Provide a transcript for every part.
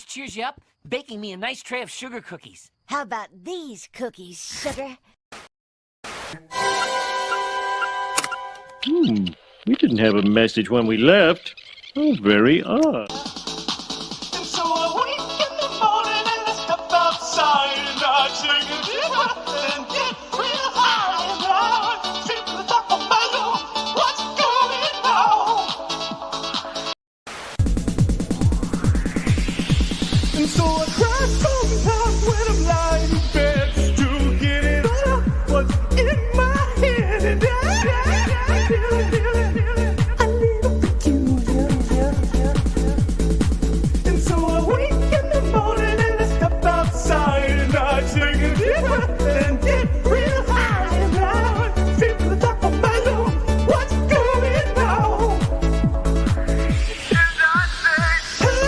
cheers you up, baking me a nice tray of sugar cookies. How about these cookies, sugar? We didn't have a message when we left. Oh, very odd. And so I wake in the morning and I step outside and I take a deep breath and get real high and I sit to the top of my lungs. What's going on? And so I cry sometimes when I'm lying in bed to get it all out what's in my head and I feel it. A little peculiar. And so I wake in the morning and I step outside and I take a deep breath and get real high and I feel to the top of my lungs. What's going on? And I say,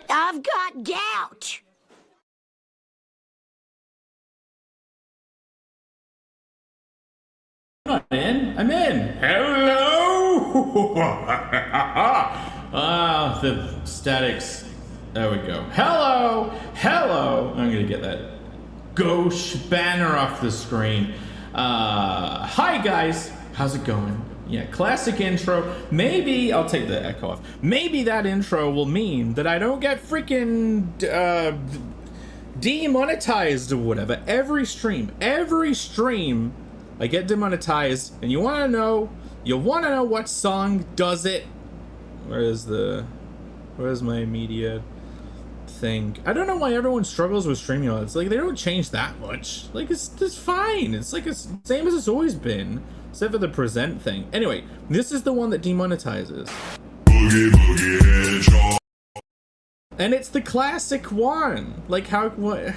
I've got gout. I'm in. I'm in. Hello. Ah, the statics. There we go. Hello. Hello. I'm gonna get that gauche banner off the screen. Hi guys. How's it going? Yeah, classic intro. Maybe I'll take the echo off. Maybe that intro will mean that I don't get freaking demonetized or whatever. Every stream, I get demonetized, and you want to know what song does it? Where's my media thing? I don't know why everyone struggles with StreamYard. It's like they don't change that much. Like it's fine. It's like it's same as it's always been, except for the present thing. Anyway, this is the one that demonetizes. And it's the classic one. Like what?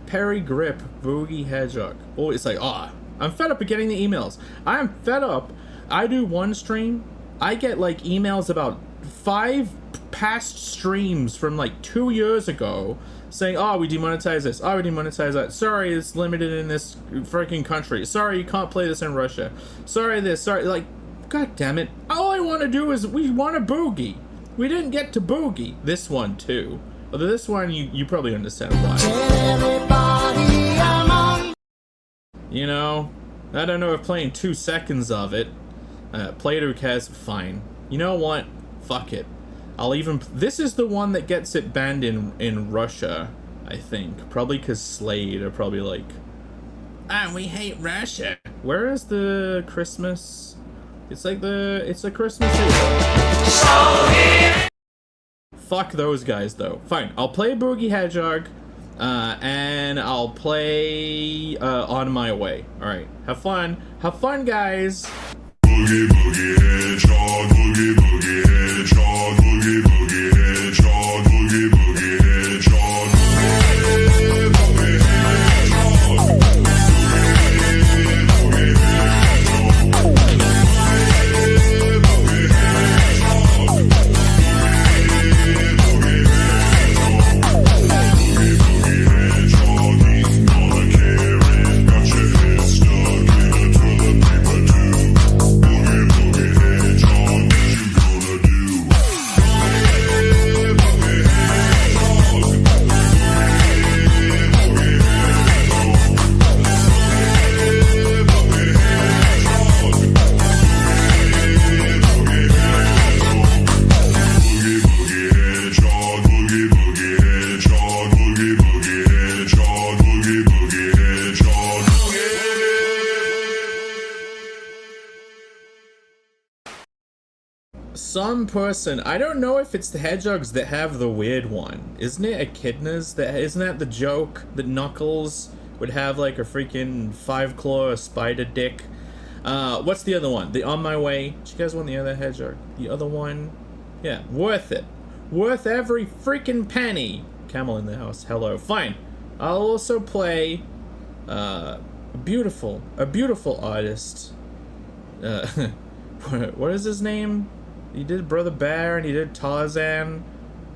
Perry Grip, Boogie Hedgehog. Oh, it's like, I'm fed up of getting the emails. I'm fed up. I do one stream, I get like emails about 5 past streams from like 2 years ago saying, we demonetize this, we demonetize that. Sorry, it's limited in this freaking country. Sorry, you can't play this in Russia. Sorry this, sorry, like, god damn it. All I want to do is, we want a Boogie. We didn't get to Boogie. This one too. Although this one, you probably understand why. You know, I don't know if playing 2 seconds of it, Plato Kaz, fine. You know what? Fuck it. This is the one that gets it banned in Russia, I think. Probably because Slade are probably like, we hate Russia. Where is the Christmas? It's a Christmas Eve. Fuck those guys though. Fine, I'll play Boogie Hedgehog, and I'll play On My Way. Alright, have fun guys. Boogie boogie hedgehog, boogie boogie hedgehog, boogie boogie hedgehog, boogie boogie hedgehog, boogie hedgehog. some person, I don't know if it's the hedgehogs that have the weird one. Isn't it echidnas? Isn't that the joke that Knuckles would have like a freaking 5-claw spider dick? What's the other one? The On My Way. Do you guys want the other hedgehog? The other one? Yeah, worth it. Worth every freaking penny. Camel in the house. Hello. Fine. I'll also play a beautiful artist. What is his name? He did Brother Bear and he did Tarzan.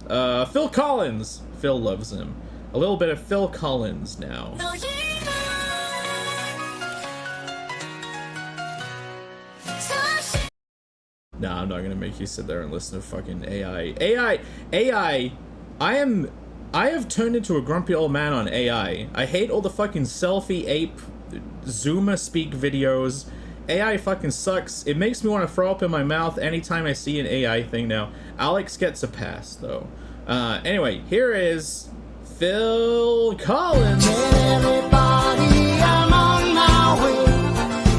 Phil Collins. Phil loves him. A little bit of Phil Collins now. Nah, I'm not gonna make you sit there and listen to fucking AI. I have turned into a grumpy old man on AI. I hate all the fucking selfie ape Zoomer speak videos. AI fucking sucks. It makes me want to throw up in my mouth anytime I see an AI thing now. Alex gets a pass though. Anyway, here is Phil Collins. Everybody, I'm on my way,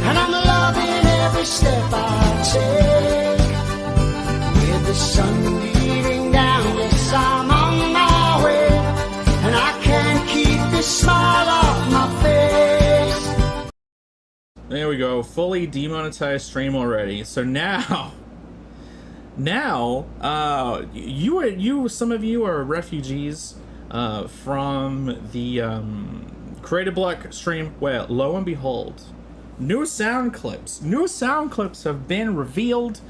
and I'm loving every step I take. With the sun beating down, yes, I'm on my way, and I can't keep this smile off my face. There we go, fully demonetized stream already. So now, some of you are refugees from the Creative Block stream, where lo and behold, new sound clips have been revealed.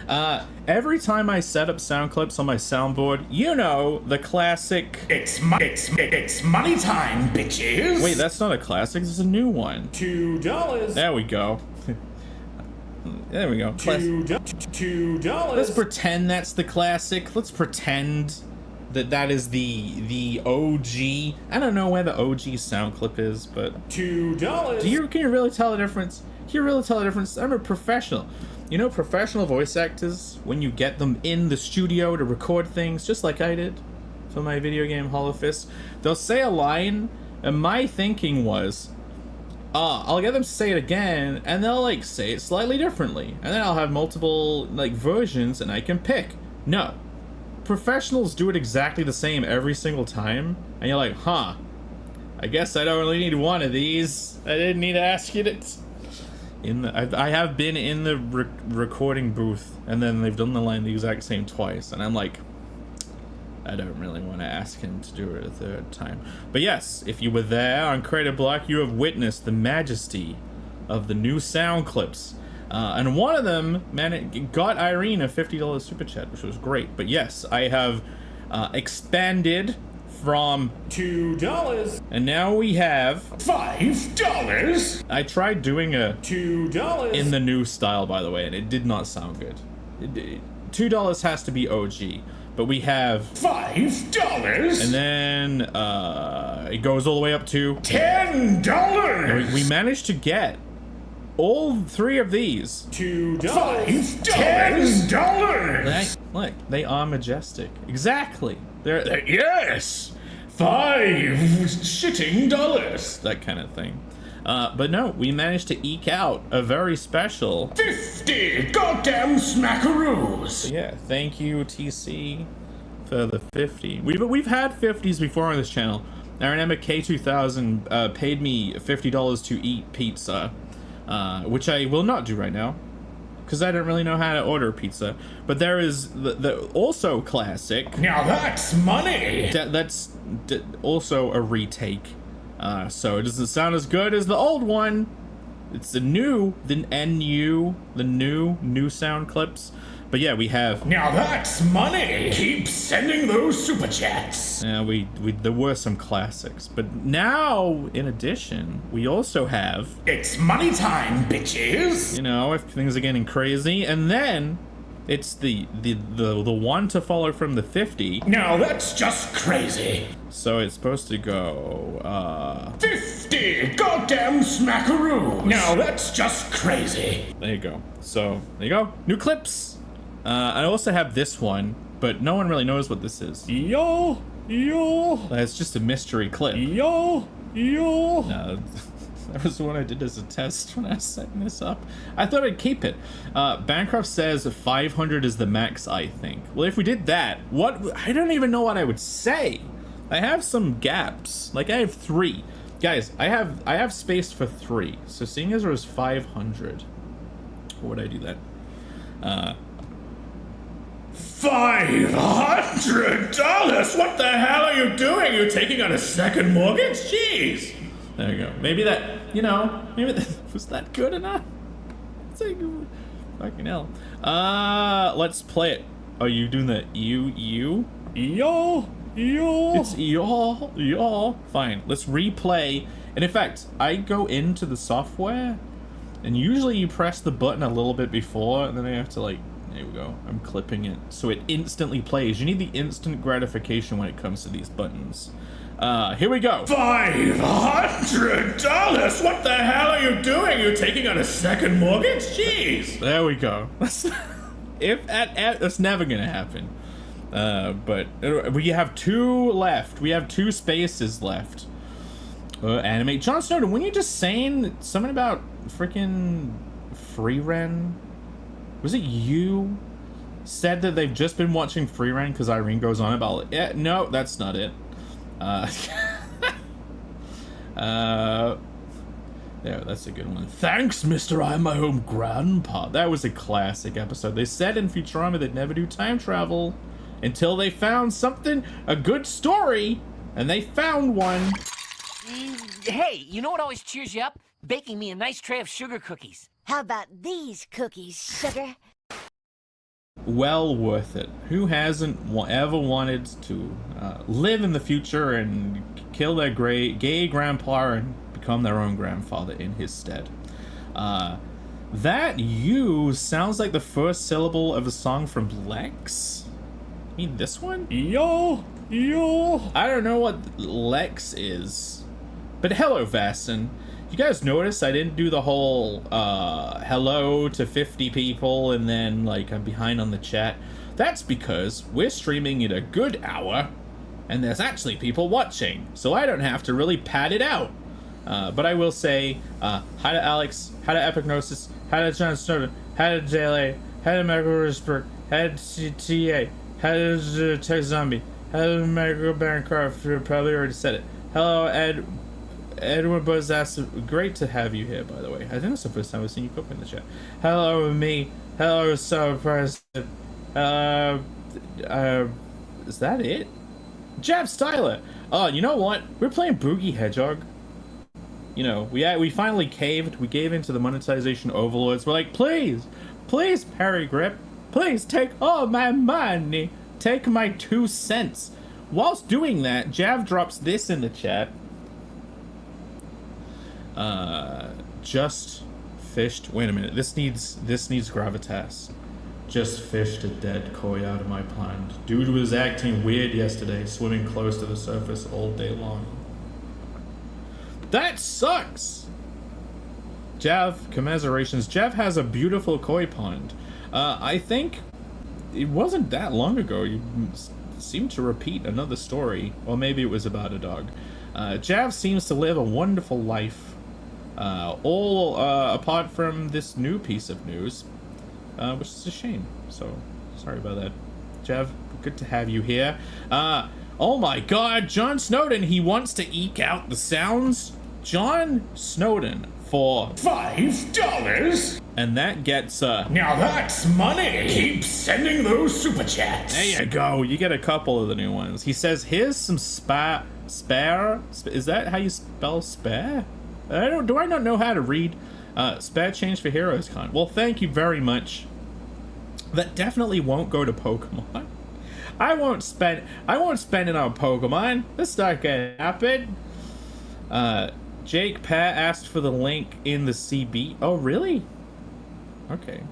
Every time I set up sound clips on my soundboard, you know, the classic. It's money time, bitches. Wait, that's not a classic. This is a new one. $2. There we go. There we go. $2. Let's pretend that's the classic. Let's pretend that is the OG. I don't know where the OG sound clip is, but $2. Can you really tell the difference? Can you really tell the difference? I'm a professional. You know, professional voice actors, when you get them in the studio to record things, just like I did for my video game Hollow Fist, they'll say a line, and my thinking was, I'll get them to say it again, and they'll like say it slightly differently, and then I'll have multiple like versions, and I can pick. No, professionals do it exactly the same every single time, and you're like, huh, I guess I don't really need one of these. I didn't need to ask you to. I have been in the recording booth, and then they've done the line the exact same twice, and I'm like, I don't really want to ask him to do it a third time. But yes, if you were there on Creative Block, you have witnessed the majesty of the new sound clips. And one of them, man, it got Irene a $50 super chat, which was great. But yes, I have expanded from $2. and now we have $5. I tried doing a $2 in the new style, by the way, and it did not sound good. $2 has to be OG, but we have $5. and then it goes all the way up to $10. we managed to get all three of these. $2. $10. Look, they are majestic. Exactly. They're Yes. $5 that kind of thing. But no, we managed to eke out a very special 50 goddamn smackaroos. Yeah, thank you, TC, for the 50. We've had 50s before on this channel. Aaron Emma K2000 paid me $50 to eat pizza, which I will not do right now, because I don't really know how to order pizza. But there is the also classic. Now that's money. That's also a retake. So it doesn't sound as good as the old one. It's the new sound clips. But yeah, we have. Now that's money. Keep sending those super chats. Yeah, there were some classics, but now in addition, we also have. It's money time, bitches. You know, if things are getting crazy, and then it's the one to follow from the 50. Now that's just crazy. So it's supposed to go 50 goddamn smackaroos. Now that's just crazy. There you go. So there you go. New clips. I also have this one, but no one really knows what this is. Yo. It's just a mystery clip. Yo. No. That was the one I did as a test when I was setting this up. I thought I'd keep it. Bancroft says 500 is the max, I think. Well, if we did that, what? I don't even know what I would say. I have some gaps. Like, I have 3. Guys, I have space for 3. So seeing as there was 500, what would I do then? $500? What the hell are you doing? You're taking out a second mortgage? Jeez. There you go. Maybe that, maybe that, was that good enough? It's like, fucking hell. Let's play it. Are you doing the you? Yo. It's yo. Fine. Let's replay. And in fact, I go into the software, and usually you press the button a little bit before, and then I have to like, there we go. I'm clipping it so it instantly plays. You need the instant gratification when it comes to these buttons. Here we go. $500? What the hell are you doing? You're taking out a second mortgage? Jeez. There we go. That's never gonna happen. But we have 2 left. We have 2 spaces left. Animate. Jon Snowden, when you just saying something about freaking Freerun? Was it you said that they've just been watching Freerun because Irene goes on about it? Yeah, no, that's not it. There, that's a good one. Thanks, Mr. I'm My Home Grandpa. That was a classic episode. They said in Futurama they'd never do time travel until they found something, a good story, and they found one. Hey, you know what always cheers you up? Baking me a nice tray of sugar cookies. How about these cookies, sugar? Well worth it. Who hasn't ever wanted to live in the future and kill their gay grandpa and become their own grandfather in his stead? That you sounds like the first syllable of a song from Lex. You mean this one? Yo. I don't know what Lex is, but hello, Vastin. You guys notice I didn't do the whole hello to 50 people and then like I'm behind on the chat? That's because we're streaming at a good hour and there's actually people watching, so I don't have to really pad it out. But I will say hi to Alex, hi to Epicnosis, hi to Jon Snowden, hi to JLA, hi to Michael Risberg, hi to CTA, hi to Tech Zombie, hi to Michael Bancroft, who probably already said it. Hello, Edwin Buzz asked, great to have you here, by the way. I think it's the first time I've seen you come in the chat. Hello, me. Hello, so President. Is that it? Jab Styler. Oh, you know what? We're playing Boogie Hedgehog. You know, we finally caved. We gave into the monetization overlords. We're like, please, Perry Grip, please take all my money. Take my 2 cents. Whilst doing that, Jav drops this in the chat. Just fished. Wait a minute. This needs gravitas. Just fished a dead koi out of my pond. Dude was acting weird yesterday, swimming close to the surface all day long. That sucks. Jav, commiserations. Jav has a beautiful koi pond. I think it wasn't that long ago. You seem to repeat another story, or maybe it was about a dog. Jav seems to live a wonderful life. All apart from this new piece of news, which is a shame. So, sorry about that. Jav, good to have you here. Oh my god, Jon Snowden, he wants to eke out the sounds. Jon Snowden for $5. And that gets, now that's money! Keep sending those super chats! There you go, you get a couple of the new ones. He says, here's some spare? Is that how you spell spare? Do I not know how to read? Spare change for Heroes Con. Well, thank you very much. That definitely won't go to Pokemon. I won't spend it on Pokemon. That's not gonna happen. Jake Pat asked for the link in the CB. Oh, really? Okay.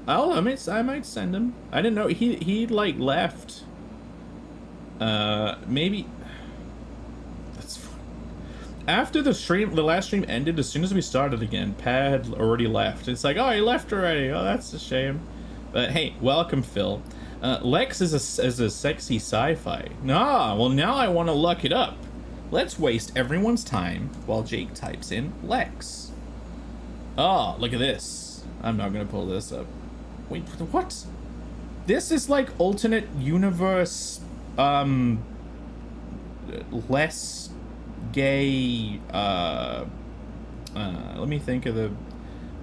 I might send him. I didn't know he like left. Maybe. That's fine. After the last stream ended, as soon as we started again, Pat had already left. It's like, oh, he left already. Oh, that's a shame. But hey, welcome, Phil. Lex is a sexy sci-fi. Nah, well now I want to look it up. Let's waste everyone's time while Jake types in Lex. Oh, look at this. I'm not gonna pull this up. Wait, what? This is like alternate universe, less gay, let me think of the...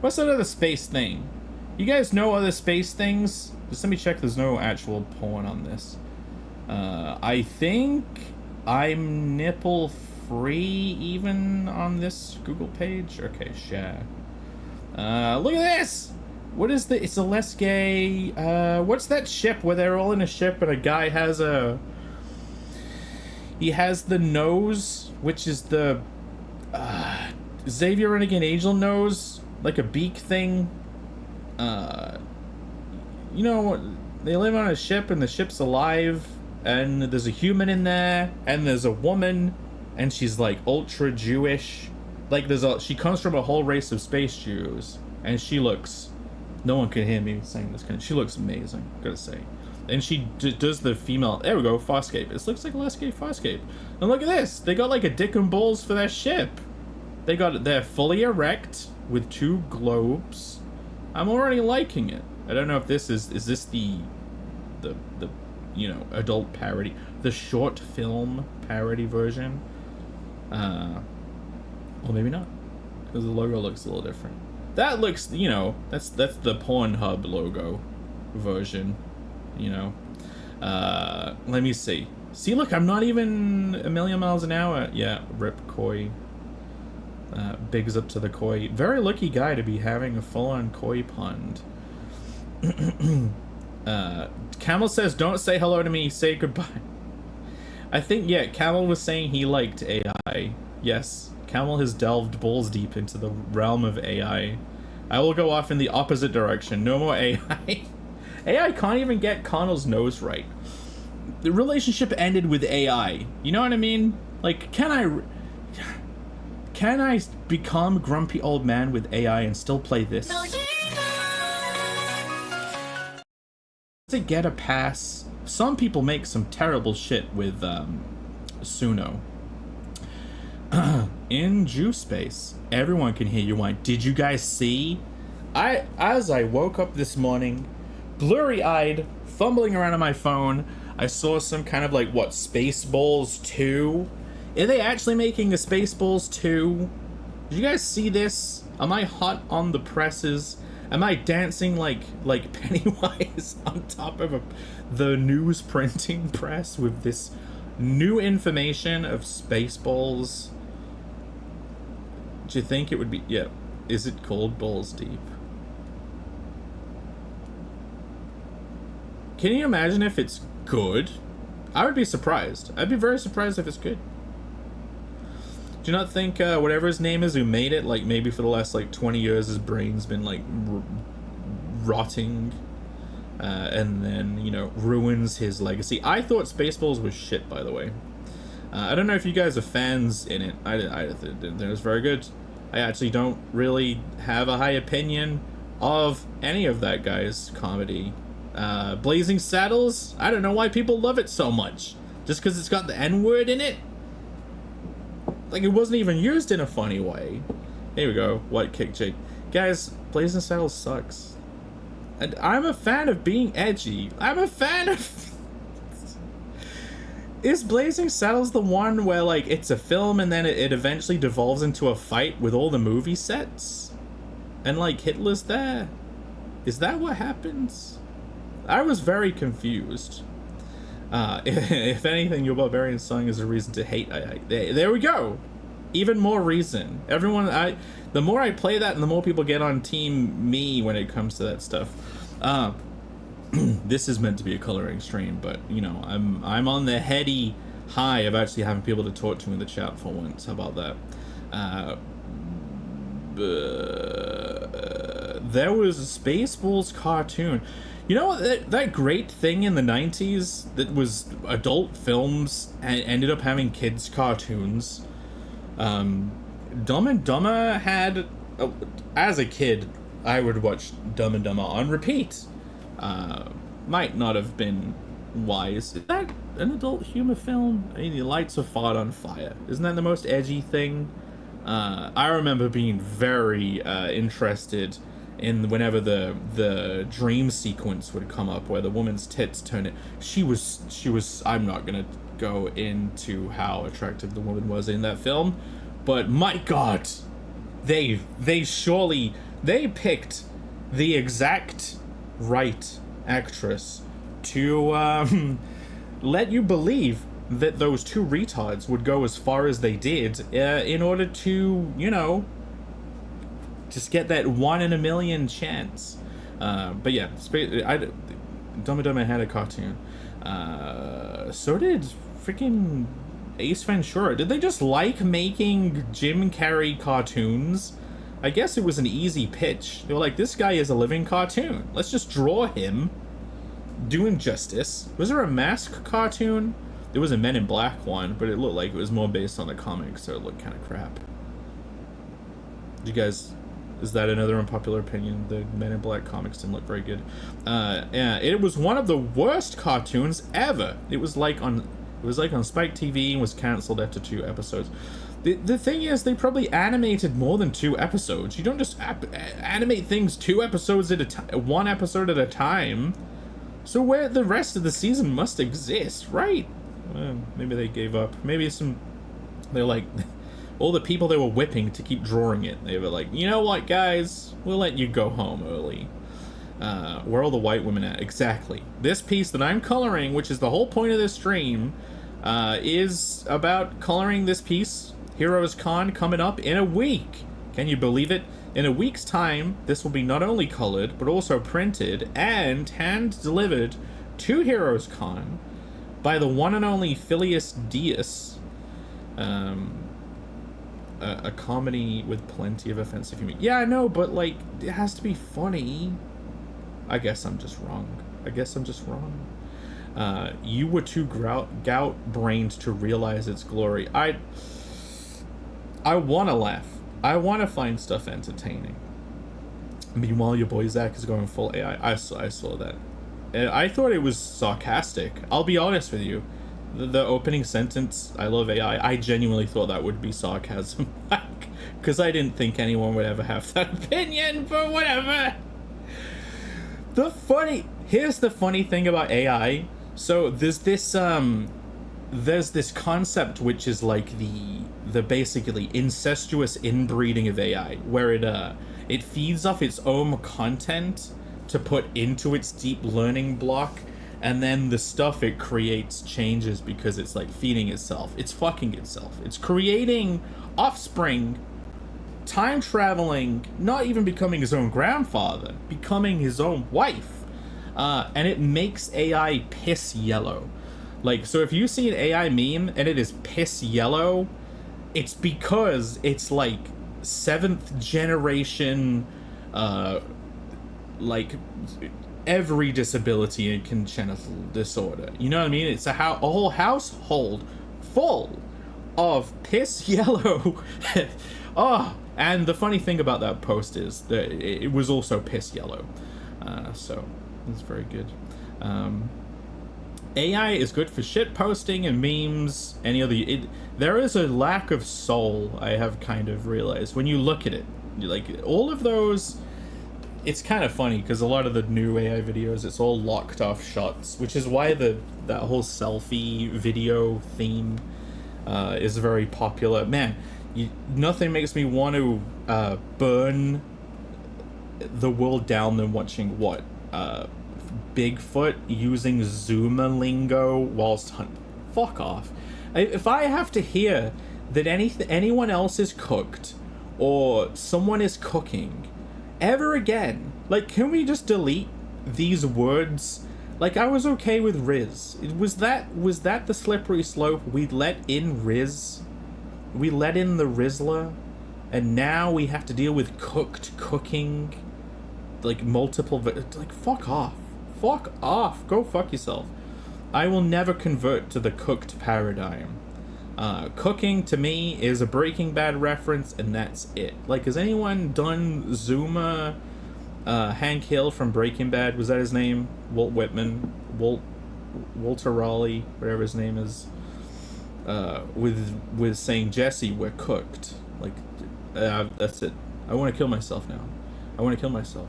What's that other space thing? You guys know other space things? Just let me check there's no actual porn on this. I think I'm nipple free even on this Google page. Okay, share. Look at this! What is the... It's a less gay... what's that ship where they're all in a ship and a guy has a... He has the nose, which is the... Xavier Renegade Angel nose, like a beak thing. You know, they live on a ship and the ship's alive, and there's a human in there, and there's a woman, and she's like ultra Jewish. Like she comes from a whole race of space Jews, and she looks... No one can hear me saying this. She looks amazing, gotta say. And she does the female... There we go, Farscape. It looks like a less gay Farscape. And look at this! They got like a dick and balls for their ship. They're fully erect with 2 globes. I'm already liking it. I don't know if this is this the you know, adult parody, the short film parody version, or maybe not, because the logo looks a little different. That looks, you know, that's the Pornhub logo version, you know. Let me see. See, look, I'm not even a million miles an hour. Yeah, rip koi. Bigs up to the koi. Very lucky guy to be having a full-on koi pond. Camel says, don't say hello to me, say goodbye. I think, yeah, Camel was saying he liked AI. Yes, Camel has delved balls deep into the realm of AI. I will go off in the opposite direction. No more AI. AI can't even get Connell's nose right. The relationship ended with AI. You know what I mean? Like, can I become a grumpy old man with AI and still play this? Does it get a pass? Some people make some terrible shit with Suno. In Juice Space, everyone can hear you whine. Did you guys see? As I woke up this morning, blurry-eyed, fumbling around on my phone, I saw some kind of like, what, Spaceballs 2? Are they actually making a Spaceballs 2? Did you guys see this? Am I hot on the presses? Am I dancing like Pennywise on top of the news printing press with this new information of Spaceballs? Do you think it would be... Yeah. Is it called Balls Deep? Can you imagine if it's good? I would be surprised. I'd be very surprised if it's good. Do you not think whatever his name is who made it, like maybe for the last like 20 years his brain's been like rotting and then, you know, ruins his legacy? I thought Spaceballs was shit, by the way. I don't know if you guys are fans in it. I didn't think it was very good. I actually don't really have a high opinion of any of that guy's comedy. Blazing Saddles, I don't know why people love it so much. Just because it's got the N-word in it? Like, it wasn't even used in a funny way. Here we go. What kick Jake? Guys, Blazing Saddles sucks. And I'm a fan of being edgy. I'm a fan of... Is Blazing Saddles the one where, like, it's a film and then it eventually devolves into a fight with all the movie sets? And, like, Hitler's there? Is that what happens? I was very confused. If anything, Your Barbarian Song is a reason to hate. There we go. Even more reason. Everyone, the more I play that, and the more people get on team me when it comes to that stuff. This is meant to be a coloring stream, but you know, I'm on the heady high of actually having people to talk to in the chat for once. How about that? There was a Spaceballs cartoon. You know that great thing in the 90s that was adult films and ended up having kids cartoons? Dumb and Dumber had... as a kid, I would watch Dumb and Dumber on repeat. Might not have been wise, is that an adult humor film? I mean, the lights are fought on fire. Isn't that the most edgy thing? I remember being very interested in whenever the dream sequence would come up where the woman's tits turn it. She was. I'm not gonna go into how attractive the woman was in that film, but my God, they picked the exact right actress to let you believe that those two retards would go as far as they did in order to, you know, just get that 1 in a million chance. But yeah, Dumb and Dumber had a cartoon. So did freaking Ace Ventura. Did they just like making Jim Carrey cartoons? I guess it was an easy pitch. They were like, this guy is a living cartoon. Let's just draw him doing justice. Was there a Mask cartoon? There was a Men in Black one, but it looked like it was more based on the comics, so it looked kind of crap. You guys, is that another unpopular opinion? The Men in Black comics didn't look very good. Yeah, it was one of the worst cartoons ever. It was like on Spike TV and was cancelled after 2 episodes. The thing is, they probably animated more than 2 episodes. You don't just animate things 2 episodes at a time, 1 episode at a time. So where the rest of the season must exist, right? Maybe they gave up. Maybe they're like, all the people they were whipping to keep drawing it, they were like, you know what, guys, we'll let you go home early. Where are all the white women at? Exactly. This piece that I'm coloring, which is the whole point of this stream, is about coloring this piece, Heroes Con, coming up in a week. Can you believe it? In a week's time, this will be not only colored, but also printed and hand-delivered to Heroes Con by the one and only Phileas Diaz. A comedy with plenty of offensive humor. Yeah, I know, but, like, it has to be funny. I guess I'm just wrong. You were too gout-brained to realize its glory. I want to laugh. I want to find stuff entertaining. Meanwhile, your boy Zach is going full AI. I saw that. I thought it was sarcastic. I'll be honest with you. The opening sentence, I love AI, I genuinely thought that would be sarcasm. Because I didn't think anyone would ever have that opinion, but whatever. Here's the funny thing about AI. So there's this concept which is like the basically incestuous inbreeding of AI, where it feeds off its own content to put into its deep learning block, and then the stuff it creates changes because it's like feeding itself. It's fucking itself. It's creating offspring, time traveling, not even becoming his own grandfather, becoming his own wife. And it makes AI piss yellow. Like, so if you see an AI meme and it is piss yellow, it's because it's like 7th generation, like every disability and congenital disorder. You know what I mean? It's a whole household full of piss yellow. Oh, and the funny thing about that post is that it was also piss yellow. So it's very good. AI is good for shit posting and memes. There is a lack of soul, I have kind of realized. When you look at it, like all of those, it's kind of funny because a lot of the new AI videos, it's all locked off shots, which is why that whole selfie video theme is very popular. Man, nothing makes me want to burn the world down than watching Bigfoot using Zuma lingo whilst hunting. Fuck off. If I have to hear that anyone else is cooked or someone is cooking ever again, like, can we just delete these words? Like, I was okay with Riz. Was that the slippery slope? We let in Riz. We let in the Rizzler, and now we have to deal with cooking. Like, multiple... Like, fuck off. Fuck off. Go fuck yourself. I will never convert to the cooked paradigm. Cooking, to me, is a Breaking Bad reference, and that's it. Like, has anyone done Zuma... Hank Hill from Breaking Bad? Was that his name? Walt Whitman? Walter Raleigh, whatever his name is, with saying, Jesse, we're cooked. Like, that's it. I want to kill myself now. I want to kill myself.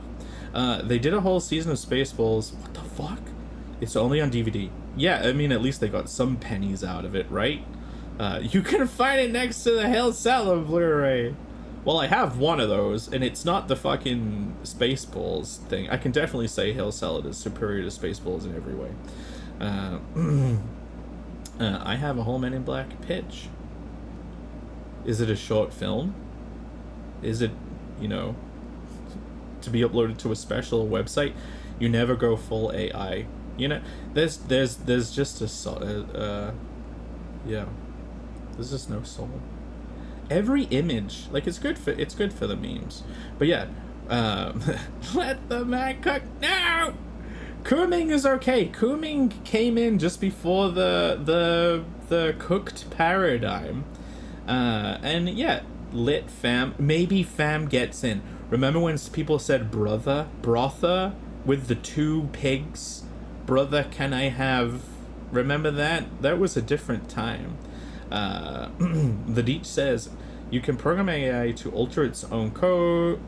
They did a whole season of Spaceballs. What the fuck? It's only on DVD. Yeah, I mean, at least they got some pennies out of it, right? You can find it next to the Hail Salad Blu-ray. Well, I have one of those, and it's not the fucking Spaceballs thing. I can definitely say Hail Salad is superior to Spaceballs in every way. I have a whole Men in Black pitch. Is it a short film? Is it, you know, to be uploaded to a special website? You never go full AI. You know, there's just a yeah. There's just no soul. Every image, like, it's good for the memes. But yeah, let the man cook now. Cooming is okay. Cooming came in just before the cooked paradigm, and yeah, lit fam. Maybe fam gets in. Remember when people said brother with the two pigs? Brother, can I have? Remember that? That was a different time. The Deech says you can program AI to alter its own code.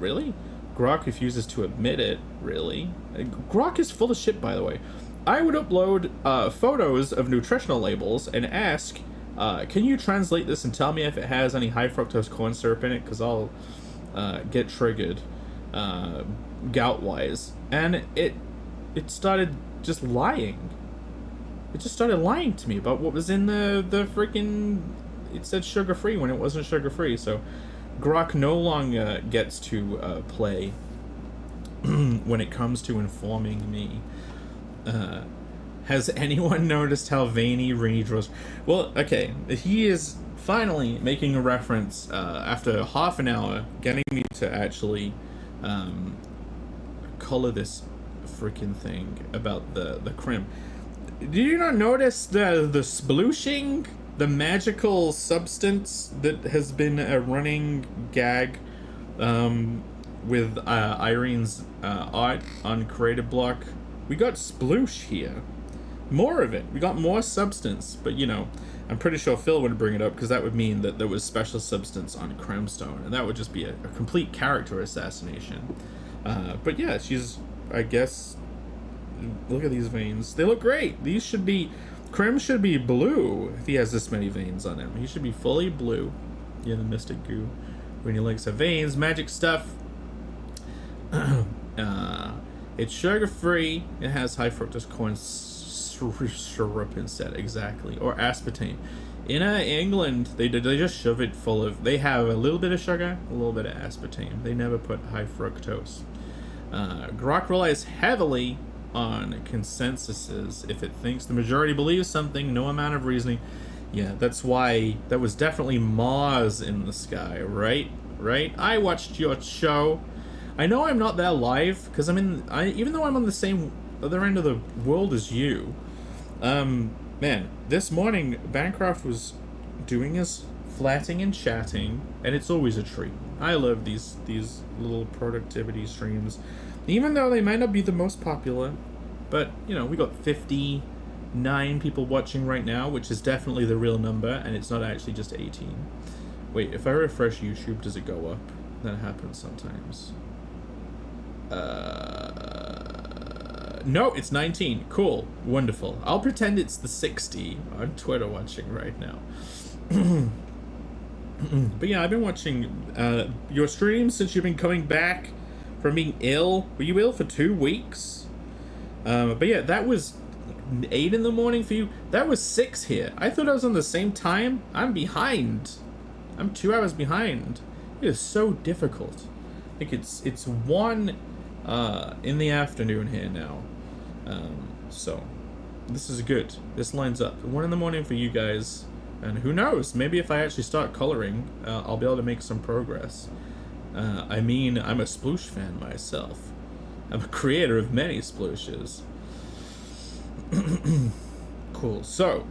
Really? Grok refuses to admit it. Really? Grok is full of shit, by the way. I would upload photos of nutritional labels and ask, can you translate this and tell me if it has any high fructose corn syrup in it? Because I'll get triggered gout-wise. And it started just lying. It just started lying to me about what was in the freaking... It said sugar-free when it wasn't sugar-free, so Grok no longer gets to play when it comes to informing me. Has anyone noticed how veiny Rini draws? Well, okay, he is finally making a reference after half an hour, getting me to actually color this freaking thing about the crim. Do you not notice the splooshing? The magical substance that has been a running gag with Irene's art on Creative Block. We got sploosh here. More of it. We got more substance. But, you know, I'm pretty sure Phil would bring it up because that would mean that there was special substance on Crimstone. And that would just be a complete character assassination. But yeah, she's, I guess... Look at these veins. They look great. These should be... Crim should be blue if he has this many veins on him. He should be fully blue. Yeah, the Mystic Goo. When he likes the veins, magic stuff. It's sugar-free. It has high fructose corn syrup instead, exactly. Or aspartame. In England, they just shove it full of... They have a little bit of sugar, a little bit of aspartame. They never put high fructose. Grok relies heavily on consensuses. If it thinks the majority believes something, no amount of reasoning. Yeah, that's why that was definitely Mars in the sky, right? I watched your show. I know I'm not there live because even though I'm on the same other end of the world as you. Man, this morning Bancroft was doing his flatting and chatting, and it's always a treat. I love these little productivity streams. Even though they might not be the most popular, but, you know, we got 59 people watching right now, which is definitely the real number, and it's not actually just 18. Wait, if I refresh YouTube, does it go up? That happens sometimes. No, it's 19. Cool. Wonderful. I'll pretend it's the 60 on Twitter watching right now. But yeah, I've been watching your streams since you've been coming back from being ill. Were you ill for 2 weeks? But yeah, that was 8 in the morning for you. That was 6 here. I thought I was on the same time. I'm behind. I'm 2 hours behind. It is so difficult. I think it's 1 in the afternoon here now. So this is good. This lines up. 1 in the morning for you guys. And who knows? Maybe if I actually start coloring, I'll be able to make some progress. I mean, I'm a sploosh fan myself. I'm a creator of many splooshes. Cool. So,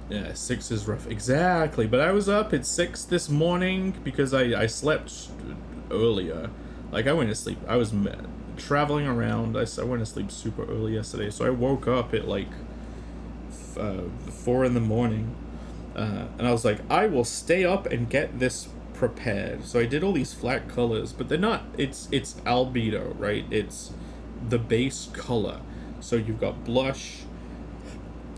yeah, 6 is rough. Exactly. But I was up at 6 this morning because I slept earlier. Like, I went to sleep. I was traveling around. I went to sleep super early yesterday, so I woke up at like 4 in the morning, and I was like, I will stay up and get this prepared. So I did all these flat colors, but they're not. It's albedo, right? It's the base color. So you've got blush.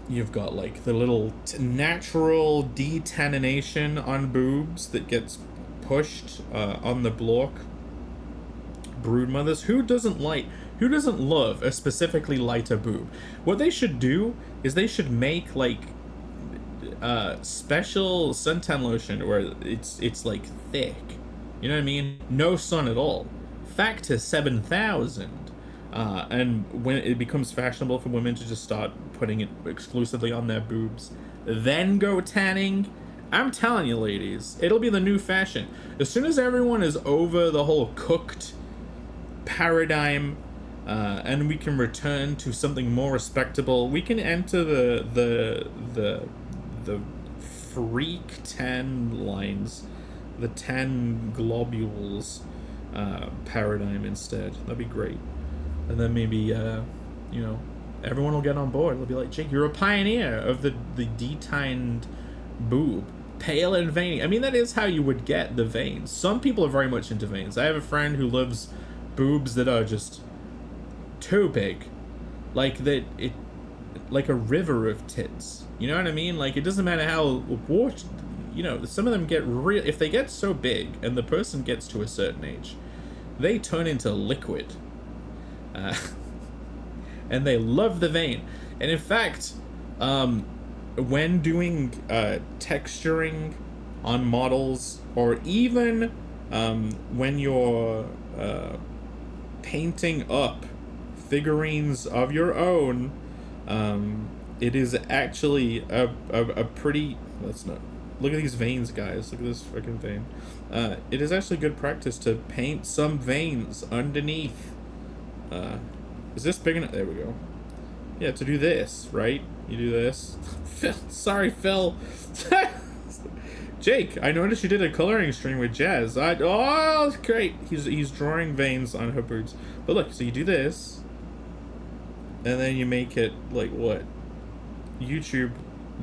You've got like the little natural detannination on boobs that gets pushed on the block. Brood mothers, who doesn't love a specifically lighter boob? What they should do is they should make like special suntan lotion where it's like thick, you know what I mean? No sun at all. Factor 7,000. And when it becomes fashionable for women to just start putting it exclusively on their boobs, then go tanning, I'm telling you, ladies, it'll be the new fashion. As soon as everyone is over the whole cooked paradigm, and we can return to something more respectable, we can enter the freak tan lines, the tan globules paradigm instead. That'd be great. And then maybe everyone will get on board. They'll be like, Jake, you're a pioneer of the detanned boob, pale and veiny. I mean, that is how you would get the veins. Some people are very much into veins. I have a friend who loves boobs that are just too big, like like a river of tits. You know what I mean? Like, it doesn't matter how some of them get real. If they get so big and the person gets to a certain age, they turn into liquid. And they love the vein. And in fact, when doing texturing on models, or even when you're painting up figurines of your own, it is actually a pretty... Let's not... Look at these veins, guys. Look at this freaking vein. It is actually good practice to paint some veins underneath. Is this big enough? There we go. Yeah, to do this, right? You do this. Phil, sorry, Phil. Jake, I noticed you did a coloring stream with Jazz. Oh, great. He's drawing veins on her boobs. But look, so you do this, and then you make it like what? YouTube.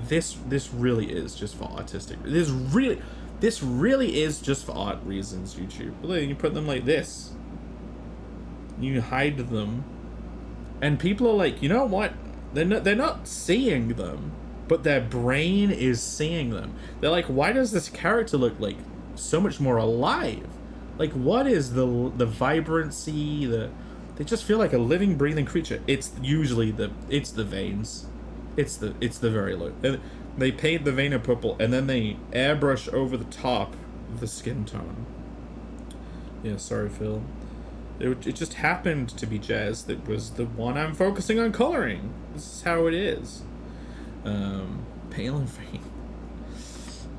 This really is just for artistic. This really is just for art reasons. YouTube. But look, you put them like this. You hide them, and people are like, you know what? They're not seeing them, but their brain is seeing them. They're like, why does this character look like so much more alive? Like, what is the vibrancy? They just feel like a living, breathing creature. It's usually the veins. It's the very low. They paint the vein a purple, and then they airbrush over the top of the skin tone. Yeah, sorry, Phil. It just happened to be Jazz that was the one I'm focusing on coloring. This is how it is. Pale and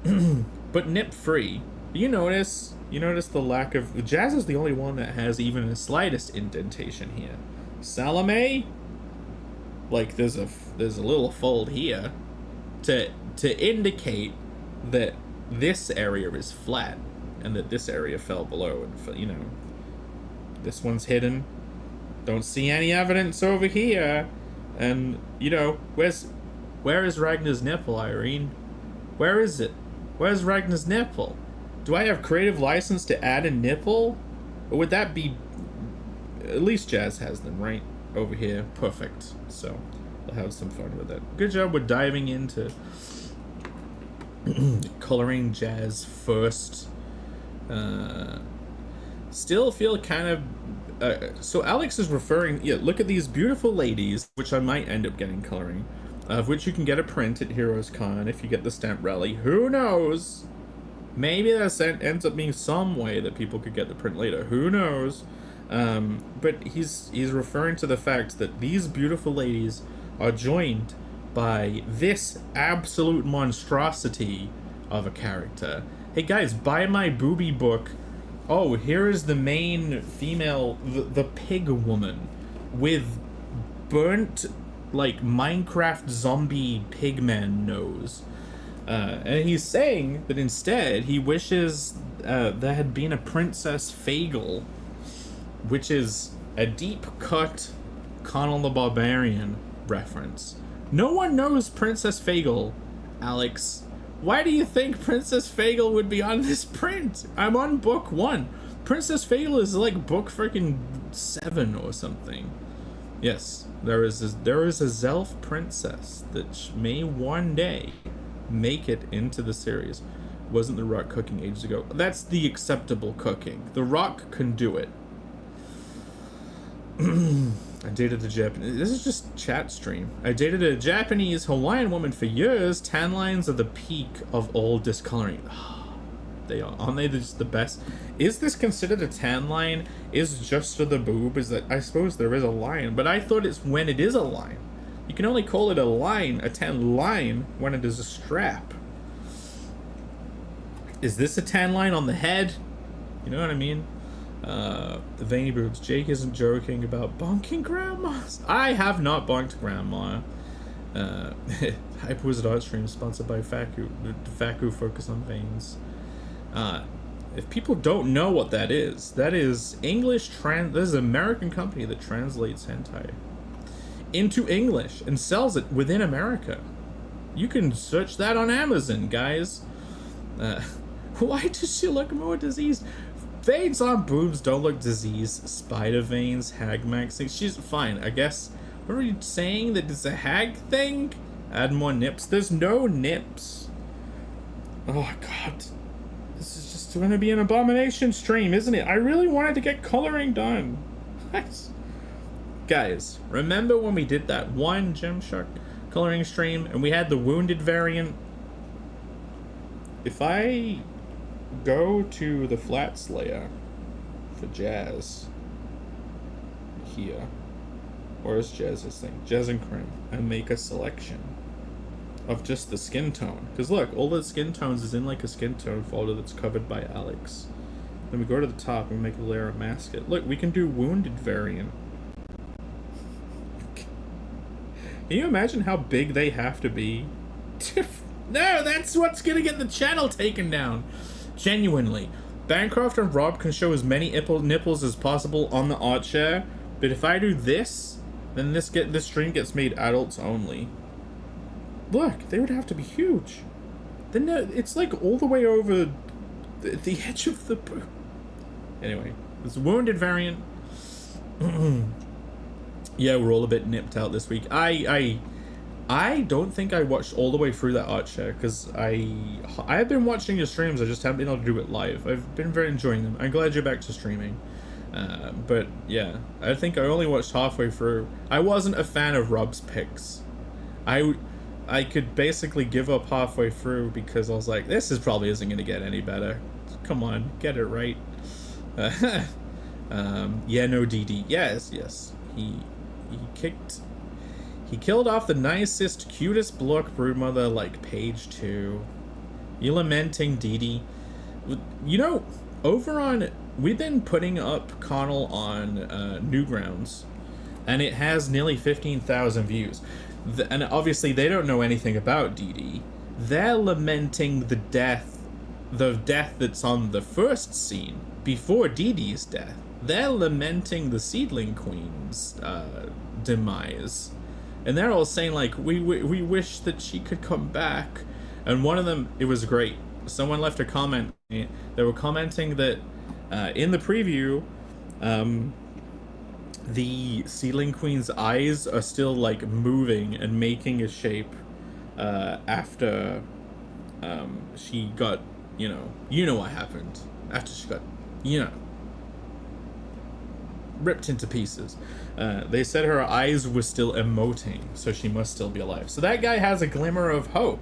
vein. But nip free. You notice the lack of... Jazz is the only one that has even the slightest indentation here. Salome, like there's a little fold here to indicate that this area is flat and that this area fell below, and this one's hidden. Don't see any evidence over here. And where is Ragnar's nipple, Irene? Where is it? Where's Ragnar's nipple? Do I have creative license to add a nipple? Or would that be... At least Jazz has them, right? Over here. Perfect. So, I'll have some fun with it. Good job with diving into coloring Jazz first. Still feel kind of... so Alex is referring... Yeah, look at these beautiful ladies, which I might end up getting coloring, of which you can get a print at Heroes Con if you get the stamp rally. Who knows? Maybe that ends up being some way that people could get the print later. Who knows? But he's referring to the fact that these beautiful ladies are joined by this absolute monstrosity of a character. Hey guys, buy my booby book. Oh, here is the main female, the pig woman, with burnt, like, Minecraft zombie pigman nose. And he's saying that instead he wishes there had been a Princess Fagel, which is a deep cut Conan the Barbarian reference. No one knows Princess Fagel, Alex. Why do you think Princess Fagel would be on this print? I'm on book 1. Princess Fagel is like book freaking 7 or something. Yes, there is a Zelf princess that may one day make it into the series. Wasn't The Rock cooking ages ago? That's the acceptable cooking. The Rock can do it. I dated a Japanese. This is just chat stream. I dated a Japanese Hawaiian woman for years. Tan lines are the peak of all discoloring. They are. Aren't they just the best? Is this considered a tan line? Is just the boob? Is that? I suppose there is a line, but I thought it's when it is a line. You can only call it a line, a tan line, when it is a strap. Is this a tan line on the head? You know what I mean? The veiny boobs. Jake isn't joking about bonking grandmas. I have not bonked grandma. Hyper Wizard Art Stream sponsored by Faku. Faku focus on veins. If people don't know what that is English there's an American company that translates hentai into English and sells it within America. You can search that on Amazon, guys. Why does she look more diseased? Veins on boobs don't look diseased. Spider veins, hag maxing. She's fine, I guess. What are you saying? That it's a hag thing? Add more nips. There's no nips. Oh god. This is just going to be an abomination stream, isn't it? I really wanted to get coloring done. Guys, remember when we did that one Gymshark coloring stream and we had the wounded variant? If I go to the flats layer for Jazz here, where's Jazz's thing? Jazz and Cream, and make a selection of just the skin tone, because look, all the skin tones is in like a skin tone folder that's covered by Alex. Then we go to the top and make a layer of mask it. Look, we can do wounded variant. Can you imagine how big they have to be? No, that's what's gonna get the channel taken down. Genuinely, Bancroft and Rob can show as many nipples as possible on the art share, but if I do this, then this stream gets made adults only. Look, they would have to be huge. Then it's like all the way over the edge of the boob. Anyway, this wounded variant. Yeah, we're all a bit nipped out this week. I don't think I watched all the way through that art share because I have been watching your streams. I just haven't been able to do it live. I've been very enjoying them. I'm glad you're back to streaming. But yeah, I think I only watched halfway through. I wasn't a fan of Rob's picks. I could basically give up halfway through because I was like, this probably isn't going to get any better. Come on, get it right. Yeah, no DD. Yes. He killed off the nicest, cutest block broodmother like page 2. You lamenting DD. You know, over on... We've been putting up Connell on Newgrounds, and it has nearly 15,000 views. And obviously they don't know anything about DD. They're lamenting the death that's on the first scene, before DD's death. They're lamenting the Seedling Queen's demise. And they're all saying, like, we wish that she could come back. And one of them, it was great. Someone left a comment. They were commenting that in the preview, the Seedling Queen's eyes are still, like, moving and making a shape after she got, you know what happened. After she got, ripped into pieces. They said her eyes were still emoting, so she must still be alive. So that guy has a glimmer of hope,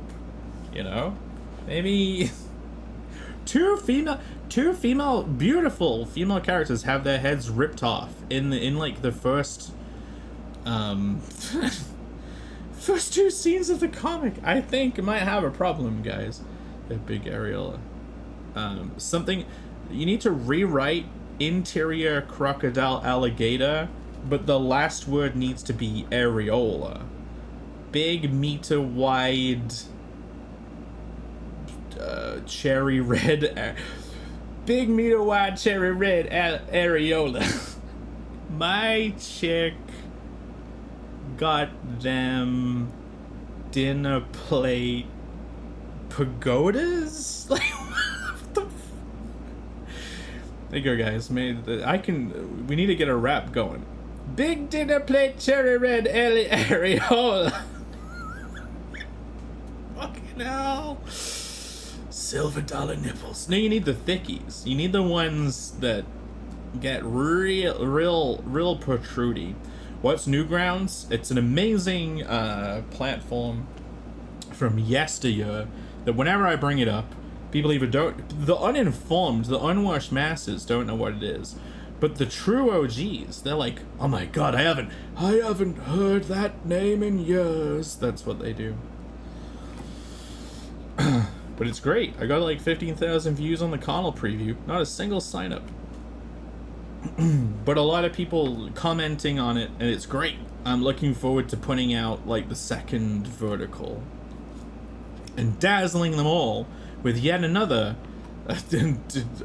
Maybe two beautiful female characters have their heads ripped off in like the first first 2 scenes of the comic. I think it might have a problem, guys. That big areola. Something you need to rewrite interior crocodile alligator, but the last word needs to be areola. Big meter wide cherry red big meter wide cherry red areola. My chick got them dinner plate pagodas? Like, what the there you go, guys. We need to get a rap going. Big dinner plate cherry red areola. Fucking hell. Silver dollar nipples. No, you need the thickies. You need the ones that get real protrudy. What's Newgrounds? It's an amazing platform from yesteryear that whenever I bring it up, people either don't, the uninformed, the unwashed masses don't know what it is. But the true OGs, they're like, oh my god, I haven't heard that name in years. That's what they do. But it's great. I got like 15,000 views on the Connell preview. Not a single sign up. But a lot of people commenting on it, and it's great. I'm looking forward to putting out like the second vertical and dazzling them all with yet another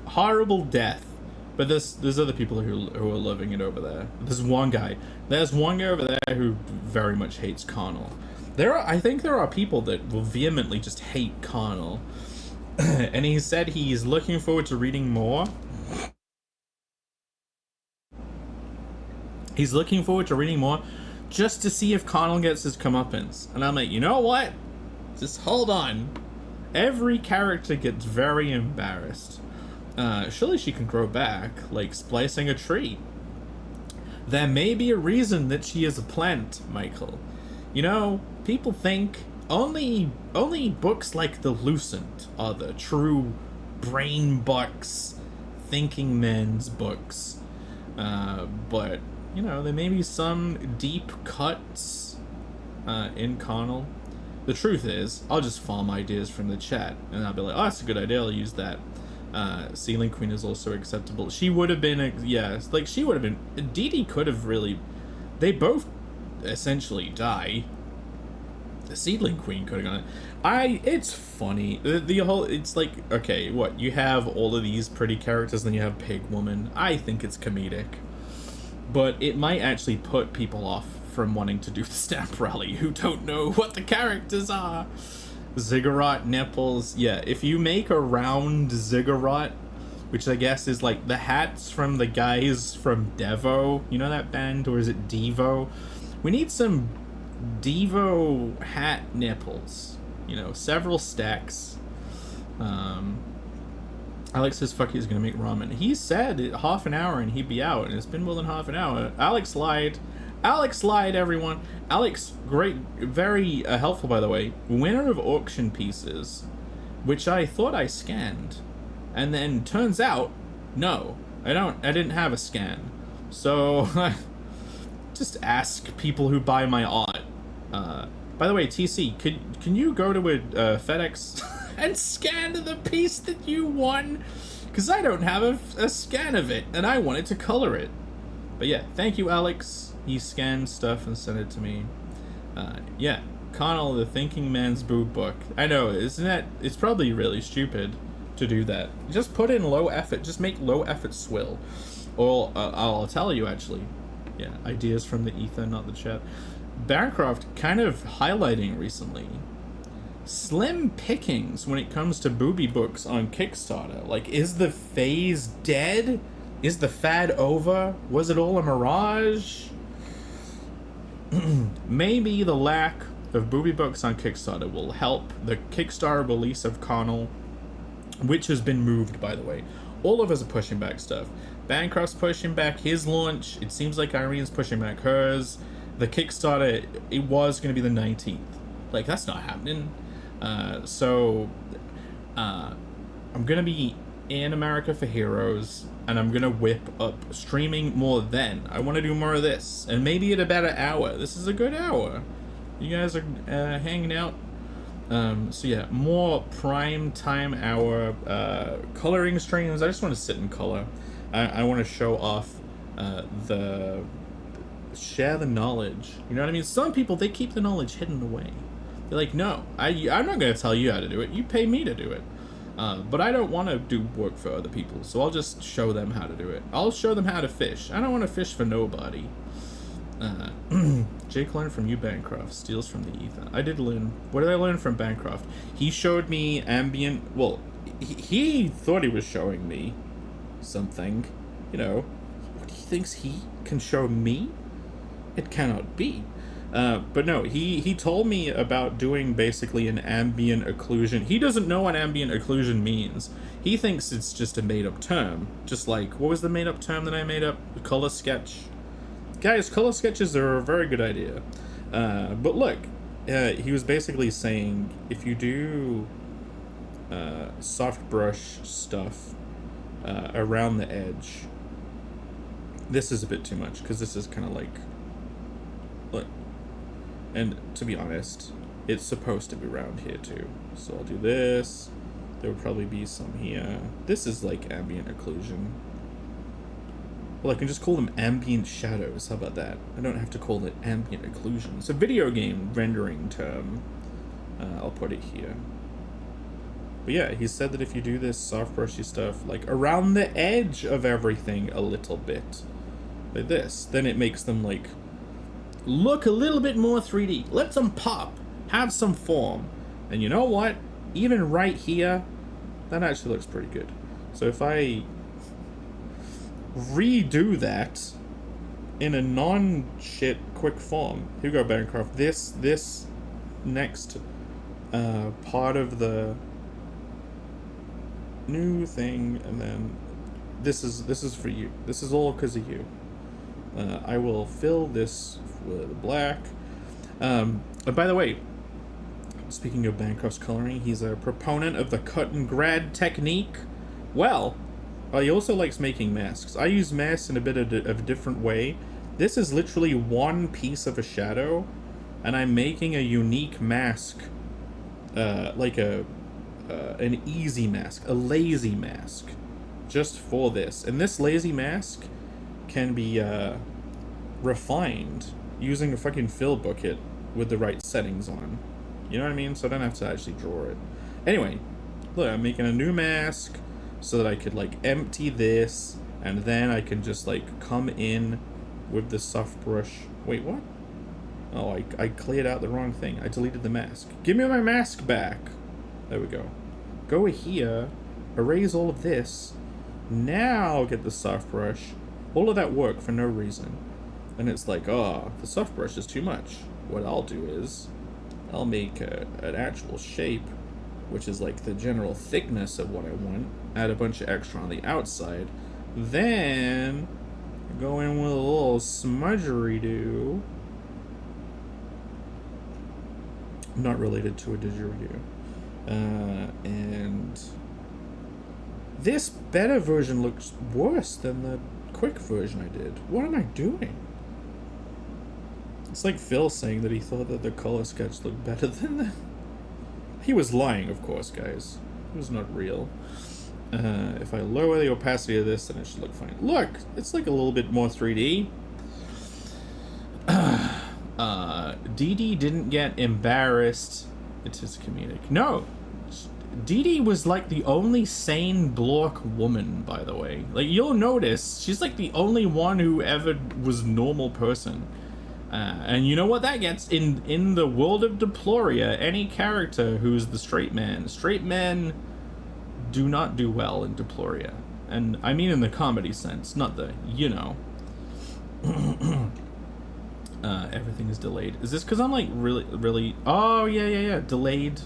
horrible death. But there's other people who are loving it over there. There's one guy over there who very much hates Connell. I think there are people that will vehemently just hate Connell. And he said he's looking forward to reading more. He's looking forward to reading more just to see if Connell gets his comeuppance. And I'm like, you know what? Just hold on. Every character gets very embarrassed. Surely she can grow back, like splicing a tree. There may be a reason that she is a plant, Michael. You know, people think only books like The Lucent are the true brain bucks, thinking men's books. But, you know, there may be some deep cuts in Connell. The truth is, I'll just farm ideas from the chat, and I'll be like, oh, that's a good idea, I'll use that. Sealing Queen is also acceptable. She would have been, she would have been, Dee Dee could have really, they both essentially die. The Seedling Queen could have gone. It's funny. The whole, it's like, okay, what, you have all of these pretty characters, then you have Pig Woman. I think it's comedic. But it might actually put people off from wanting to do the Stamp Rally who don't know what the characters are. Ziggurat nipples. Yeah, if you make a round ziggurat, which I guess is like the hats from the guys from Devo, you know that band, or is it Devo? We need some Devo hat nipples, you know, several stacks. Alex says fuck, he's gonna make ramen. He said half an hour and he'd be out, and it's been more than half an hour. Alex lied, everyone. Alex, great, very helpful, by the way. Winner of auction pieces, which I thought I scanned, and then turns out, no, I didn't have a scan. So, just ask people who buy my art. By the way, TC, can you go to a FedEx and scan the piece that you won? Because I don't have a scan of it, and I wanted to color it. But yeah, thank you, Alex. He scanned stuff and sent it to me. Yeah, Connell, the Thinking Man's Boob book. I know, isn't that? It's probably really stupid to do that. Just put in low effort. Just make low effort swill. Or I'll tell you actually. Yeah, ideas from the ether, not the chat. Bancroft kind of highlighting recently slim pickings when it comes to booby books on Kickstarter. Like, is the phase dead? Is the fad over? Was it all a mirage? Maybe the lack of booby books on Kickstarter will help the Kickstarter release of Connell, which has been moved, by the way. All of us are pushing back stuff. Bancroft's pushing back his launch. It seems like Irene's pushing back hers. The Kickstarter, it was going to be the 19th. Like, that's not happening. So I'm going to be in America for Heroes, and I'm going to whip up streaming more then. I want to do more of this, and maybe at about an hour. This is a good hour. You guys are hanging out. So yeah, more prime time hour coloring streams. I just want to sit and color. I want to show off share the knowledge. You know what I mean? Some people, they keep the knowledge hidden away. They're like, no, I'm not going to tell you how to do it. You pay me to do it. But I don't want to do work for other people, so I'll just show them how to do it. I'll show them how to fish. I don't want to fish for nobody. Jake learned from you, Bancroft. Steals from the ether. I did learn. What did I learn from Bancroft? He showed me ambient. Well, he thought he was showing me something. You know, what, he thinks he can show me? It cannot be. But no, he told me about doing basically an ambient occlusion. He doesn't know what ambient occlusion means. He thinks it's just a made-up term. Just like, what was the made-up term that I made up? Color sketch. Guys, color sketches are a very good idea. But look, he was basically saying if you do soft brush stuff around the edge, this is a bit too much because this is kind of like, look. And to be honest, it's supposed to be around here too. So I'll do this. There would probably be some here. This is like ambient occlusion. Well, I can just call them ambient shadows. How about that? I don't have to call it ambient occlusion. It's a video game rendering term. I'll put it here. But yeah, he said that if you do this soft brushy stuff, like around the edge of everything a little bit, like this, then it makes them like look a little bit more 3D. Let them pop. Have some form. And you know what? Even right here, that actually looks pretty good. So if I redo that in a non-shit quick form, here we go, Bancroft. This next part of the new thing, and then this is for you. This is all because of you. I will fill this with black. And by the way, speaking of Bancroft's coloring, he's a proponent of the cut and grad technique. Well, he also likes making masks. I use masks in a bit of a different way. This is literally one piece of a shadow, and I'm making a unique mask, like an easy mask, a lazy mask, just for this. And this lazy mask can be refined using a fucking fill bucket with the right settings on. You know what I mean? So I don't have to actually draw it. Anyway, look, I'm making a new mask so that I could like empty this, and then I can just like come in with the soft brush. Wait, what? Oh, I cleared out the wrong thing. I deleted the mask. Give me my mask back. There we go. Go here, erase all of this. Now get the soft brush. All of that work for no reason. And it's like, oh, the soft brush is too much. What I'll do is I'll make an actual shape, which is like the general thickness of what I want. Add a bunch of extra on the outside. Then go in with a little smudgery-do. Not related to a didgeridoo. And this better version looks worse than the quick version I did. What am I doing? It's like Phil saying that he thought that the color sketch looked better than the... He was lying, of course, guys. It was not real. If I lower the opacity of this, then it should look fine. Look, it's like a little bit more 3D. Dee Dee didn't get embarrassed. It is comedic. No, Dee Dee was like the only sane Blork woman, by the way. Like, you'll notice, she's like the only one who ever was normal person. And you know what that gets? In the world of Deploria, any character who's the straight men do not do well in Deploria. And I mean in the comedy sense, not the, you know. Everything is delayed. Is this because I'm like really... Oh, yeah. Delayed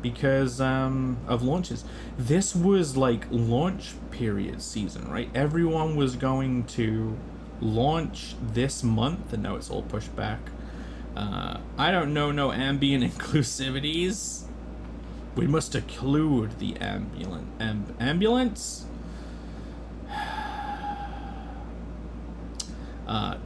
because of launches. This was like launch period season, right? Everyone was going to launch this month, and now it's all pushed back. I don't know no ambient inclusivities. We must occlude the ambulance.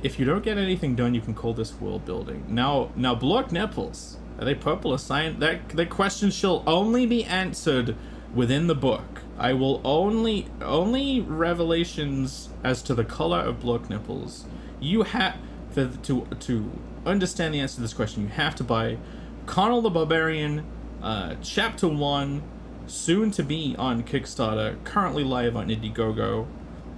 If you don't get anything done, you can call this world building. Now Blork nipples, are they purple or cyan? That question shall only be answered within the book. I will only revelations as to the color of Blork nipples. You have to understand the answer to this question. You have to buy Connell the Barbarian, Chapter 1, soon to be on Kickstarter, currently live on Indiegogo.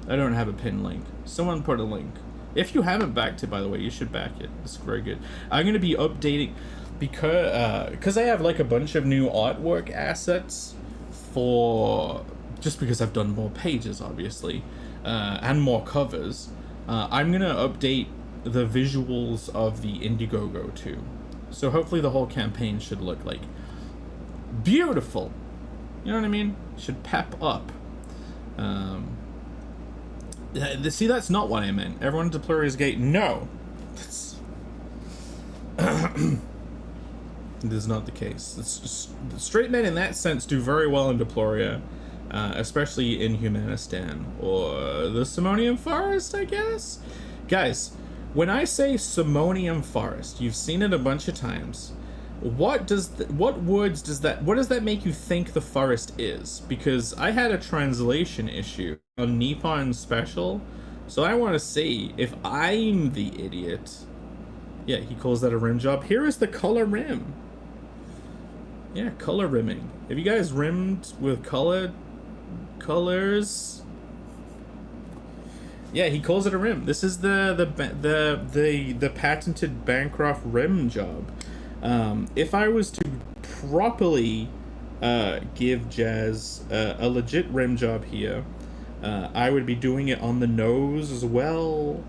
I don't have a pin link. Someone put a link. If you haven't backed it, by the way, you should back it. It's very good. I'm going to be updating because I have like a bunch of new artwork assets for just because I've done more pages, obviously, and more covers. I'm going to update the visuals of the Indiegogo too. So hopefully the whole campaign should look like beautiful. You know what I mean? Should pep up. See, that's not what I meant. Everyone to Deploria's Gate. No. That's... This is not the case. It's just, straight men in that sense do very well in Deploria, especially in Humanistan or the Simonium Forest, I guess. Guys, when I say Simonium Forest, you've seen it a bunch of times. What does that make you think the forest is? Because I had a translation issue on Nippon Special, so I want to see if I'm the idiot. Yeah, he calls that a rim job. Here is the color rim. Yeah, color rimming. Have you guys rimmed with colors? Yeah, he calls it a rim. This is the patented Bancroft rim job. If I was to properly give Jazz a legit rim job here, I would be doing it on the nose as well.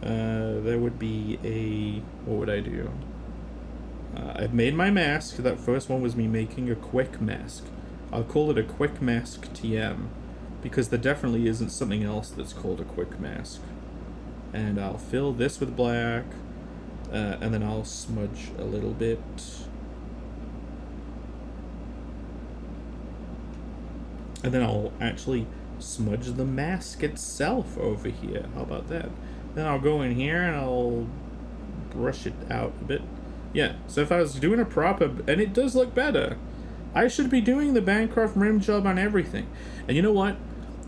There would be a... What would I do? I've made my mask. That first one was me making a quick mask. I'll call it a quick mask TM, because there definitely isn't something else that's called a quick mask. And I'll fill this with black, and then I'll smudge a little bit. And then I'll actually smudge the mask itself over here. How about that? Then I'll go in here and I'll brush it out a bit. Yeah, so if I was doing a proper... And it does look better. I should be doing the Bancroft rim job on everything. And you know what?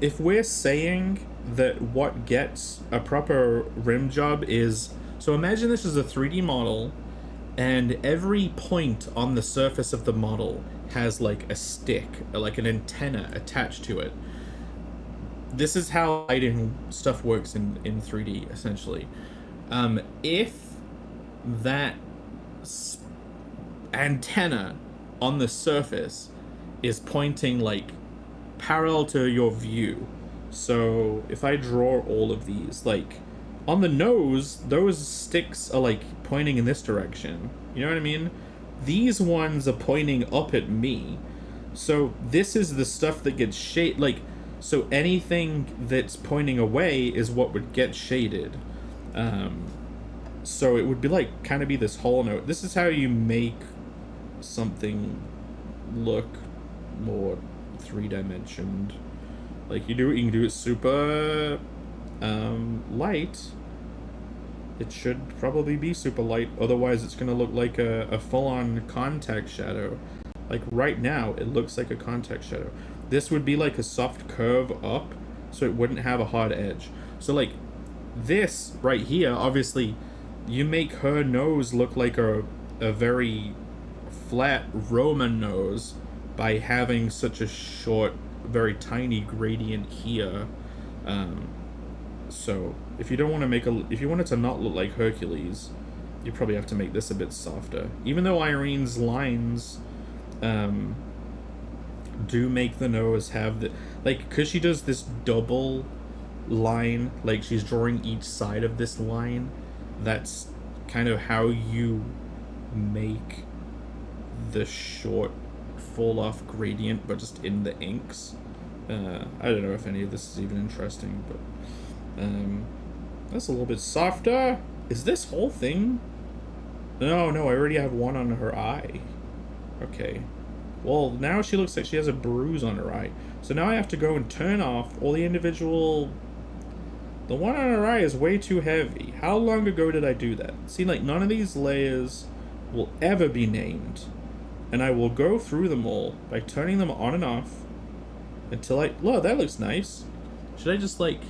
If we're saying that what gets a proper rim job is... So imagine this is a 3D model, and every point on the surface of the model has like a stick, like an antenna attached to it. This is how lighting stuff works in 3D, essentially. If that antenna on the surface is pointing like parallel to your view, so if I draw all of these, like on the nose, those sticks are like pointing in this direction, you know what I mean? These ones are pointing up at me, so this is the stuff that gets shaded, like, so anything that's pointing away is what would get shaded. So it would be like kind of be this whole note. This is how you make something look more three-dimensioned. Like you can do it super light. It should probably be super light, otherwise it's gonna look like a full-on contact shadow. Like right now it looks like a contact shadow. This would be like a soft curve up, so it wouldn't have a hard edge. So like this right here, obviously you make her nose look like a very flat Roman nose by having such a short, very tiny gradient here. So if you don't want to make if you want it to not look like Hercules, you probably have to make this a bit softer. Even though Irene's lines do make the nose have the, like, because she does this double line, like she's drawing each side of this line, that's kind of how you make the short fall off gradient, but just in the inks. I don't know if any of this is even interesting, but that's a little bit softer. Is this whole thing? No, I already have one on her eye. Okay. Well, now she looks like she has a bruise on her eye. So now I have to go and turn off all the individual... The one on her eye is way too heavy. How long ago did I do that? See, like, none of these layers will ever be named. And I will go through them all by turning them on and off until I... Look, that looks nice. Should I just, like...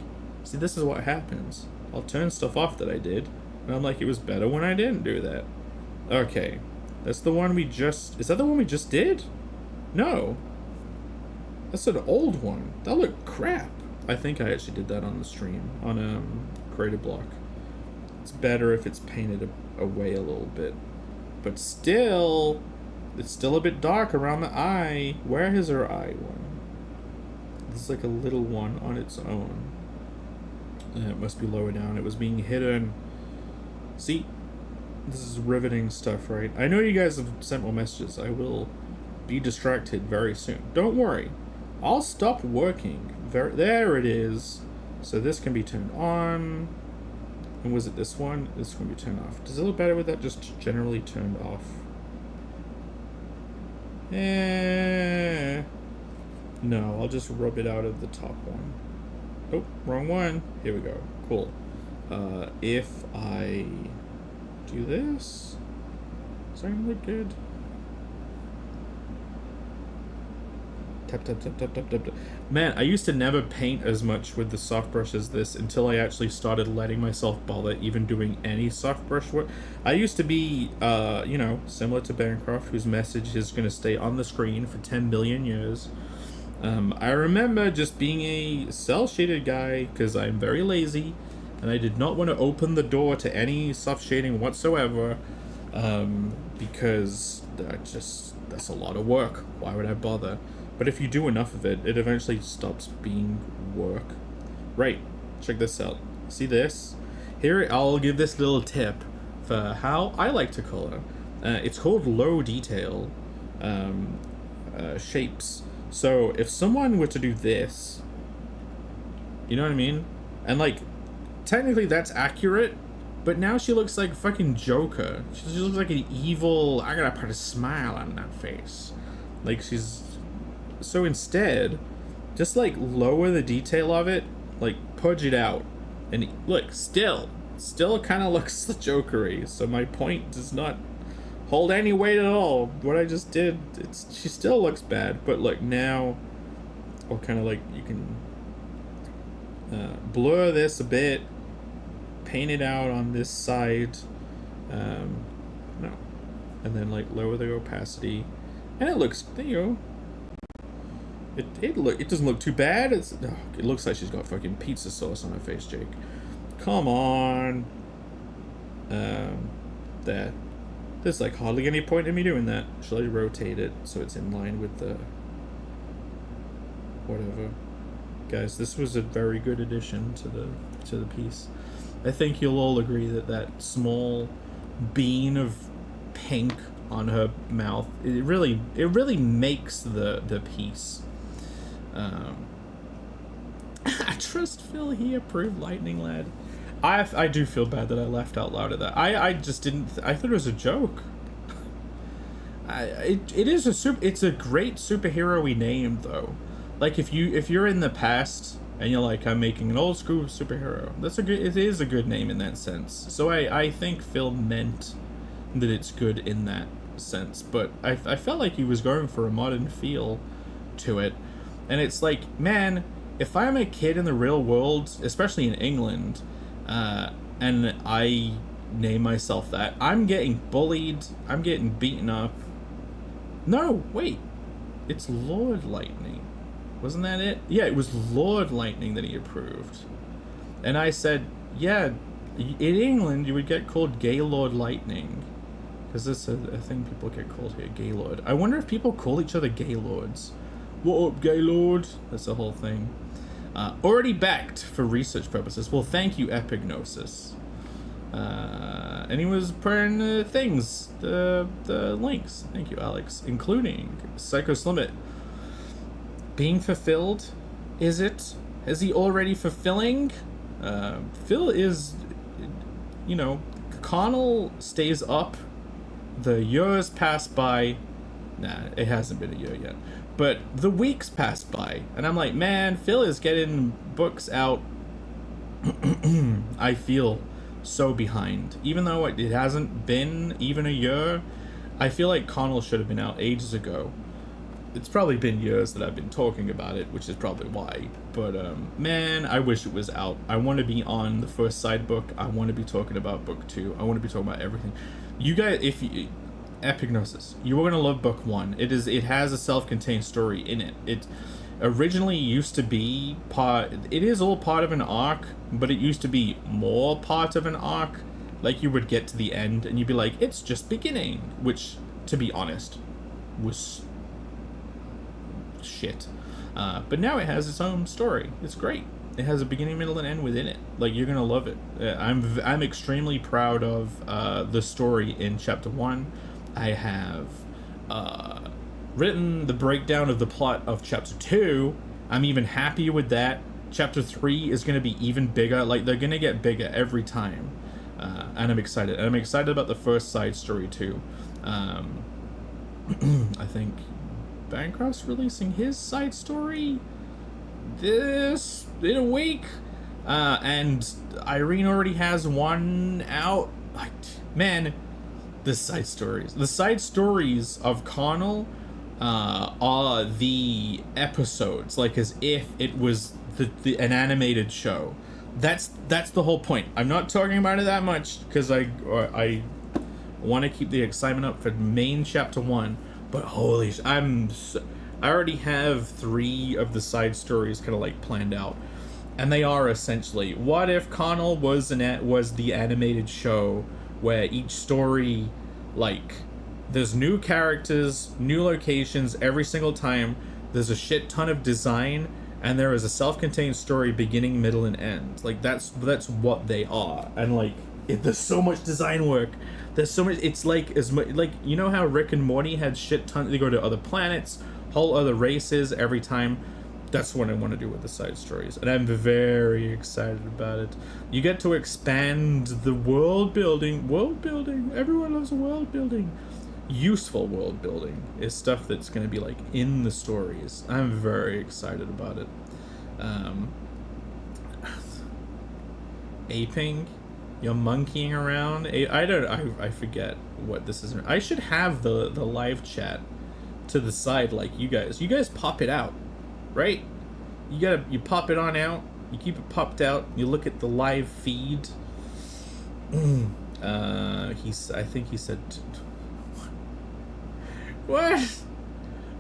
See, this is what happens. I'll turn stuff off that I did, and I'm like, it was better when I didn't do that. Okay. That's the one we just... Is that the one we just did? No. That's an old one. That looked crap. I think I actually did that on the stream on Creative Block. It's better if it's painted away a little bit, but still, it's still a bit dark around the eye. Where is her eye one? It's like a little one on its own. It must be lower down. It was being hidden. See, this is riveting stuff, right? I know you guys have sent more messages. I will be distracted very soon. Don't worry. I'll stop working. There it is. So this can be turned on. And was it this one? This can be turned off. Does it look better with that just generally turned off? No, I'll just rub it out of the top one. Oh, wrong one. Here we go. Cool. If I do this, is that gonna look good? Tap, tap, tap, tap, tap, tap, tap. Man, I used to never paint as much with the soft brush as this until I actually started letting myself bother even doing any soft brush work. I used to be, you know, similar to Bancroft, whose message is going to stay on the screen for 10 billion years. I remember just being a cel-shaded guy because I'm very lazy and I did not want to open the door to any soft shading whatsoever, because that's a lot of work. Why would I bother? But if you do enough of it, it eventually stops being work. Right, check this out. See this? Here, I'll give this little tip for how I like to color. It's called low detail shapes. So if someone were to do this, you know what I mean? And like, technically that's accurate, but now she looks like fucking Joker. She looks like an evil, I gotta put a smile on that face. Like she's... So instead, just like lower the detail of it, like pudge it out, and look, still kind of looks Jokery. So my point does not hold any weight at all. What I just did, she still looks bad, but look now, or kind of like you can blur this a bit, paint it out on this side, no, and then like lower the opacity, and it looks, there you go. It doesn't look too bad. It looks like she's got fucking pizza sauce on her face, Jake. Come on. There. There's like hardly any point in me doing that. Shall I rotate it so it's in line with the... whatever. Guys, this was a very good addition to the piece. I think you'll all agree that that small bean of pink on her mouth, it really makes the piece. I trust Phil, he approved Lightning Lad. I do feel bad that I laughed out loud at that. I just didn't. I thought it was a joke. It's a great superhero-y name though. Like if you're in the past and you're like, I'm making an old school superhero, it is a good name in that sense. So I think Phil meant that it's good in that sense, but I felt like he was going for a modern feel to it. And it's like, man, if I'm a kid in the real world, especially in England, and I name myself that, I'm getting bullied, I'm getting beaten up. No, wait, it's Lord Lightning. Wasn't that it? Yeah, it was Lord Lightning that he approved. And I said, yeah, in England you would get called Gaylord Lightning. Because this is a thing people get called here, Gaylord. I wonder if people call each other Gaylords. What up, Gaylord? That's the whole thing. Already backed for research purposes. Well, thank you, Epignosis. And he was putting the links. Thank you, Alex. Including Psychos Limit. Being fulfilled? Is it? Is he already fulfilling? Phil is, you know, Connell stays up. The years pass by. Nah, it hasn't been a year yet. But the weeks pass by, and I'm like, man, Phil is getting books out. I feel so behind. Even though it hasn't been even a year, I feel like Connell should have been out ages ago. It's probably been years that I've been talking about it, which is probably why. But, man, I wish it was out. I want to be on the first side book. I want to be talking about book 2. I want to be talking about everything. You guys, if you... Epignosis, you are gonna love book 1. It has a self-contained story in it. originally used to be part. It is all part of an arc, but it used to be more part of an arc. Like, you would get to the end and you'd be like, it's just beginning, which, to be honest, was shit. But now it has its own story. It's great. It has a beginning, middle, and end within it. Like, you're gonna love it. I'm extremely proud of the story in chapter 1. I have written the breakdown of the plot of chapter 2. I'm even happier with that. Chapter 3 is gonna be even bigger. Like, they're gonna get bigger every time. And I'm excited. And I'm excited about the first side story too. I think Bancroft's releasing his side story this in a week, and Irene already has one out. Like, man, the side stories of Connell are the episodes, like as if it was an animated show. That's the whole point. I'm not talking about it that much because I want to keep the excitement up for main chapter 1. But holy I already have 3 of the side stories kind of like planned out, and they are essentially, what if Connell was the animated show where each story, like, there's new characters, new locations every single time, there's a shit ton of design, and there is a self-contained story beginning, middle, and end. Like, that's what they are. And like, there's so much design work. There's so much. It's like as much like, you know how Rick and Morty had shit ton. They go to other planets, whole other races every time. That's what I want to do with the side stories, and I'm very excited about it. You get to expand the world building. Everyone loves world building. Useful world building is stuff that's going to be like in the stories. I'm very excited about it. Aping, you're monkeying around. I forget what this is. I should have the live chat to the side, like you guys pop it out, right? You pop it on out, you keep it popped out, you look at the live feed. I think he said what?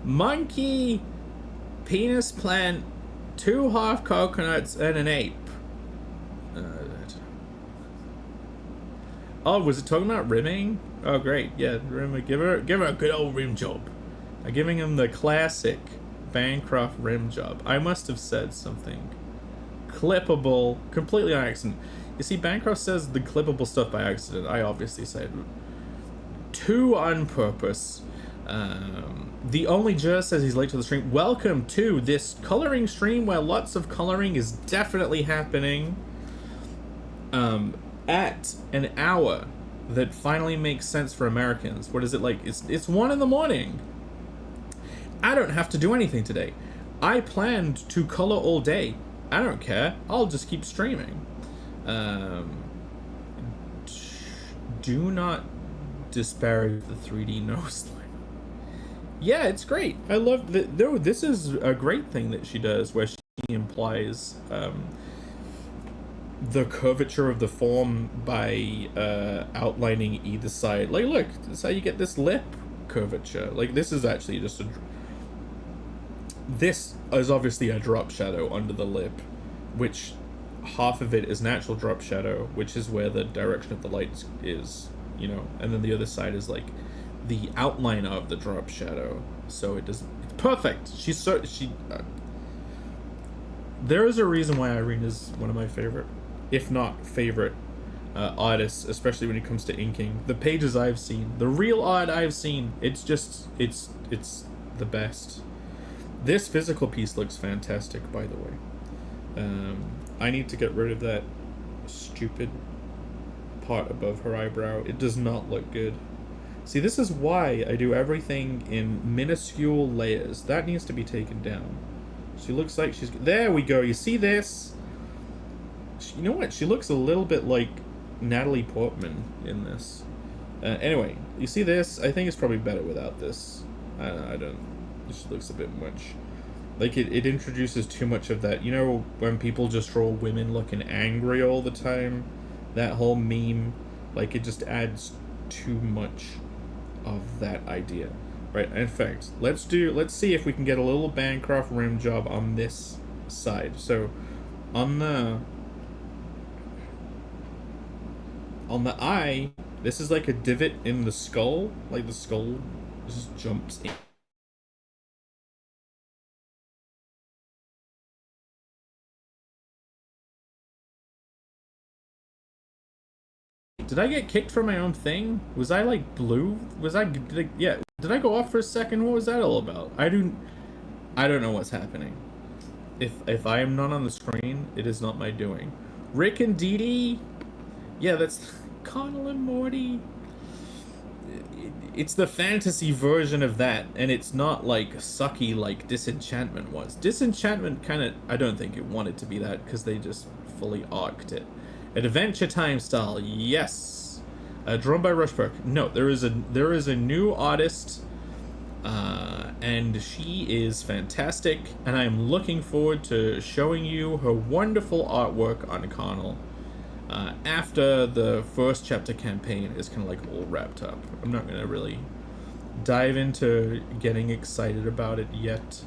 Monkey, penis plant, 2 half coconuts, and an ape. Oh, was it talking about rimming? Oh, great. Yeah, give her a good old rim job. I'm giving him the classic Bancroft rim job. I must have said something clippable, completely on accident. You see, Bancroft says the clippable stuff by accident. I obviously said to on purpose. The Only Jur says he's late to the stream. Welcome to this coloring stream where lots of coloring is definitely happening. At an hour that finally makes sense for Americans. What is it like? It's 1 a.m. I don't have to do anything today. I planned to color all day. I don't care. I'll just keep streaming. Do not disparage the 3D nose line. Yeah, it's great. I love that. No, this is a great thing that she does, where she implies the curvature of the form by outlining either side. Like, look, that's how you get this lip curvature. Like, this is actually just this is obviously a drop shadow under the lip, which half of it is natural drop shadow, which is where the direction of the light is, you know, and then the other side is like the outline of the drop shadow. So it's perfect. There is a reason why Irene is one of my favorite, if not favorite, artists, especially when it comes to inking. The pages I've seen, the real art I've seen, it's the best. This physical piece looks fantastic, by the way. I need to get rid of that stupid part above her eyebrow. It does not look good. See, this is why I do everything in minuscule layers. That needs to be taken down. She looks like she's... There we go. You see this? You know what? She looks a little bit like Natalie Portman in this. Anyway, you see this? I think it's probably better without this. I don't... This looks a bit much. Like, it introduces too much of that. You know, when people just draw women looking angry all the time? That whole meme. Like, it just adds too much of that idea. Right, in fact, let's see if we can get a little Bancroft rim job on this side. So, on the eye, this is like a divot in the skull, like the skull just jumps in. Did I get kicked from my own thing? Was I like blue? Yeah. Did I go off for a second? What was that all about? I don't know what's happening. If I am not on the screen, it is not my doing. Rick and Dee Dee? Yeah, that's Connell and Morty. It's the fantasy version of that, and it's not like sucky like Disenchantment was. Disenchantment kind of, I don't think it wanted to be that because they just fully arced it. Adventure Time style, yes. Drawn by Rushbrook. No, there is a new artist, and she is fantastic, and I am looking forward to showing you her wonderful artwork on Connell after the first chapter campaign is kind of like all wrapped up. I'm not gonna really dive into getting excited about it yet.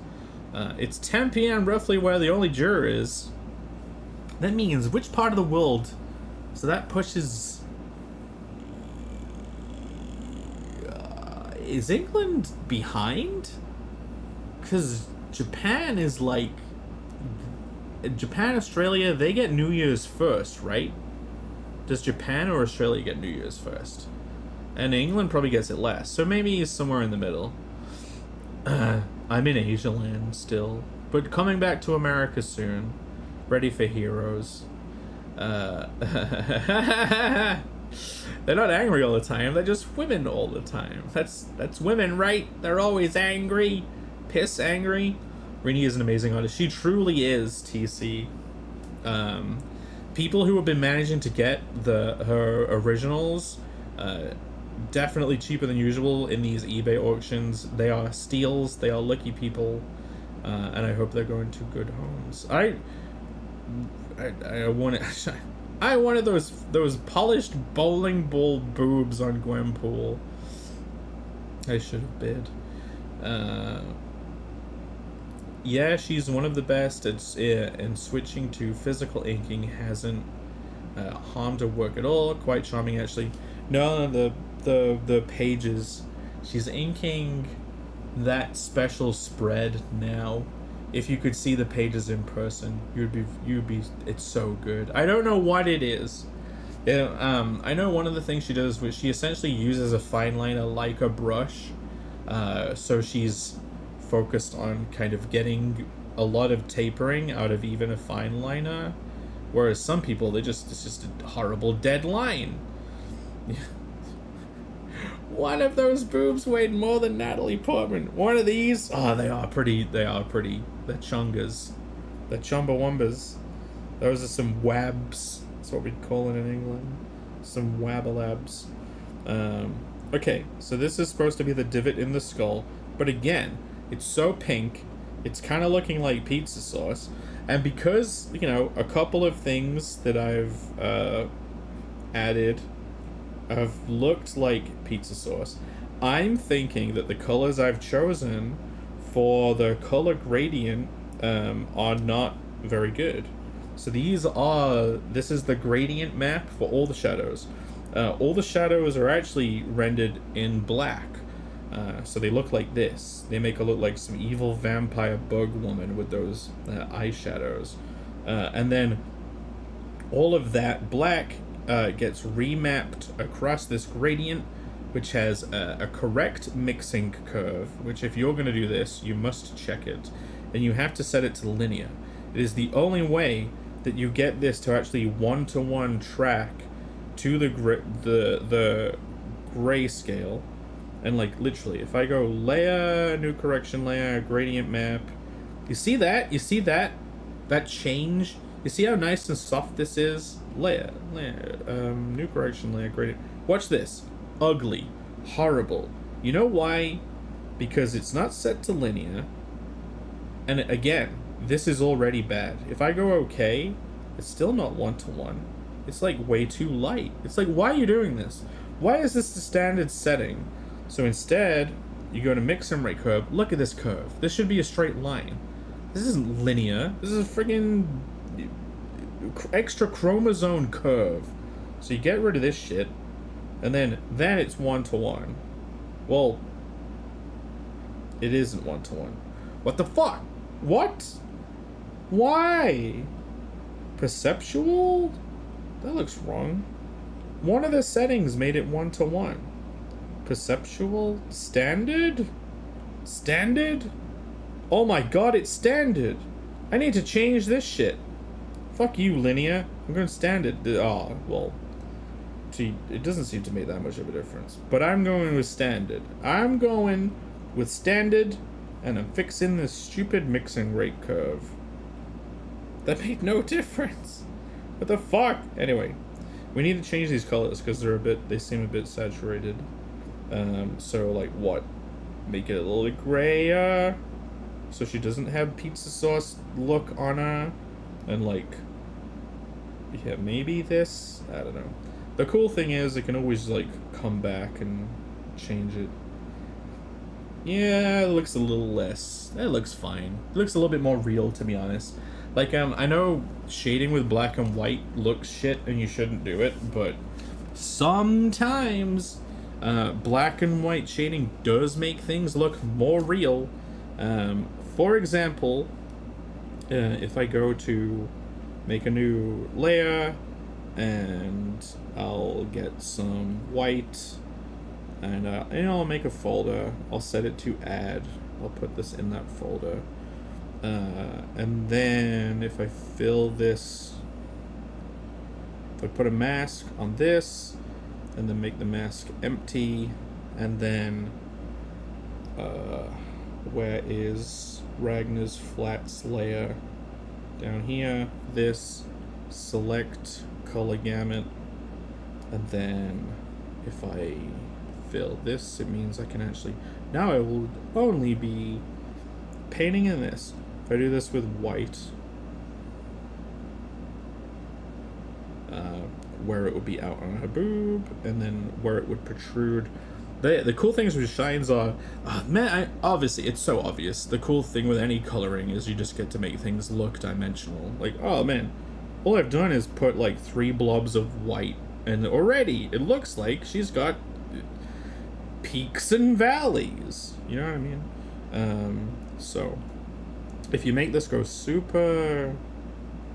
It's 10 p.m. roughly where the only juror is. That means which part of the world? So that pushes... is England behind? Because Japan is like... Japan, Australia, they get New Year's first, right? Does Japan or Australia get New Year's first? And England probably gets it last. So maybe he's somewhere in the middle. I'm in Asia land still. But coming back to America soon. Ready for heroes. They're not angry all the time. They're just women all the time. That's women, right? They're always angry. Piss angry. Rini is an amazing artist. She truly is, TC. People who have been managing to get her originals definitely cheaper than usual in these eBay auctions. They are steals. They are lucky people. And I hope they're going to good homes. I wanted I wanted those polished bowling ball boobs on Gwenpool. I should have bid. Yeah, she's one of the best. And switching to physical inking hasn't harmed her work at all. Quite charming, actually. No, the pages. She's inking that special spread now. If you could see the pages in person, you'd be. It's so good. I don't know what it is. I know one of the things she does, which she essentially uses a fine liner like a brush. So she's focused on kind of getting a lot of tapering out of even a fine liner, whereas some people it's just a horrible dead line. One of those boobs weighed more than Natalie Portman. One of these, they are pretty. They're chungas. They're chumbawumbas. Those are some wabs. That's what we'd call it in England. Some wabalabs. Okay, so this is supposed to be the divot in the skull, but again, it's so pink, it's kind of looking like pizza sauce, and because, a couple of things that I've added have looked like pizza sauce, I'm thinking that the colors I've chosen for the color gradient are not very good. So this is the gradient map for all the shadows. All the shadows are actually rendered in black. So they look like this. They make it look like some evil vampire bug woman with those eyeshadows. And then all of that black gets remapped across this gradient, which has a correct mixing curve, which if you're going to do this, you must check it. And you have to set it to linear. It is the only way that you get this to actually one-to-one track to the grayscale. And literally, if I go layer, new correction layer, gradient map, you see that? You see that change? You see how nice and soft this is? Layer, new correction layer, gradient. Watch this. Ugly. Horrible. You know why? Because it's not set to linear. And again, this is already bad. If I go okay, it's still not one-to-one. It's way too light. It's why are you doing this? Why is this the standard setting? So instead, You go to mix and rate curve. Look at this curve. This should be a straight line. This isn't linear. This is a friggin' extra chromosome curve. So you get rid of this shit, and then it's 1-to-1. Well, it isn't 1-to-1. What the fuck? What? Why? Perceptual? That looks wrong. One of the settings made it 1-to-1. Perceptual? Standard? Standard? Oh my god, it's standard. I need to change this shit. Fuck you, linear. I'm going standard. Oh, well. Gee, it doesn't seem to make that much of a difference. But I'm going with standard. I'm going with standard, and I'm fixing this stupid mixing rate curve. That made no difference. What the fuck? Anyway, we need to change these colors because they seem a bit saturated. So like what? Make it a little grayer, so she doesn't have pizza sauce look on her, and like, yeah, maybe this. I don't know. The cool thing is, I can always like come back and change it. Yeah, it looks a little less. It looks fine. It looks a little bit more real, to be honest. Like, I know shading with black and white looks shit and you shouldn't do it, but sometimes black and white shading does make things look more real. For example, if I go to make a new layer, and I'll get some white, and I'll make a folder. I'll set it to add. I'll put this in that folder. And then if I fill this, if I put a mask on this, and then make the mask empty, and then where is Ragnar's flats layer? Down here, this, select color gamut, and then if I fill this, it means I can actually, now I will only be painting in this. If I do this with white, where it would be out on her boob, and then where it would protrude. The cool things with shines are, obviously, it's so obvious. The cool thing with any coloring is you just get to make things look dimensional. Like, oh man, all I've done is put like 3 blobs of white, and already it looks like she's got peaks and valleys. You know what I mean? So if you make this go super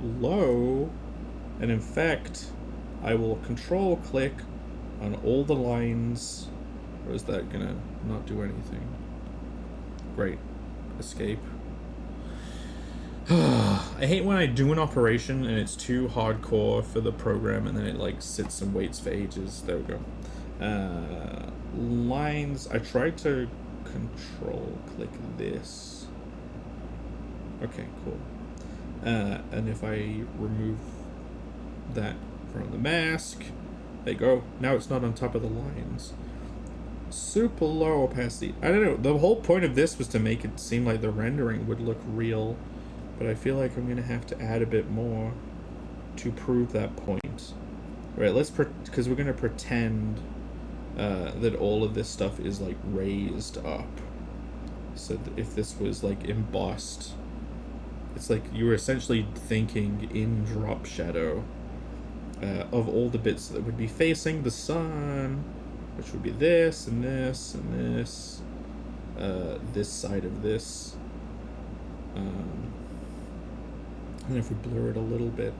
low, and in fact, I will control click on all the lines. Or is that gonna not do anything? Great. Escape. I hate when I do an operation and it's too hardcore for the program and then it like sits and waits for ages. There we go. Lines. I tried to control click this. Okay, cool. And if I remove that from the mask, there you go. Now it's not on top of the lines. Super low opacity. I don't know. The whole point of this was to make it seem like the rendering would look real, but I feel like I'm gonna have to add a bit more to prove that point. Right? Because we're gonna pretend that all of this stuff is like raised up. So if this was like embossed, it's like you were essentially thinking in drop shadow of all the bits that would be facing the sun, which would be this and this and this, this side of this, and if we blur it a little bit,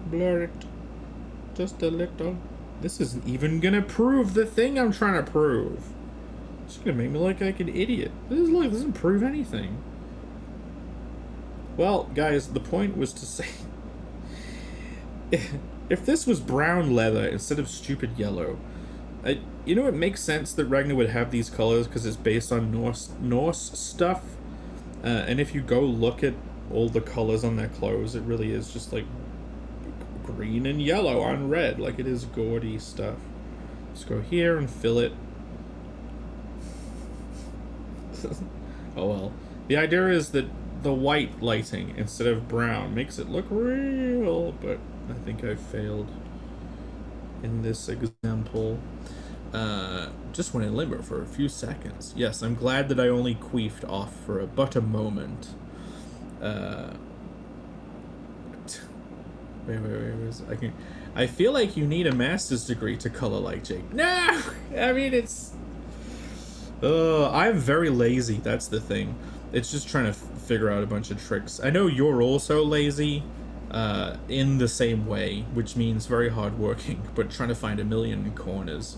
blur it just a little. This isn't even gonna prove the thing I'm trying to prove. It's gonna make me look like an idiot. This doesn't prove anything. Well, guys, the point was to say, if this was brown leather instead of stupid yellow, you know, it makes sense that Ragnar would have these colors because it's based on Norse stuff. And if you go look at all the colors on their clothes, it really is just like green and yellow on red, like it is gaudy stuff. Let's go here and fill it. Oh well. The idea is that the white lighting instead of brown makes it look real, but I think I failed in this example. Just went in limbo for a few seconds. Yes, I'm glad that I only queefed off for but a moment. Wait. I feel like you need a master's degree to color like Jake. No! I mean, it's... I'm very lazy, that's the thing. It's just trying to figure out a bunch of tricks. I know you're also lazy, in the same way, which means very hardworking, but trying to find a million corners.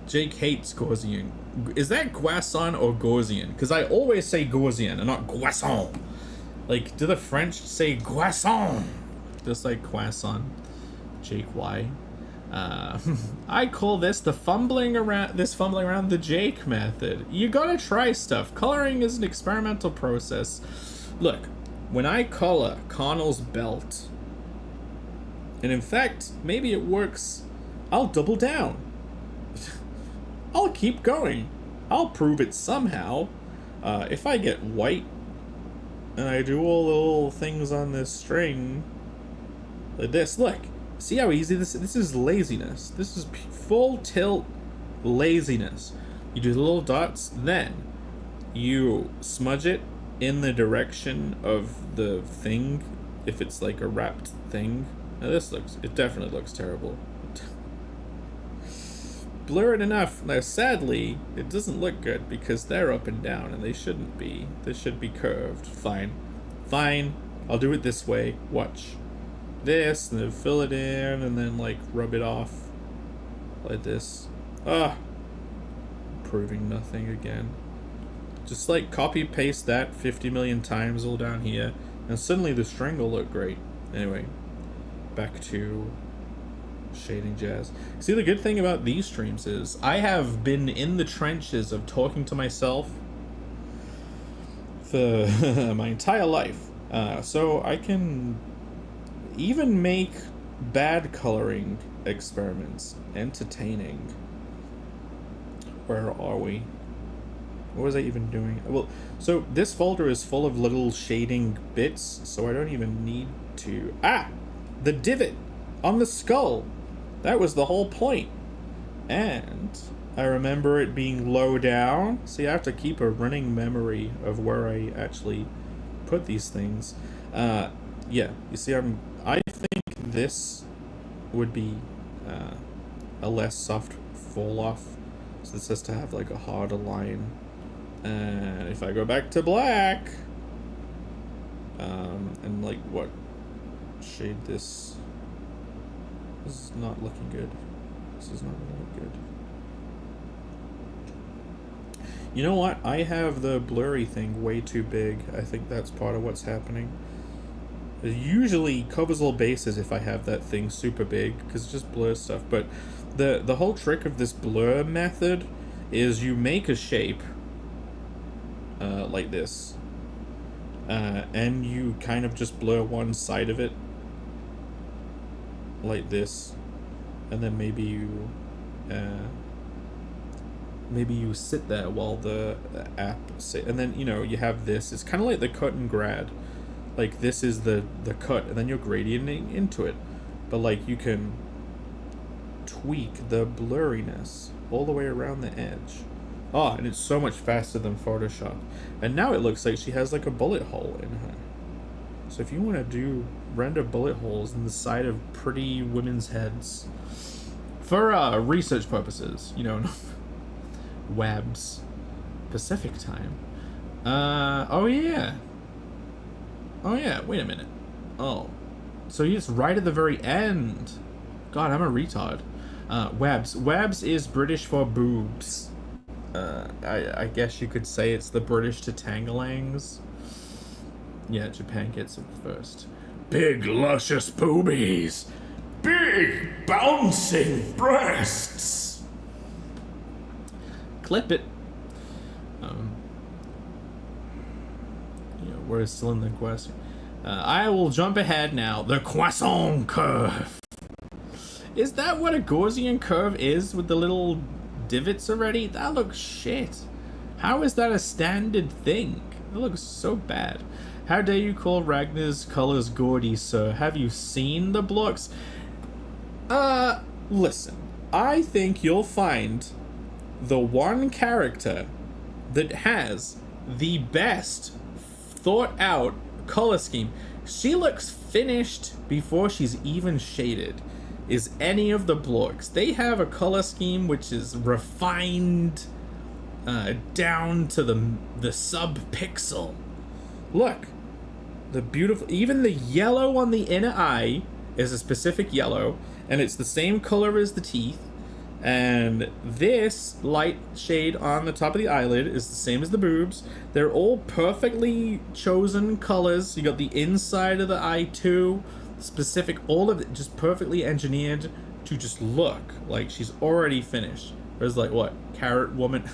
Jake hates Gaussian. Is that Guasson or Gaussian? Because I always say Gaussian and not Guasson. Like, do the French say Guasson? Just like Croissant. Jake Y. I call this the fumbling around the Jake method. You gotta try stuff. Coloring is an experimental process. Look, when I color Connell's belt, and in fact, maybe it works, I'll double down. I'll keep going. I'll prove it somehow. If I get white, and I do all the little things on this string, like this, look. See how easy this is laziness. This is full tilt laziness. You do the little dots, then you smudge it in the direction of the thing, if it's like a wrapped thing. Now it definitely looks terrible. Blurred enough. Now sadly, it doesn't look good because they're up and down and they shouldn't be. They should be curved. Fine. I'll do it this way. Watch. This, and then fill it in, and then like rub it off like this. Proving nothing again. Just like copy paste that 50 million times all down here, and suddenly the string will look great. Anyway, back to shading jazz. See, the good thing about these streams is I have been in the trenches of talking to myself for my entire life, so I can even make bad coloring experiments entertaining. Where are we? What was I even doing? Well, so this folder is full of little shading bits, so I don't even need to... The divot on the skull! That was the whole point. And I remember it being low down. See, I have to keep a running memory of where I actually put these things. Yeah, you see, I think this would be a less soft fall off. So this has to have like a harder line. And if I go back to black, and like what shade this is not looking good. This is not gonna look good. You know what? I have the blurry thing way too big. I think that's part of what's happening. It usually covers all bases if I have that thing super big, because it just blurs stuff. But the whole trick of this blur method is you make a shape like this, and you kind of just blur one side of it like this, and then maybe you sit there while the app and then you have this. It's kind of like the cut and grad. Like this is the cut, and then you're gradienting into it, but like you can tweak the blurriness all the way around the edge. And it's so much faster than Photoshop. And now it looks like she has like a bullet hole in her. So if you want to render bullet holes in the side of pretty women's heads for research purposes, Wabs Pacific time. Oh yeah, wait a minute. So he's right at the very end. God, I'm a retard. Wabs is British for boobs. I guess you could say it's the British to Tangalangs. Yeah, Japan gets it first. Big luscious boobies. Big bouncing breasts. Clip it. We're still in the question. I will jump ahead now. The Croissant curve. Is that what a Gaussian curve is with the little divots already? That looks shit. How is that a standard thing? It looks so bad. How dare you call Ragnar's colors gaudy, sir? Have you seen the blocks? Listen. I think you'll find the one character that has the best thought out color scheme. She looks finished before she's even shaded. Is any of the Blorks. They have a color scheme which is refined down to the sub-pixel. Look, the beautiful, even the yellow on the inner eye is a specific yellow, and it's the same color as the teeth. And this light shade on the top of the eyelid is the same as the boobs. They're all perfectly chosen colors. You got the inside of the eye too, specific, all of it just perfectly engineered to just look like she's already finished. There's like, what, carrot woman?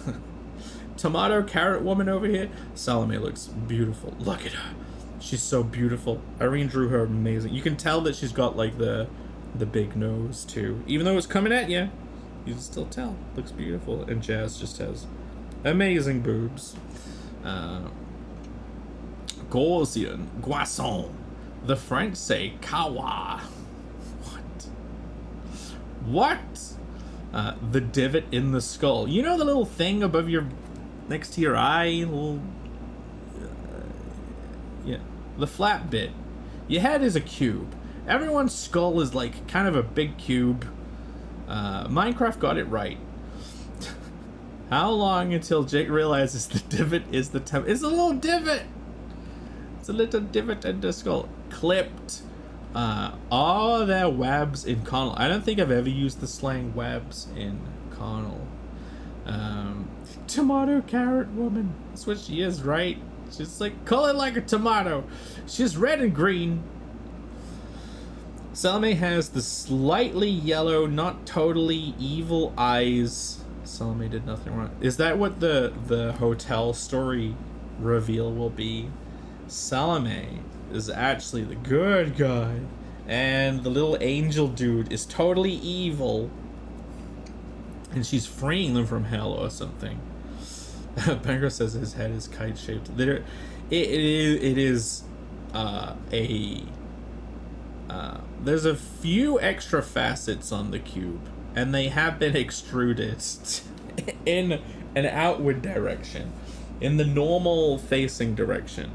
Tomato carrot woman over here. Salome looks beautiful. Look at her. She's so beautiful. Irene drew her amazing. You can tell that she's got like the big nose too. Even though it's coming at you, you can still tell. Looks beautiful. And Jazz just has amazing boobs. Gaussian, Guasson. The French say kawa. What? The divot in the skull. You know the little thing above your, next to your eye? Little, yeah. The flat bit. Your head is a cube. Everyone's skull is like kind of a big cube. Minecraft got it right. How long until Jake realizes the divot is the temp? It's a little divot. It's a little divot in the skull. Clipped. Are there webs in Connell? I don't think I've ever used the slang webs in Connell. Tomato carrot woman. That's what she is, right? She's like, color like a tomato. She's red and green. Salome has the slightly yellow, not totally evil eyes. Salome did nothing wrong. Is that what the hotel story reveal will be? Salome is actually the good guy, and the little angel dude is totally evil, and she's freeing them from hell or something. Penguin says his head is kite shaped. It is there's a few extra facets on the cube, and they have been extruded in an outward direction, in the normal facing direction.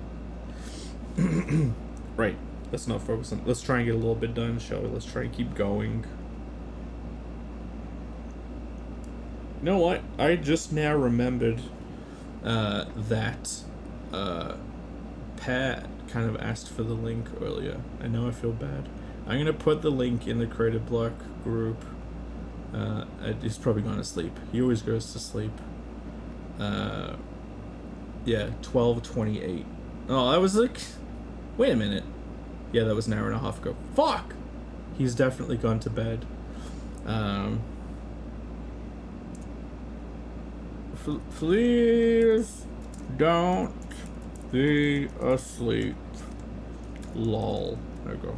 Right, let's not focus on, let's try and get a little bit done, shall we? Let's try and keep going. You know what? I just now remembered that Pat kind of asked for the link earlier. I know I feel bad. I'm gonna put the link in the Creative Block group. He's probably gone to sleep. He always goes to sleep. Yeah, 12:28. Oh, that was like, wait a minute. Yeah, that was an hour and a half ago. Fuck! He's definitely gone to bed. Please don't be asleep. Lol. There we go.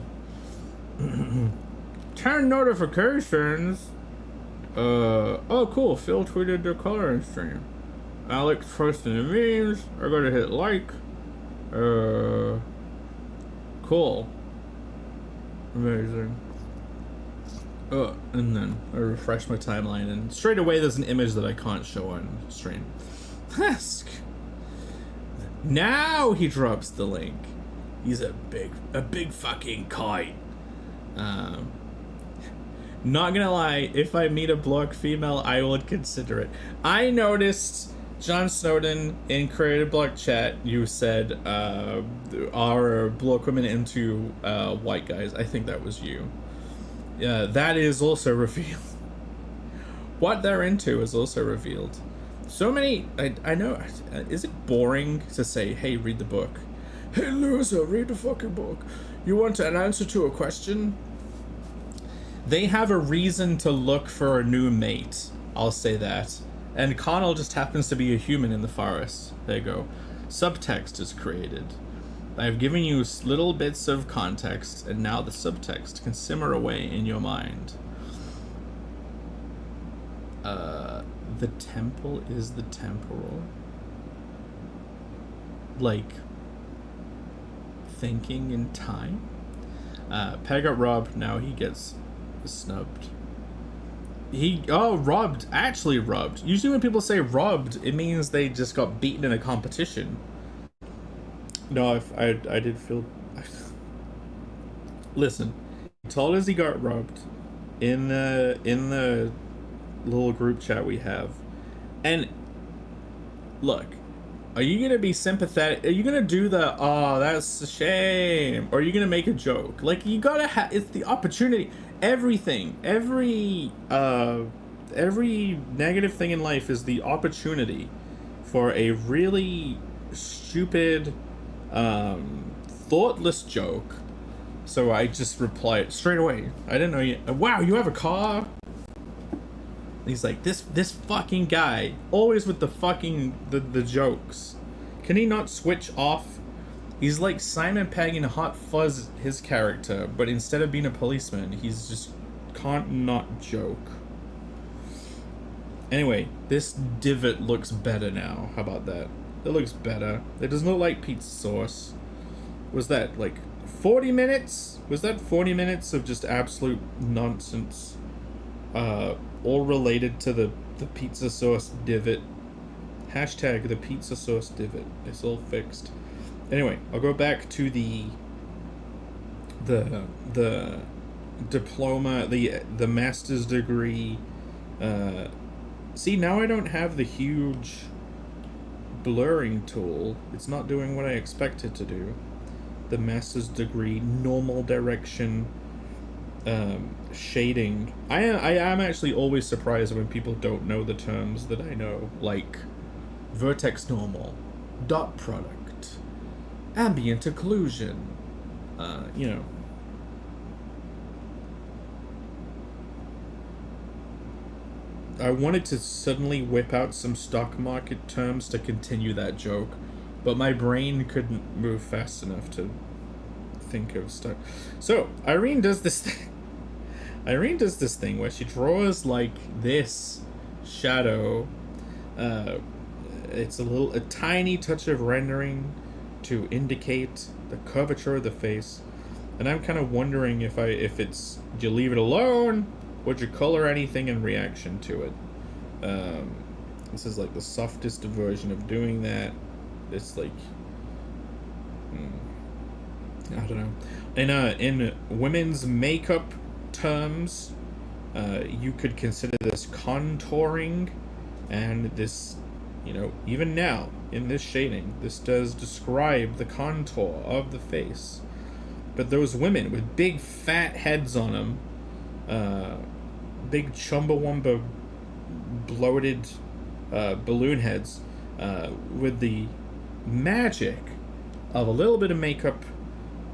Turn notifications. Oh cool, Phil tweeted the coloring stream. Alex posting the memes. I gotta hit like. Cool. Amazing. And then I refresh my timeline, and straight away there's an image that I can't show on stream. Now he drops the link. He's a big fucking kite. Not gonna lie, if I meet a Block female, I would consider it. I noticed, John Snowden, in Creative Block chat, you said, are Block women into white guys? I think that was you. Yeah, that is also revealed. What they're into is also revealed. So many, I know, is it boring to say, hey, read the book? Hey, loser, read the fucking book. You want an answer to a question? They have a reason to look for a new mate. I'll say that. And Connell just happens to be a human in the forest. There you go. Subtext is created. I've given you little bits of context, and now the subtext can simmer away in your mind. The temple is the temporal. Like, thinking in time? Peg got robbed, now he gets snubbed. Robbed. Actually robbed. Usually when people say robbed, it means they just got beaten in a competition. No, I did feel... Listen, he told us he got robbed in the little group chat we have. And look, are you gonna be sympathetic? Are you gonna do the, oh, that's a shame? Or are you gonna make a joke? Like, you gotta have, it's the opportunity. Everything, every negative thing in life is the opportunity for a really stupid, thoughtless joke. So I just replied straight away. I didn't know you. Wow, you have a car? He's like, this fucking guy, always with the fucking the jokes. Can he not switch off? He's like Simon Pegg in Hot Fuzz, his character, but instead of being a policeman, he's just can't not joke. Anyway, this divot looks better now. How about that? It looks better. It doesn't look like pizza sauce. Was that like 40 minutes? Was that 40 minutes of just absolute nonsense? All related to the pizza sauce divot. Hashtag the pizza sauce divot. It's all fixed. Anyway, I'll go back to the diploma, the master's degree. See, now I don't have the huge blurring tool. It's not doing what I expect it to do. The master's degree, normal direction, shading. I am actually always surprised when people don't know the terms that I know, like vertex normal, dot product, ambient occlusion, you know. I wanted to suddenly whip out some stock market terms to continue that joke, but my brain couldn't move fast enough to think of stuff. So Irene does this thing. Irene does this thing where she draws like this shadow. It's a tiny touch of rendering to indicate the curvature of the face, and I'm kind of wondering if it's, do you leave it alone? Would you color anything in reaction to it? This is like the softest version of doing that. It's like, I don't know. In women's makeup terms, you could consider this contouring, and this, you know, even now in this shading, this does describe the contour of the face. But those women with big fat heads on them, big chumbawamba bloated balloon heads, with the magic of a little bit of makeup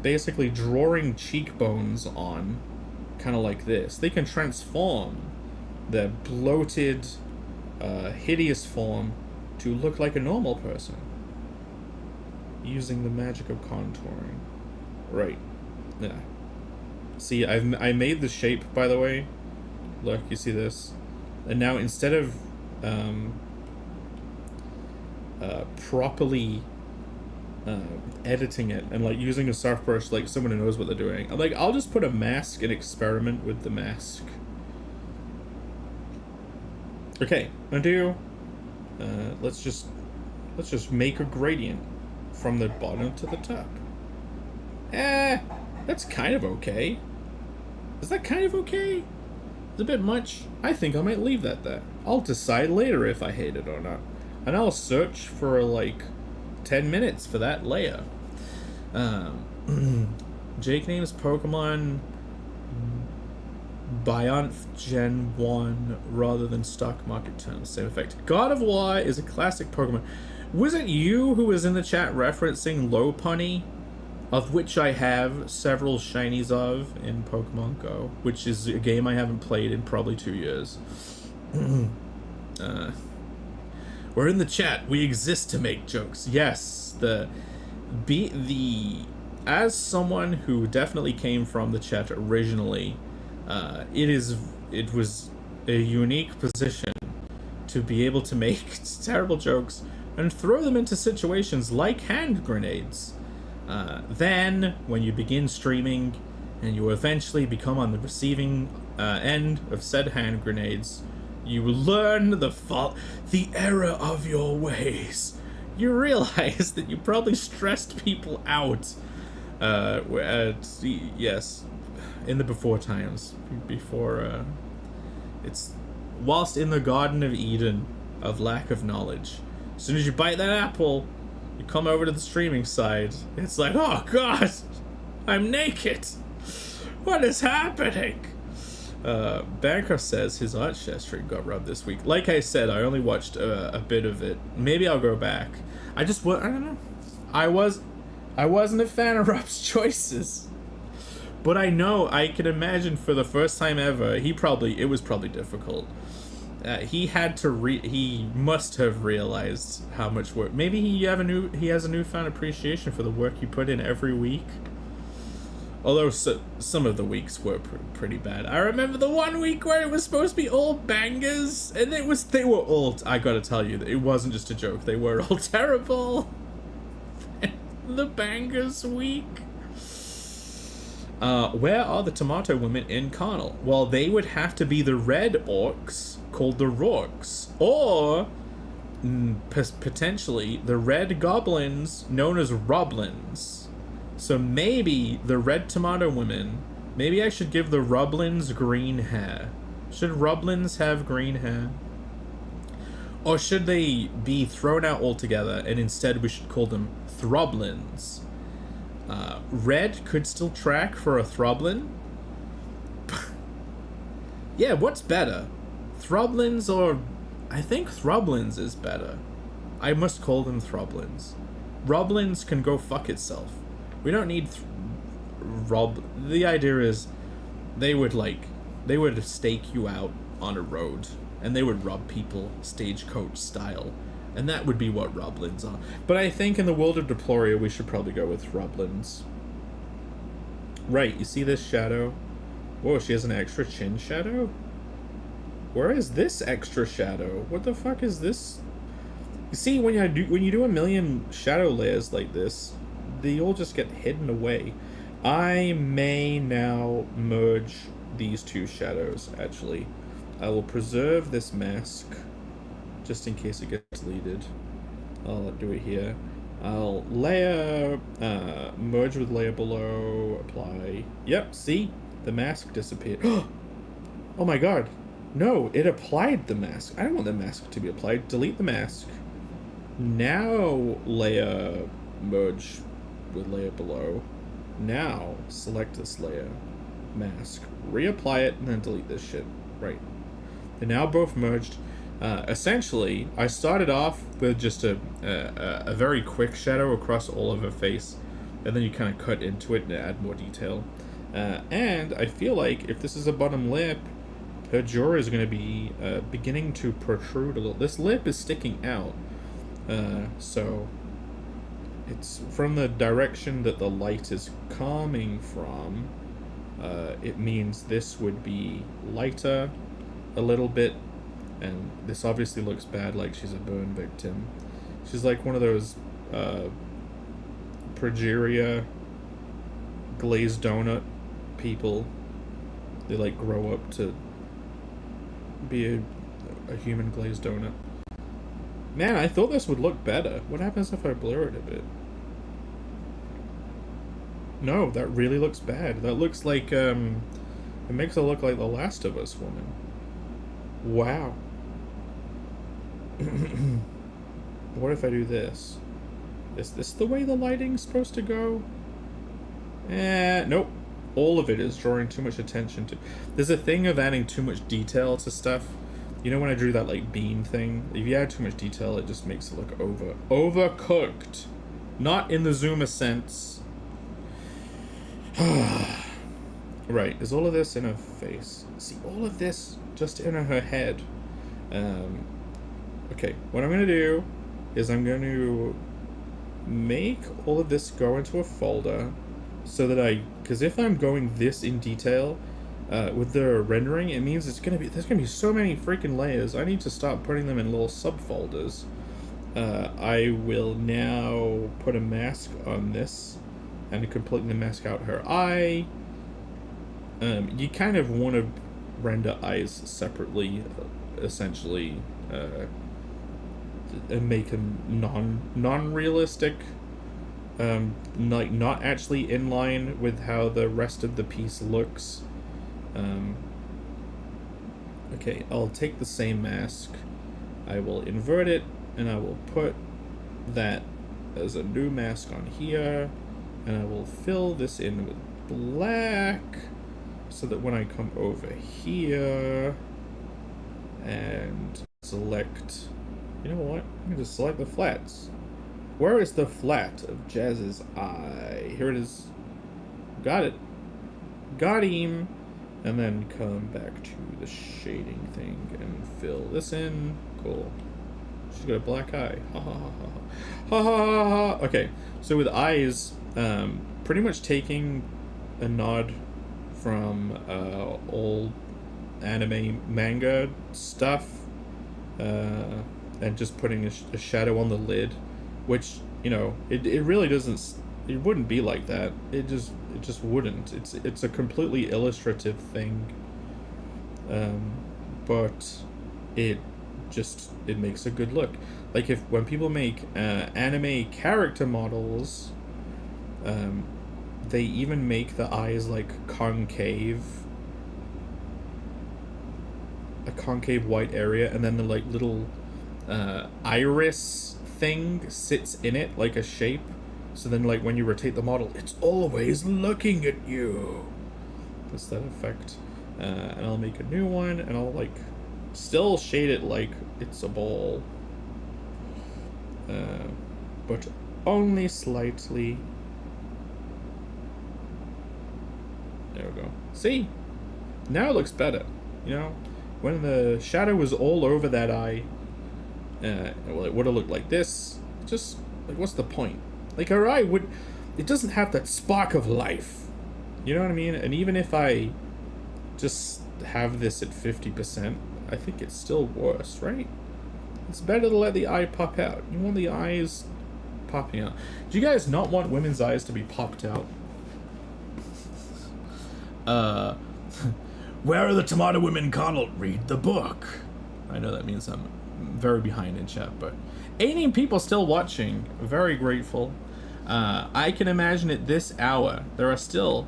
basically drawing cheekbones on, kind of like this, they can transform the bloated, hideous form to look like a normal person using the magic of contouring. Right. Yeah. See, I made the shape, by the way. Look, you see this? And now instead of properly editing it and like using a soft brush like someone who knows what they're doing, I'm like, I'll just put a mask and experiment with the mask. Okay, undo. Let's just make a gradient from the bottom to the top. That's kind of okay. Is that kind of okay? It's a bit much. I think I might leave that there. I'll decide later if I hate it or not. And I'll search for like 10 minutes for that layer. Jake names Pokemon Bionth Gen 1 rather than stock market terms. Same effect. God of War is a classic Pokemon. Was it you who was in the chat referencing Lopunny? Of which I have several shinies of in Pokemon Go, which is a game I haven't played in probably 2 years. We're in the chat. We exist to make jokes. Yes, as someone who definitely came from the chat originally, it was a unique position to be able to make terrible jokes and throw them into situations like hand grenades. Then, when you begin streaming and you eventually become on the receiving end of said hand grenades, you learn the error of your ways. You realize that you probably stressed people out. Yes, in the before times, before it's whilst in the Garden of Eden of lack of knowledge. As soon as you bite that apple, you come over to the streaming side. It's like, oh god, I'm naked. What is happening? Banker says his Archchest stream got rubbed this week. Like I said, I only watched a bit of it. Maybe I'll go back. I don't know. I wasn't a fan of Rob's choices. But I know, I can imagine for the first time ever, it was probably difficult. He must have realized how much work. Maybe he has a newfound appreciation for the work you put in every week. Although some of the weeks were pretty bad. I remember the one week where it was supposed to be all bangers, and they were all. I gotta tell you, it wasn't just a joke. They were all terrible. The bangers week. Where are the tomato women in Carnal? Well, they would have to be the red orcs called the Rorks, or potentially the red goblins known as Roblins. So maybe the red tomato women, maybe I should give the Roblins green hair. Should Roblins have green hair? Or should they be thrown out altogether and instead we should call them Throblins? Red could still track for a Throblin. Yeah, what's better? Throblins or... I think Throblins is better. I must call them Throblins. Roblins can go fuck itself. We don't need the idea is they would stake you out on a road and they would rob people stagecoach style, and that would be what Roblins are. But I think in the world of Deploria we should probably go with Roblins. Right, you see this shadow? Whoa, she has an extra chin shadow? Where is this extra shadow? What the fuck is this? You see, when you do a million shadow layers like this, they all just get hidden away. I may now merge these two shadows, actually. I will preserve this mask, just in case it gets deleted. I'll do it here. I'll layer, merge with layer below, apply. Yep, see? The mask disappeared. Oh my god. No, it applied the mask. I don't want the mask to be applied. Delete the mask. Now layer merge with layer below. Now select this layer, mask, reapply it, and then delete this shit. Right. They're now both merged. Essentially, I started off with just a very quick shadow across all of her face, and then you kind of cut into it and add more detail. And I feel like if this is a bottom lip, her jaw is going to be beginning to protrude a little. This lip is sticking out, so it's from the direction that the light is coming from. It means this would be lighter a little bit, and this obviously looks bad, like she's a burn victim. She's like one of those progeria glazed donut people. They like grow up to be a human glazed donut. Man, I thought this would look better. What happens if I blur it a bit? No, that really looks bad. That looks like, it makes it look like the Last of Us woman. Wow. What if I do this? Is this the way the lighting's supposed to go? Nope. All of it is drawing too much attention to... There's a thing of adding too much detail to stuff. You know when I drew that, like, beam thing? If you add too much detail, it just makes it look overcooked. Not in the Zoomer sense. Right, is all of this in her face? See, all of this just in her head. Okay, what I'm going to do is I'm going to make all of this go into a folder so that because if I'm going this in detail with the rendering, it means there's going to be so many freaking layers. I need to start putting them in little subfolders. I will now put a mask on this and completely mask out her eye. You kind of want to render eyes separately, essentially, and make them non-realistic, like not actually in line with how the rest of the piece looks. Okay, I'll take the same mask, I will invert it, and I will put that as a new mask on here, and I will fill this in with black, so that when I come over here and select, you know what, I'm gonna just select the flats. Where is the flat of Jazz's eye? Here it is. Got it. Got him. And then come back to the shading thing and fill this in. Cool. She's got a black eye. Ha ha ha ha. Ha ha ha ha. Okay, so with eyes, pretty much taking a nod from old anime manga stuff, and just putting a shadow on the lid, which, you know, it really doesn't, it wouldn't be like that. It just wouldn't. It's a completely illustrative thing, but it makes a good look. Like when people make anime character models, they even make the eyes like concave, a concave white area, and then the like little iris thing sits in it like a shape. So then, like, when you rotate the model, it's always looking at you. That's that effect. And I'll make a new one, and I'll, like, still shade it like it's a ball. But only slightly. There we go. See? Now it looks better. You know? When the shadow was all over that eye, well, it would have looked like this. Just, like, what's the point? Like, her eye it doesn't have that spark of life. You know what I mean? And even if I just have this at 50%, I think it's still worse, right? It's better to let the eye pop out. You want the eyes popping out. Do you guys not want women's eyes to be popped out? Where are the tomato women, Connell? Read the book. I know that means I'm very behind in chat, but 18 people still watching. Very grateful. I can imagine at this hour there are still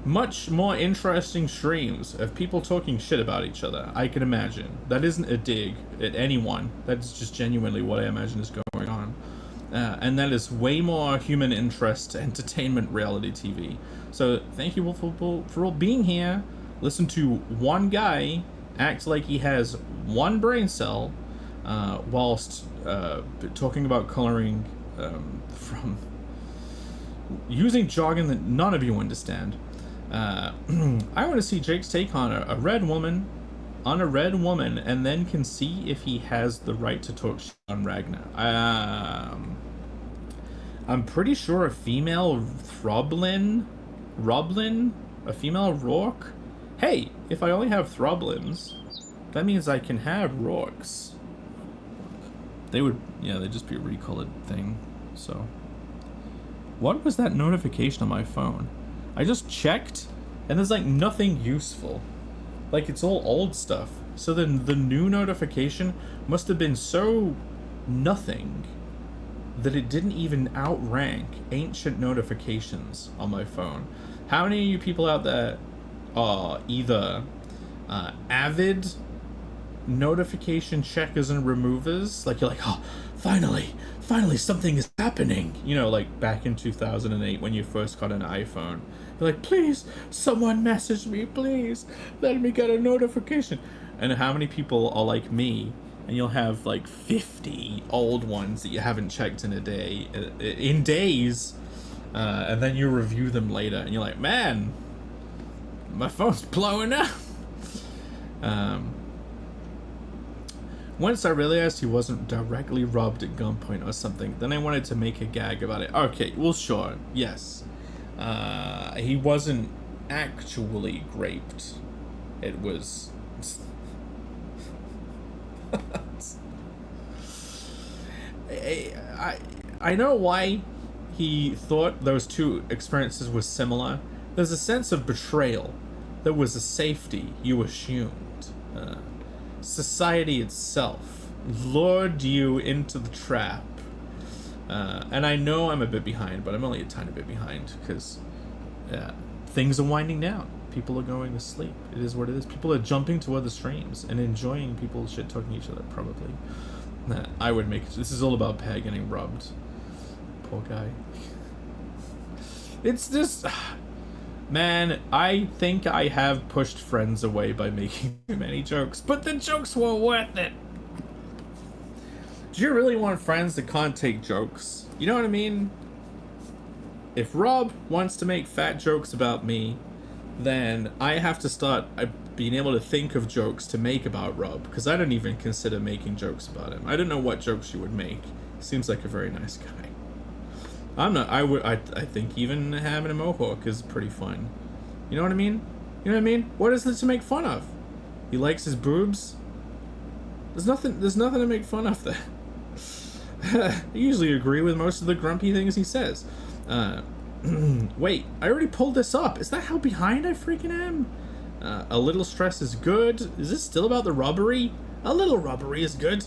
much more interesting streams of people talking shit about each other. I can imagine. That isn't a dig at anyone. That's just genuinely what I imagine is going on. And that is way more human interest to entertainment reality TV. So thank you all for all being here. Listen to one guy act like he has one brain cell, whilst talking about coloring from using jargon that none of you understand. I want to see Jake's take on a red woman, and then can see if he has the right to talk shit on Ragnar. I'm pretty sure a female Throblin, a female Rourke. Hey, if I only have Throblins, that means I can have Rourkes. They would, yeah, they'd just be a recolored thing. So, what was that notification on my phone? I just checked, and there's like nothing useful. Like, it's all old stuff. So then the new notification must have been so nothing that it didn't even outrank ancient notifications on my phone. How many of you people out there are either avid notification checkers and removers? Like, you're like, oh, finally something is happening. You know, like back in 2008 when you first got an iPhone. You're like, please, someone message me, please. Let me get a notification. And how many people are like me, and you'll have like 50 old ones that you haven't checked in a day, in days, and then you review them later, and you're like, man, my phone's blowing up. Once I realized he wasn't directly robbed at gunpoint or something, then I wanted to make a gag about it. Okay, well, sure, yes. He wasn't actually raped. It was... I know why he thought those two experiences were similar. There's a sense of betrayal there was a safety you assumed. Society itself lured you into the trap. And I know I'm a bit behind, but I'm only a tiny bit behind because things are winding down. People are going to sleep. It is what it is. People are jumping to other streams and enjoying people shit talking each other, probably. I would make it. This is all about Pear getting rubbed. Poor guy. It's just... Man, I think I have pushed friends away by making too many jokes, but the jokes were worth it. Do you really want friends that can't take jokes? You know what I mean? If Rob wants to make fat jokes about me, then I have to start being able to think of jokes to make about Rob, because I don't even consider making jokes about him. I don't know what jokes you would make. Seems like a very nice guy. I'm not. I think even having a mohawk is pretty fun. You know what I mean? You know what I mean? What is there to make fun of? He likes his boobs. There's nothing to make fun of there. I usually agree with most of the grumpy things he says. Wait, I already pulled this up. Is that how behind I freaking am? A little stress is good. Is this still about the robbery? A little robbery is good.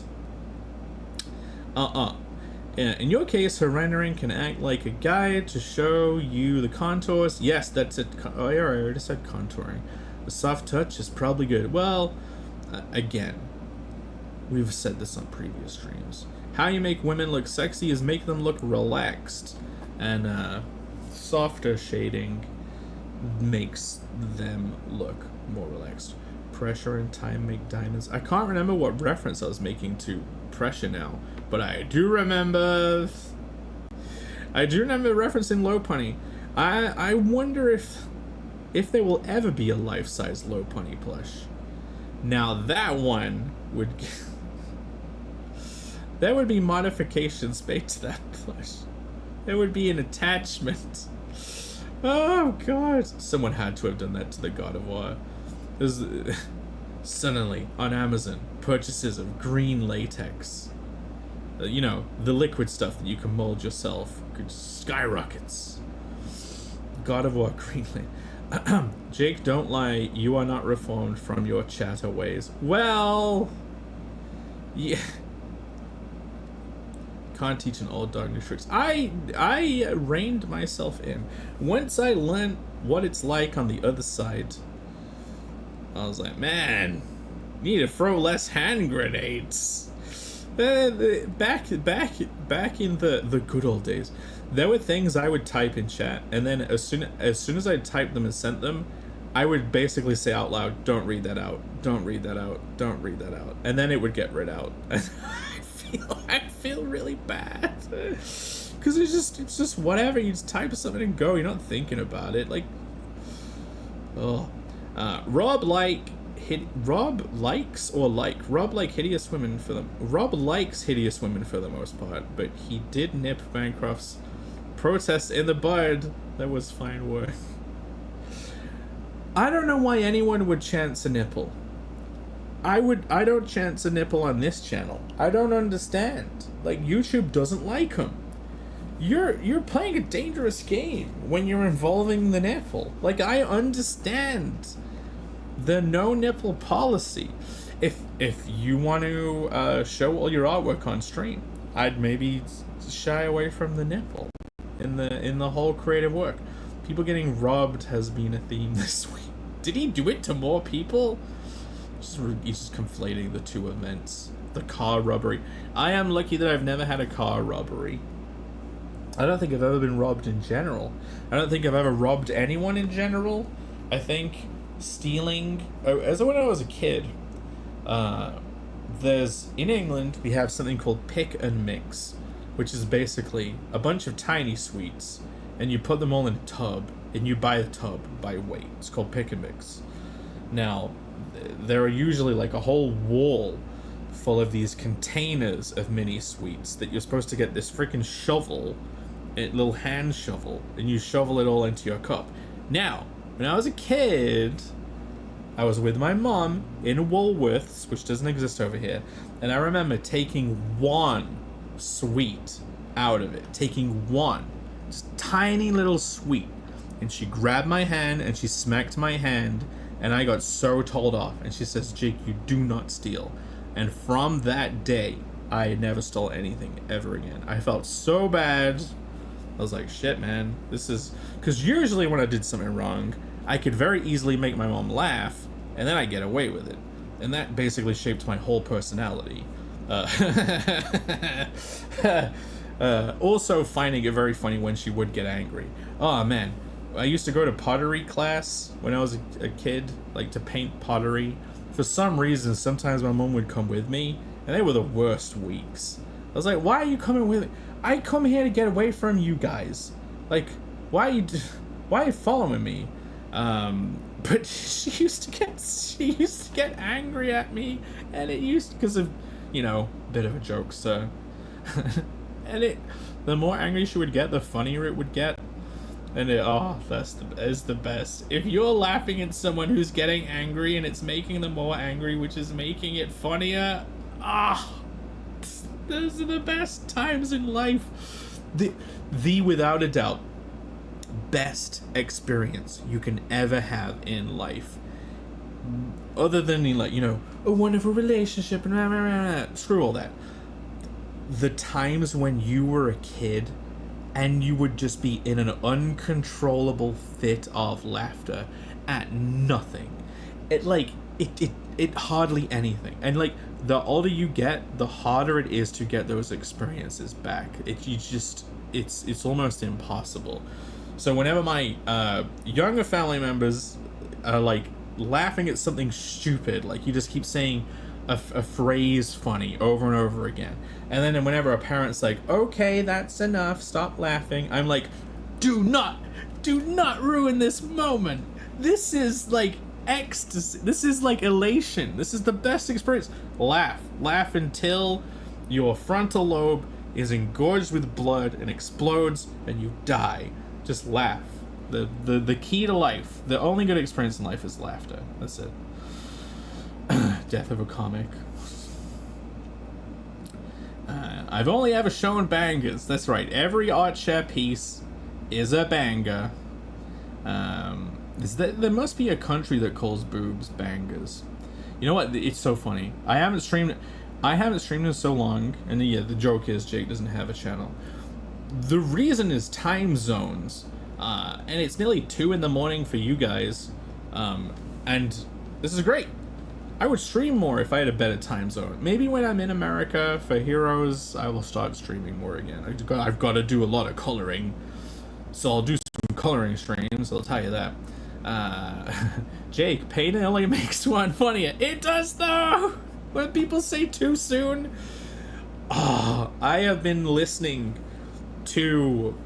In your case, her rendering can act like a guide to show you the contours. Yes, that's it. Oh, yeah, I already said contouring. The soft touch is probably good. Well, again, we've said this on previous streams. How you make women look sexy is make them look relaxed. And softer shading makes them look more relaxed. Pressure and time make diamonds. I can't remember what reference I was making to pressure now, but I do remember referencing Lopunny. I wonder if there will ever be a life-size Lopunny plush. Now that one would there would be modifications made to that plush. There would be an attachment. Oh god, someone had to have done that to the God of War. Suddenly on Amazon, purchases of green latex, you know, the liquid stuff that you can mold yourself, skyrockets. God of War green latex. Jake, don't lie, you are not reformed from your chatter ways. Well, yeah. Can't teach an old dog new tricks. I reined myself in. Once I learned what it's like on the other side, I was like, man, need to throw less hand grenades. Back in the good old days, there were things I would type in chat, and then as soon as I typed them and sent them, I would basically say out loud, "Don't read that out. Don't read that out. Don't read that out," and then it would get read out. I feel really bad because it's just whatever. You just type something and go. You're not thinking about it. Like, oh, Rob likes hideous women for them. Rob likes hideous women for the most part, but he did nip Bancroft's protest in the bud. That was fine work. I don't know why anyone would chance a nipple. I don't chance a nipple on this channel. I don't understand. Like, YouTube doesn't like them. You're playing a dangerous game when you're involving the nipple. Like, I understand the no nipple policy. If you want to show all your artwork on stream, I'd maybe shy away from the nipple in the whole creative work. People getting robbed has been a theme this week. Did he do it to more people? He's just conflating the two events. The car robbery. I am lucky that I've never had a car robbery. I don't think I've ever been robbed in general. I don't think I've ever robbed anyone in general. I think stealing... As when I was a kid, there's... In England, we have something called pick and mix, which is basically a bunch of tiny sweets, and you put them all in a tub, and you buy the tub by weight. It's called pick and mix. Now... there are usually like a whole wall full of these containers of mini sweets that you're supposed to get this freaking shovel, a little hand shovel, and you shovel it all into your cup. Now, when I was a kid, I was with my mom in Woolworths, which doesn't exist over here, and I remember taking one sweet out of it, taking one, just tiny little sweet, and she grabbed my hand and she smacked my hand And I got so told off. And she says, Jake, you do not steal. And from that day, I never stole anything ever again. I felt so bad. I was like, shit, man. This is... Because usually when I did something wrong, I could very easily make my mom laugh, and then I get away with it. And that basically shaped my whole personality. Also finding it very funny when she would get angry. Oh, man. I used to go to pottery class when I was a kid, like to paint pottery. For some reason, sometimes my mom would come with me, and they were the worst weeks. I was like, why are you coming with me? I come here to get away from you guys. Like, why are you following me? But she used to get angry at me, and it used, because of, you know, a bit of a joke, so. And the more angry she would get, the funnier it would get. And that's the best. If you're laughing at someone who's getting angry and it's making them more angry, which is making it funnier, those are the best times in life. The without a doubt best experience you can ever have in life, other than, like, you know, a wonderful relationship and rah, rah, rah, rah. Screw all that. The times when you were a kid and you would just be in an uncontrollable fit of laughter at nothing. It hardly anything. And like, the older you get, the harder it is to get those experiences back. It's almost impossible. So whenever my younger family members are like laughing at something stupid, like you just keep saying a phrase funny over and over again, and then whenever a parent's like, okay, that's enough, stop laughing, I'm like, do not ruin this moment. This is like ecstasy. This is like elation. This is the best experience. Laugh until your frontal lobe is engorged with blood and explodes and you die. Just laugh. The key to life, the only good experience in life is laughter. That's it. Death of a comic. I've only ever shown bangers. That's right. Every art share piece is a banger. There must be a country that calls boobs bangers. You know what? It's so funny. I haven't streamed in so long, and yeah, the joke is Jake doesn't have a channel. The reason is time zones, and it's nearly 2 a.m. for you guys, and this is great. I would stream more if I had a better time zone. Maybe when I'm in America for Heroes, I will start streaming more again. I've got to do a lot of coloring, so I'll do some coloring streams, I'll tell you that. Jake, pain only makes one funnier. It does though! When people say too soon. I have been listening to,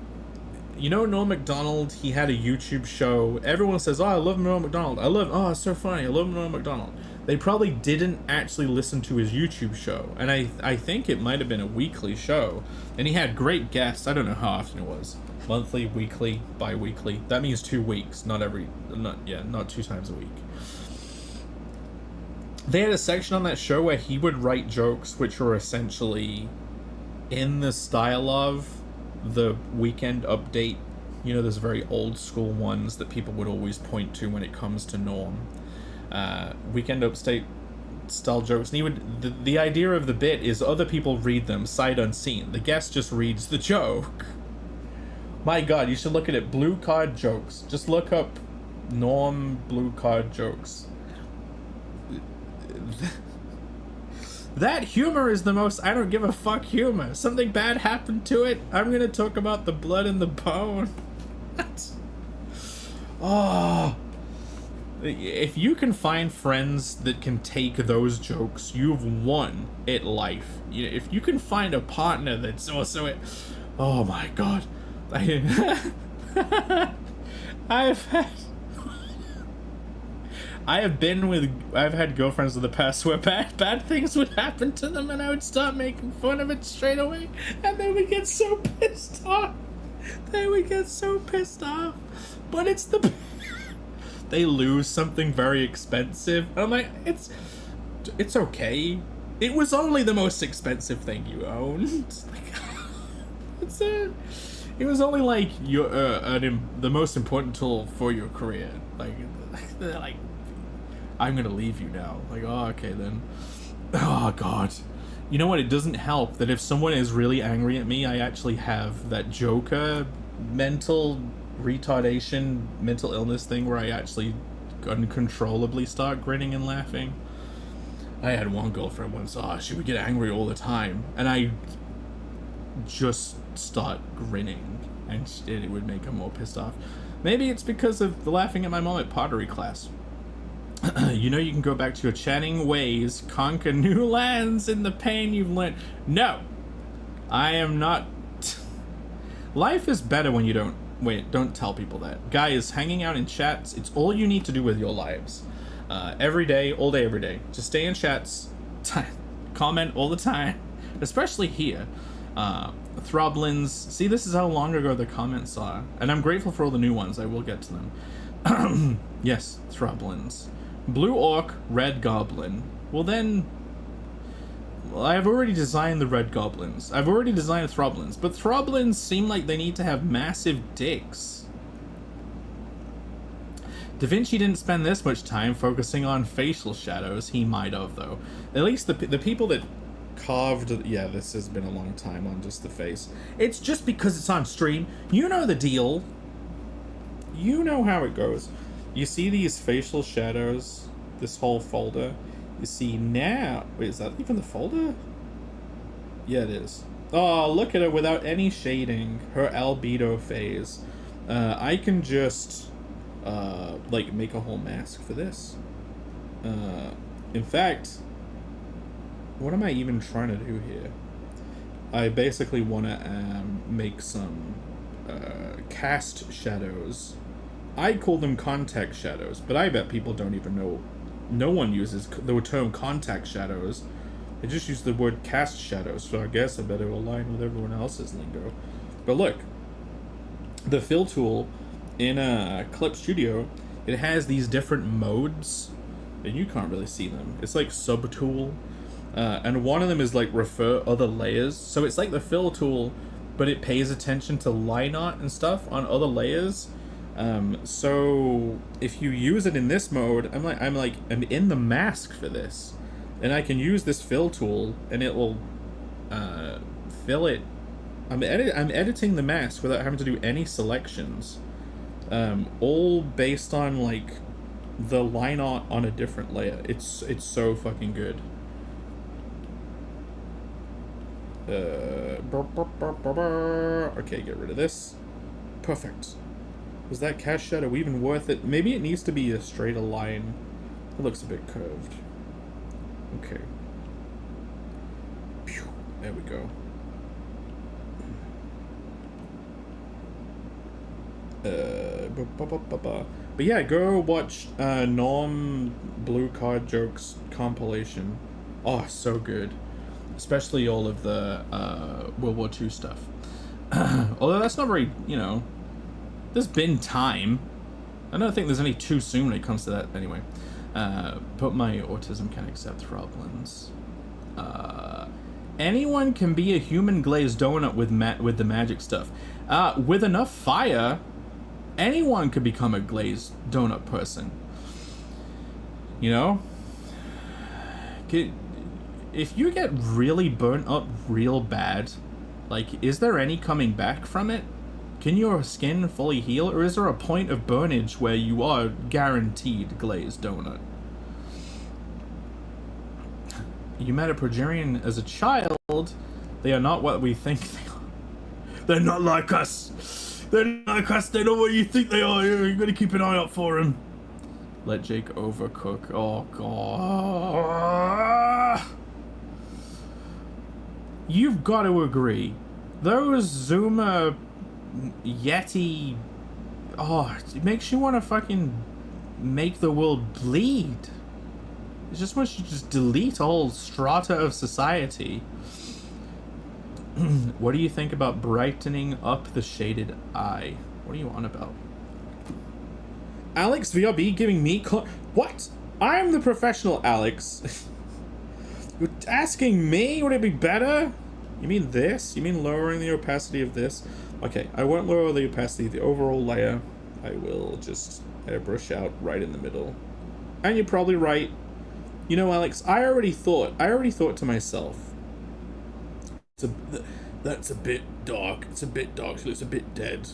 you know, Norm Macdonald. He had a YouTube show. Everyone says, oh, I love Norm Macdonald. It's so funny, I love Norm Macdonald. They probably didn't actually listen to his YouTube show, and I think it might have been a weekly show, and he had great guests. I don't know how often it was. Monthly, weekly, bi-weekly. That means 2 weeks, not 2 times a week. They had a section on that show where he would write jokes which were essentially in the style of the Weekend Update. You know, those very old school ones that people would always point to when it comes to Norm. Weekend Update style jokes. And he would, the idea of the bit is other people read them sight unseen. The guest just reads the joke. My God, you should look at it. Blue card jokes. Just look up Norm blue card jokes. That humor is the most I don't give a fuck humor. Something bad happened to it. I'm gonna talk about the blood in the bone. What? Oh. If you can find friends that can take those jokes, you've won at life. If you can find a partner that's also it. Oh my God. I've had girlfriends in the past where bad things would happen to them, and I would start making fun of it straight away, and they would get so pissed off. But it's they lose something very expensive, and I'm like, it's okay. It was only the most expensive thing you owned. It was only like the most important tool for your career. Like I'm gonna leave you now. Like, oh, okay then. Oh god. You know what? It doesn't help that if someone is really angry at me, I actually have that Joker mental retardation, mental illness thing where I actually uncontrollably start grinning and laughing. I had one girlfriend once, she would get angry all the time, and I just start grinning, and it would make her more pissed off. Maybe it's because of the laughing at my mom at pottery class. You know, you can go back to your chatting ways, conquer new lands in the pain you've learned. No! I am not... Life is better when you don't... Wait, don't tell people that. Guys, hanging out in chats, it's all you need to do with your lives. Every day, all day, every day. Just stay in chats, comment all the time, especially here. Throblins, see, this is how long ago the comments are, and I'm grateful for all the new ones. I will get to them. Yes, Throblins. Blue Orc, Red Goblin. Well then, I've already designed the Red Goblins. I've already designed Throblins, but Throblins seem like they need to have massive dicks. Da Vinci didn't spend this much time focusing on facial shadows. He might have, though. At least the people that carved... Yeah, this has been a long time on just the face. It's just because it's on stream. You know the deal. You know how it goes. You see these facial shadows, this whole folder. You see now... Wait, is that even the folder? Yeah, it is. Oh, look at her without any shading. Her albedo phase. I can just, like, make a whole mask for this. In fact, what am I even trying to do here? I basically want to make some cast shadows. I call them contact shadows, but I bet people don't even know. No one uses the term contact shadows. They just use the word cast shadows, so I guess I better align with everyone else's lingo. But look, the fill tool in Clip Studio, it has these different modes, and you can't really see them. It's like subtool, and one of them is like refer other layers. So it's like the fill tool, but it pays attention to line art and stuff on other layers. So if you use it in this mode, I'm in the mask for this, and I can use this fill tool, and it will fill it. I'm editing the mask without having to do any selections, all based on like the line art on a different layer. It's so fucking good. Okay, get rid of this. Perfect. Was that cast shadow even worth it? Maybe it needs to be a straighter line. It looks a bit curved. Okay. Pew. There we go. But yeah, go watch Norm Blue Card Jokes compilation. Oh, so good. Especially all of the World War II stuff. Although that's not very, you know... There's been time. I don't think there's any too soon when it comes to that. Anyway, but my autism can accept Throblins. Anyone can be a human glazed donut with the magic stuff. With enough fire, anyone could become a glazed donut person. You know? If you get really burnt up real bad, like, is there any coming back from it? Can your skin fully heal, or is there a point of burnage where you are guaranteed glazed donut? You met a Progerian as a child. They are not what we think they are. They're not like us. They're not like us. They're not what you think they are. You gotta keep an eye out for them. Let Jake overcook. Oh, God. You've got to agree. Those Zuma... Yeti, it makes you want to fucking make the world bleed. It just wants you to just delete a whole strata of society. What do you think about brightening up the shaded eye? What are you on about? Alex VRB giving me what? I'm the professional Alex. You're asking me? Would it be better? You mean this? You mean lowering the opacity of this? Okay, I won't lower the opacity of the overall layer. I will just airbrush out right in the middle. And you're probably right. You know, Alex, I already thought to myself, that's a bit dark. It's a bit dark. She looks a bit dead.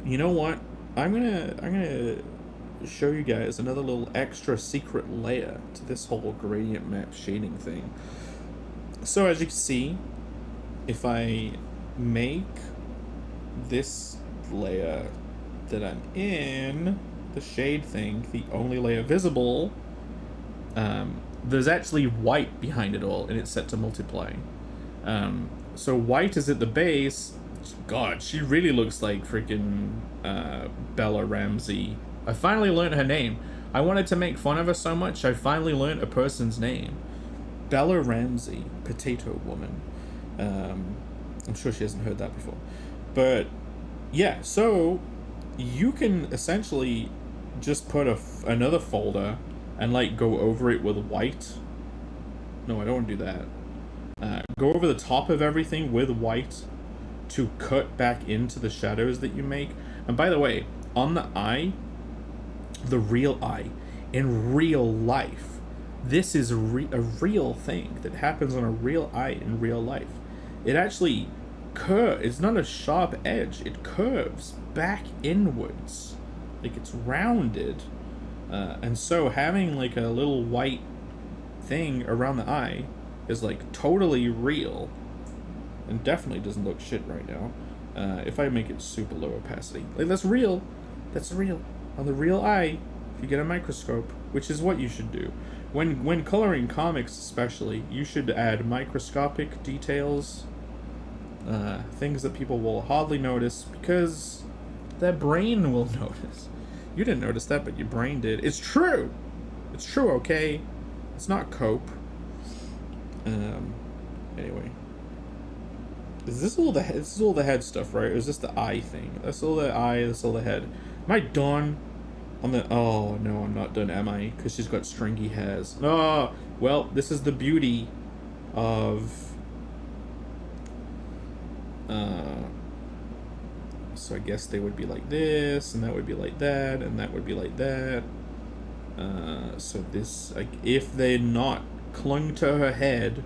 You know what? I'm gonna show you guys another little extra secret layer to this whole gradient map shading thing. So as you can see, if I make this layer that I'm in, the shade thing, the only layer visible, there's actually white behind it all, and it's set to multiply. So white is at the base. God, she really looks like freaking Bella Ramsey. I finally learned her name. I wanted to make fun of her so much, I finally learned a person's name. Bella Ramsey, Potato Woman. I'm sure she hasn't heard that before. But yeah, so you can essentially just put another folder and like go over it with white. No, I don't want to do that. Go over the top of everything with white to cut back into the shadows that you make. And by the way, on the eye, the real eye, in real life, this is a real thing that happens on a real eye in real life. It actually curves. It's not a sharp edge. It curves back inwards. Like it's rounded. And so having like a little white thing around the eye is like totally real. And definitely doesn't look shit right now. If I make it super low opacity. Like that's real. That's real. On the real eye, if you get a microscope, which is what you should do. When coloring comics especially, you should add microscopic details, things that people will hardly notice because their brain will notice. You didn't notice that, but your brain did. It's true! It's true, okay? It's not cope. Anyway. Is this all the head stuff, right? Or is this the eye thing? That's all the eye, that's all the head. Am I done? Oh, no, I'm not done, am I? Because she's got stringy hairs. Oh, well, this is the beauty of... So I guess they would be like this, and that would be like that, and that would be like that. So this, like, if they're not clung to her head,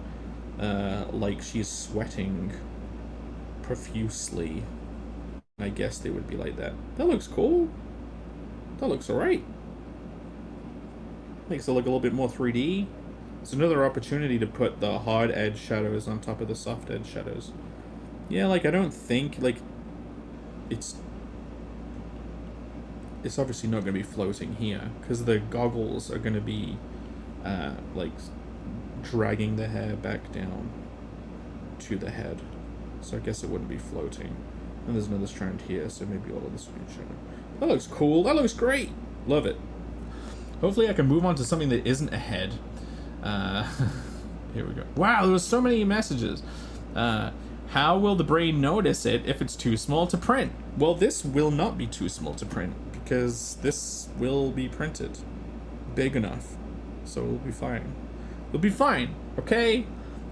like she's sweating profusely, I guess they would be like that. That looks cool. That looks alright. Makes it look a little bit more 3D. It's another opportunity to put the hard edge shadows on top of the soft edge shadows. Yeah, like I don't think, like, it's obviously not going to be floating here, because the goggles are going to be, like, dragging the hair back down to the head. So I guess it wouldn't be floating. And there's another strand here, so maybe all of this would be shadow. That looks cool. That looks great. Love it. Hopefully I can move on to something that isn't a head. Here we go. Wow, there was so many messages. How will the brain notice it if it's too small to print? Well, this will not be too small to print, because this will be printed big enough. So it'll be fine. It'll be fine, okay?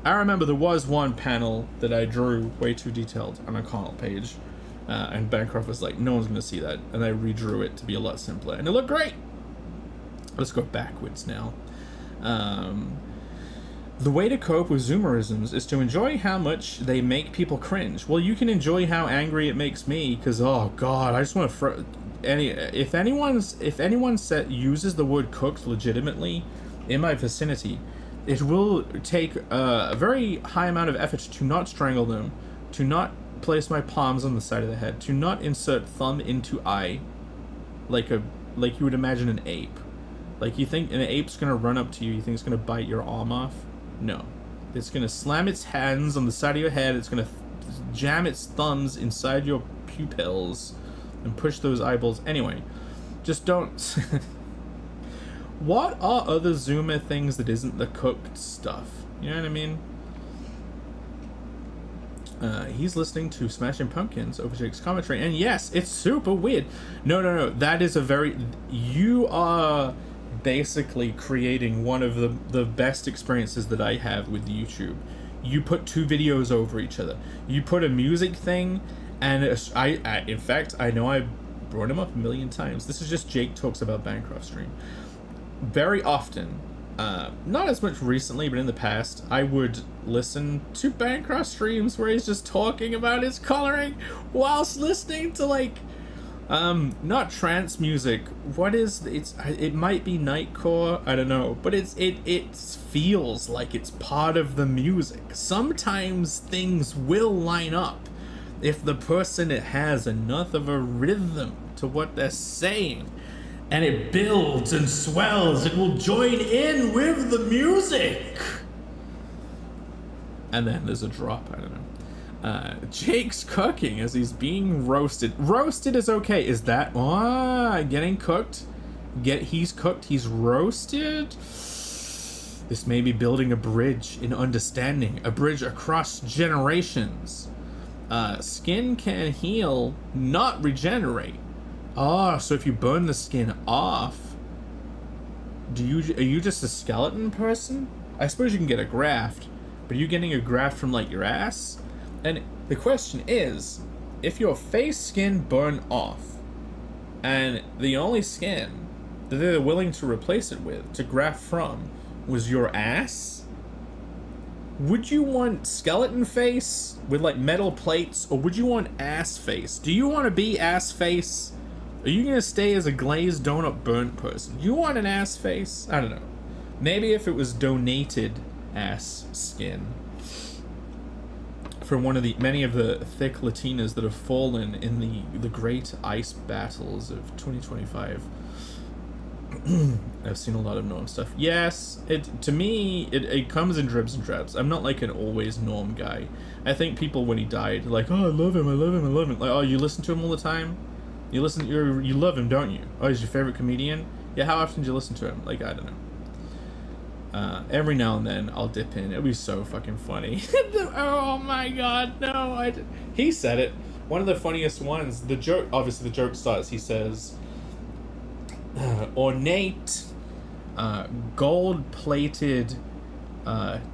I remember there was one panel that I drew way too detailed on a Connell page. And Bancroft was like, no one's going to see that. And I redrew it to be a lot simpler. And it looked great! Let's go backwards now. The way to cope with Zoomerisms is to enjoy how much they make people cringe. Well, you can enjoy how angry it makes me, because, oh god, I just want to... If anyone uses the word cooked legitimately in my vicinity, it will take a very high amount of effort to not strangle them, to not place my palms on the side of the head, to not insert thumb into eye, like you would imagine an ape. Like, you think an ape's gonna run up to you, you think it's gonna bite your arm off? No. It's gonna slam its hands on the side of your head, it's gonna jam its thumbs inside your pupils and push those eyeballs. Anyway, just don't... What are other Zoomer things that isn't the cooked stuff? You know what I mean? He's listening to Smashing Pumpkins over Jake's commentary, and yes, it's super weird. No, that is a very... You are basically creating one of the best experiences that I have with YouTube. You put two videos over each other. You put a music thing, and in fact, I know I brought him up a million times. This is just Jake Talks About Bancroft stream. very often, not as much recently, but in the past, I would listen to Bancroft streams where he's just talking about his coloring whilst listening to, like, not trance music. What is it might be Nightcore, I don't know, but it feels like it's part of the music. Sometimes things will line up if the person has enough of a rhythm to what they're saying, and it builds and swells, it will join in with the music. And then there's a drop, I don't know. Jake's cooking as he's being roasted. Roasted is okay. Is that getting cooked? He's cooked, he's roasted. This may be building a bridge in understanding, a bridge across generations. Skin can heal, not regenerate. So if you burn the skin off, are you just a skeleton person? I suppose you can get a graft, but are you getting a graft from, like, your ass? And the question is, if your face skin burned off, and the only skin that they're willing to replace it with, to graft from, was your ass, would you want skeleton face with, like, metal plates, or would you want ass face? Do you want to be ass face? Are you going to stay as a glazed donut burnt person? You want an ass face? I don't know. Maybe if it was donated ass skin from one of the many of the thick Latinas that have fallen in the great ice battles of 2025. I've seen a lot of Norm stuff. Yes, it comes in dribs and drabs. I'm not like an always Norm guy. I think people, when he died, like, oh, I love him. Like, oh, you listen to him all the time? You love him, don't you? Oh, he's your favorite comedian? Yeah, how often do you listen to him? Like, I don't know. Every now and then I'll dip in. It'll be so fucking funny. Oh my god, no! He said it. One of the funniest ones. The joke. Obviously, the joke starts. He says, "Ornate, gold-plated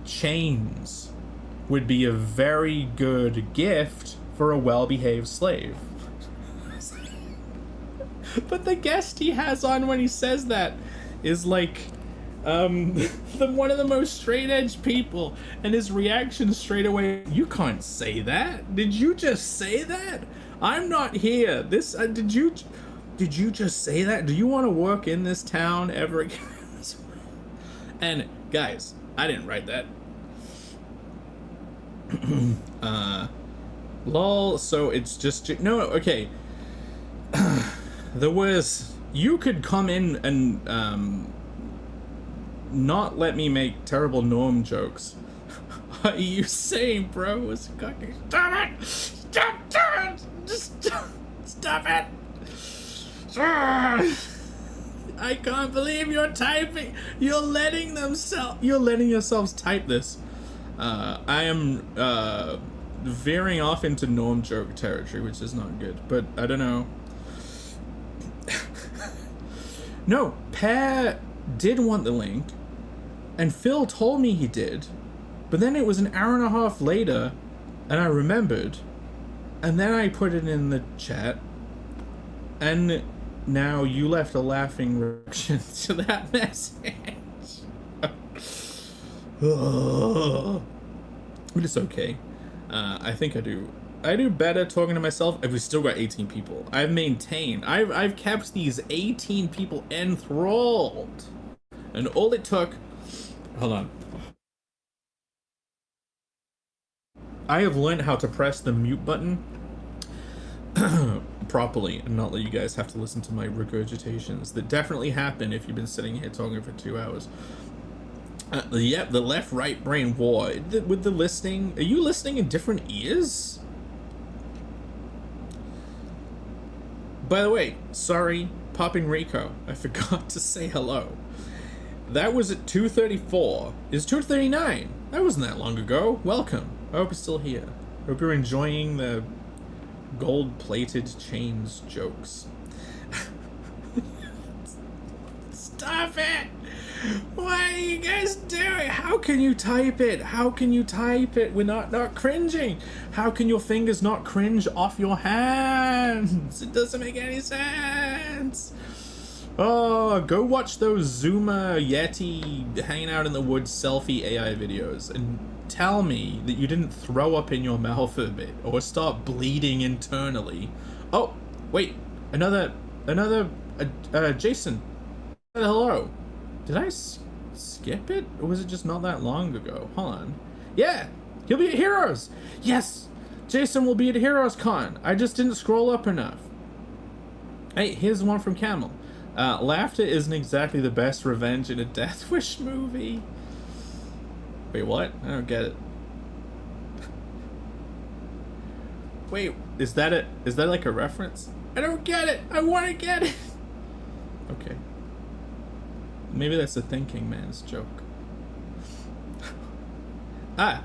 chains would be a very good gift for a well-behaved slave." But the guest he has on when he says that is like one of the most straight edge people, and his reaction straight away, you can't say that. Did you just say that? I'm not here. This did you just say that? Do you want to work in this town ever again? And guys, I didn't write that. Lol, so it's just no, okay. You could come in and not let me make terrible Norm jokes. What are you saying, bro? Stop it! Stop it! I can't believe you're typing. You're letting yourselves type this. I am veering off into Norm joke territory, which is not good. But I don't know. No, Pear did want the link, and Phil told me he did, but then it was an hour and a half later, and I remembered, and then I put it in the chat, and now you left a laughing reaction to that message. But it's okay. I think I do better talking to myself if we still got 18 people. I've kept these 18 people enthralled. And all it took... Hold on. I have learned how to press the mute button properly and not let you guys have to listen to my regurgitations that definitely happen if you've been sitting here talking for 2 hours. Yep, the left-right brain war. With the listening... Are you listening in different ears? By the way, sorry, Popping Rico. I forgot to say hello. That was at 2:34. It's 2:39. That wasn't that long ago. Welcome. I hope you're still here. I hope you're enjoying the gold-plated chains jokes. Stop it! What are you guys doing? How can you type it? How can you type it? We're not cringing. How can your fingers not cringe off your hands? It doesn't make any sense. Oh, go watch those Zuma Yeti hanging out in the woods selfie AI videos and tell me that you didn't throw up in your mouth a bit or start bleeding internally. Oh, wait, another Jason. Hello. Did I skip it, or was it just not that long ago? Hold on. Yeah, he'll be at Heroes. Yes, Jason will be at Heroes Con. I just didn't scroll up enough. Hey, here's one from Camel. Laughter isn't exactly the best revenge in a Death Wish movie. Wait, what? I don't get it. Wait, is that it? Is that like a reference? I don't get it. I want to get it. Okay. Maybe that's a thinking man's joke. That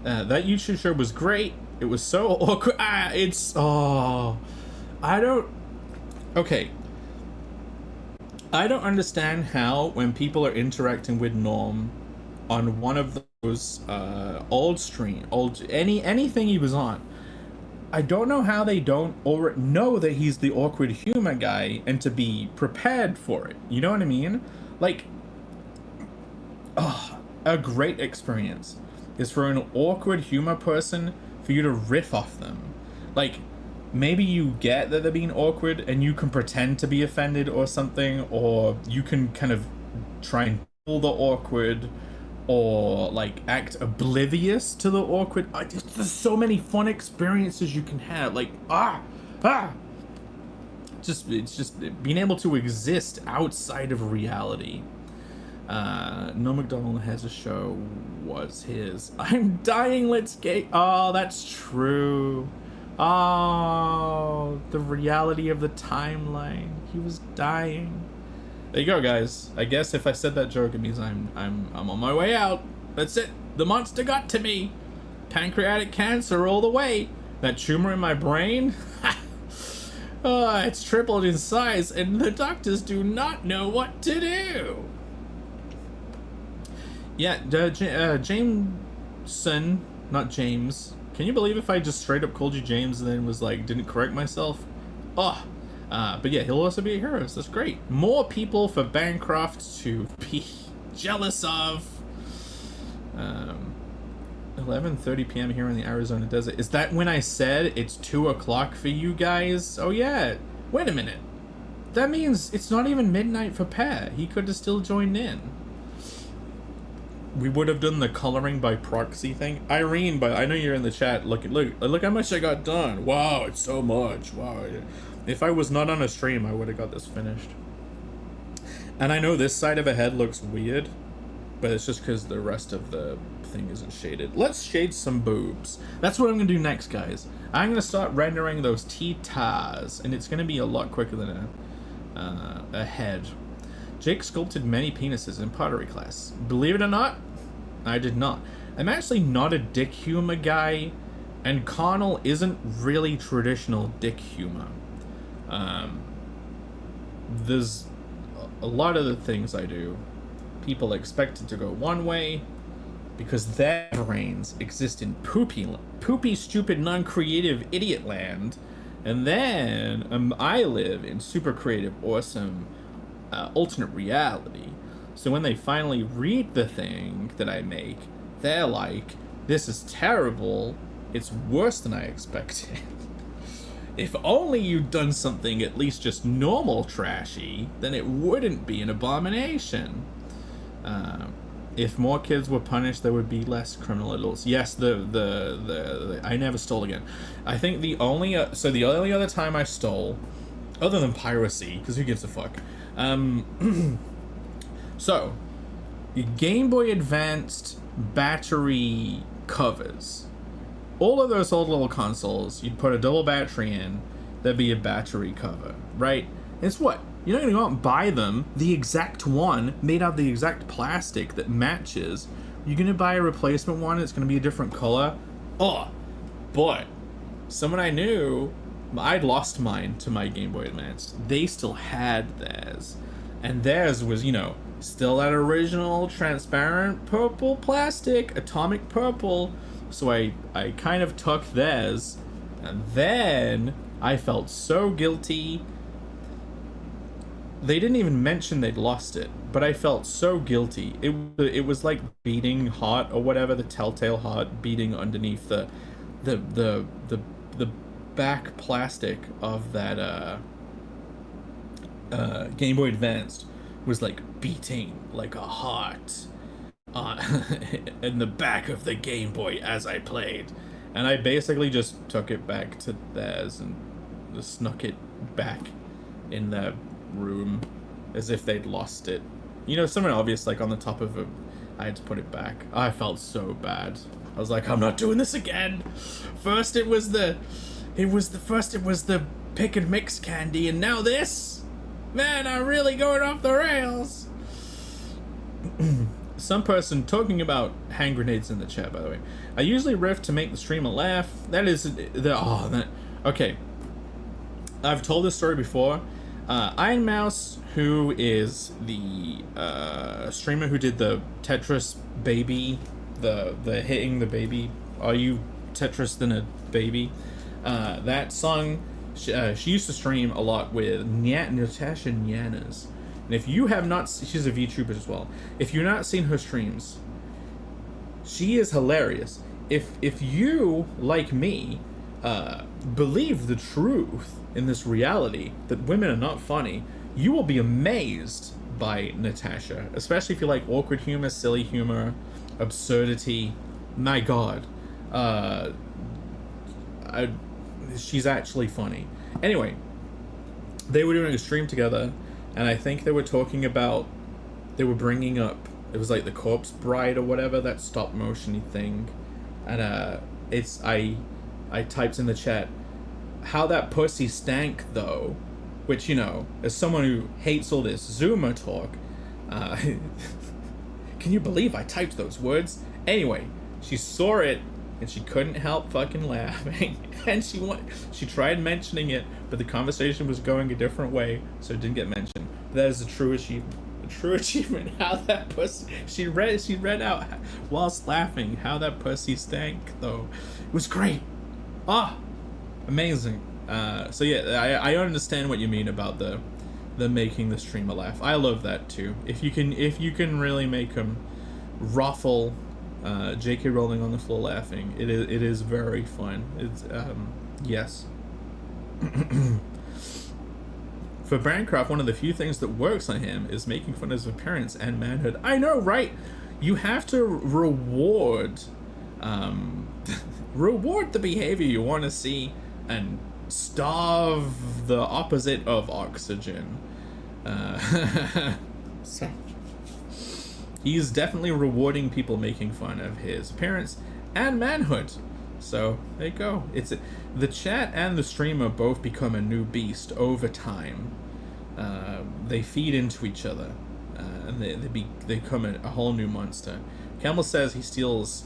YouTube show was great. It was so awkward. Okay. I don't understand how, when people are interacting with Norm on one of those anything he was on, I don't know how they don't already know that he's the awkward humor guy and to be prepared for it. You know what I mean? Like, a great experience is for an awkward humor person for you to riff off them. Like, maybe you get that they're being awkward and you can pretend to be offended or something, or you can kind of try and pull the awkward or like act oblivious to the awkward. There's so many fun experiences you can have. Like, it's just being able to exist outside of reality. No McDonald has a show was his. I'm dying, let's get. Oh, that's true. Oh, the reality of the timeline. He was dying. There you go, guys. I guess if I said that joke, it means I'm on my way out. That's it. The monster got to me. Pancreatic cancer all the way. That tumor in my brain. It's tripled in size, and the doctors do not know what to do. Yeah, Jameson, not James. Can you believe if I just straight up called you James and then was like, didn't correct myself? But yeah, he'll also be at Heroes. That's great. More people for Bancroft to be jealous of. 11:30 p.m. here in the Arizona desert. Is that when I said it's 2 o'clock for you guys? Oh yeah. Wait a minute. That means it's not even midnight for Pear. He could have still joined in. We would have done the coloring by proxy thing. Irene, but I know you're in the chat. Look how much I got done. Wow, it's so much. Wow. If I was not on a stream, I would have got this finished. And I know this side of a head looks weird, but it's just because the rest of the thing isn't shaded. Let's shade some boobs. That's what I'm gonna do next, guys. I'm gonna start rendering those T-tars, and it's gonna be a lot quicker than a head. Jake sculpted many penises in pottery class. Believe it or not, I did not. I'm actually not a dick humor guy, and Connell isn't really traditional dick humor. There's a lot of the things I do, people expect it to go one way because their brains exist in poopy, stupid, non-creative idiot land, and then I live in super creative, awesome, alternate reality. So when they finally read the thing that I make, they're like, this is terrible, it's worse than I expected. If only you'd done something at least just normal trashy, then it wouldn't be an abomination. If more kids were punished, there would be less criminal adults. Yes, the I never stole again. I think the only other time I stole, other than piracy, because who gives a fuck. So, Game Boy Advanced battery covers. All of those old little consoles, you'd put a double battery in, there'd be a battery cover, right? It's what? You're not gonna go out and buy them, the exact one, made out of the exact plastic that matches. You're gonna buy a replacement one, it's gonna be a different color. Oh, but someone I knew, I'd lost mine to my Game Boy Advanced. They still had theirs. And theirs was, still that original transparent purple plastic, atomic purple. So I kind of took theirs, and then I felt so guilty. they didn't even mention they'd lost it, but I felt so guilty. It was like beating heart or whatever, the telltale heart beating underneath the back plastic of that Game Boy Advanced was like beating like a heart in the back of the Game Boy as I played, and I basically just took it back to theirs and just snuck it back in their room as if they'd lost it. You know, something obvious like on the top of I had to put it back. I felt so bad. I was like, I'm not doing this again. First it was the pick and mix candy, and now this. Man, I'm really going off the rails. Some person talking about hand grenades in the chat, by the way. I usually riff to make the streamer laugh. That is okay. I've told this story before. Iron Mouse, who is the streamer who did the Tetris baby, the hitting the baby. Are you Tetris than a baby? That song, she used to stream a lot with Natasha Nyanas. And if you have not, she's a VTuber as well. If you've not seen her streams, she is hilarious. If you, like me, believe the truth in this reality that women are not funny, you will be amazed by Natasha, especially if you like awkward humor, silly humor, absurdity. My God, she's actually funny. Anyway, they were doing a stream together, and I think they were talking about, they were bringing up, it was like the Corpse Bride or whatever, that stop motion-y thing, and I typed in the chat, how that pussy stank though, which, you know, as someone who hates all this Zoomer talk, can you believe I typed those words? Anyway, she saw it and she couldn't help fucking laughing, and she tried mentioning it, but the conversation was going a different way, so it didn't get mentioned. That is a true achievement. A true achievement. How that pussy, she read out whilst laughing how that pussy stank though. It was great. Amazing. So yeah, I understand what you mean about the making the streamer laugh. I love that too. If you can really make them ruffle J.K. Rowling on the floor laughing, it is very fun. It's yes. For Bancroft, one of the few things that works on him is making fun of his appearance and manhood. I know, right? You have to reward the behavior you want to see and starve the opposite of oxygen. So he's definitely rewarding people making fun of his appearance and manhood. So there you go. It's the chat and the streamer both become a new beast over time. They feed into each other, and they become a whole new monster. Camel says he steals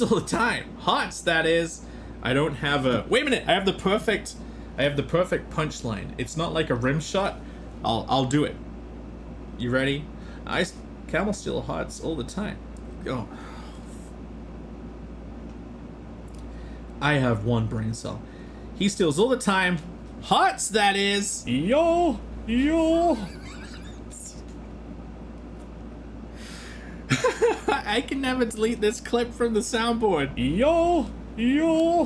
all the time. Hots, that is. I don't have a. Wait a minute. I have the perfect punchline. It's not like a rim shot. I'll do it. You ready? Camel steal hots all the time. Oh. I have one brain cell. He steals all the time. Hots, that is. Yo. I can never delete this clip from the soundboard. Yo.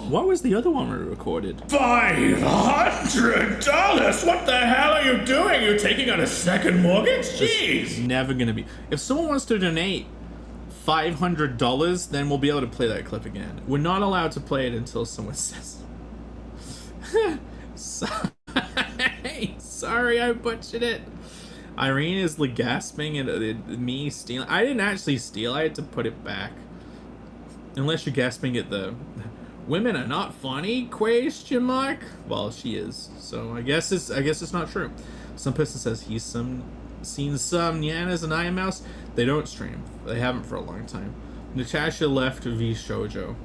What was the other one we recorded? $500? What the hell are you doing? You taking out a second mortgage? It's Jeez. never gonna be. If someone wants to donate $500, then we'll be able to play that clip again. We're not allowed to play it until someone says. Sorry, I butchered it. Irene is like gasping at me stealing. I didn't actually steal. I had to put it back. Unless you're gasping at the women are not funny question mark. Well, she is. So I guess it's not true. Some person says he's seen some Nyanas and Iron Mouse. They don't stream. They haven't for a long time. Natasha left V Shoujo.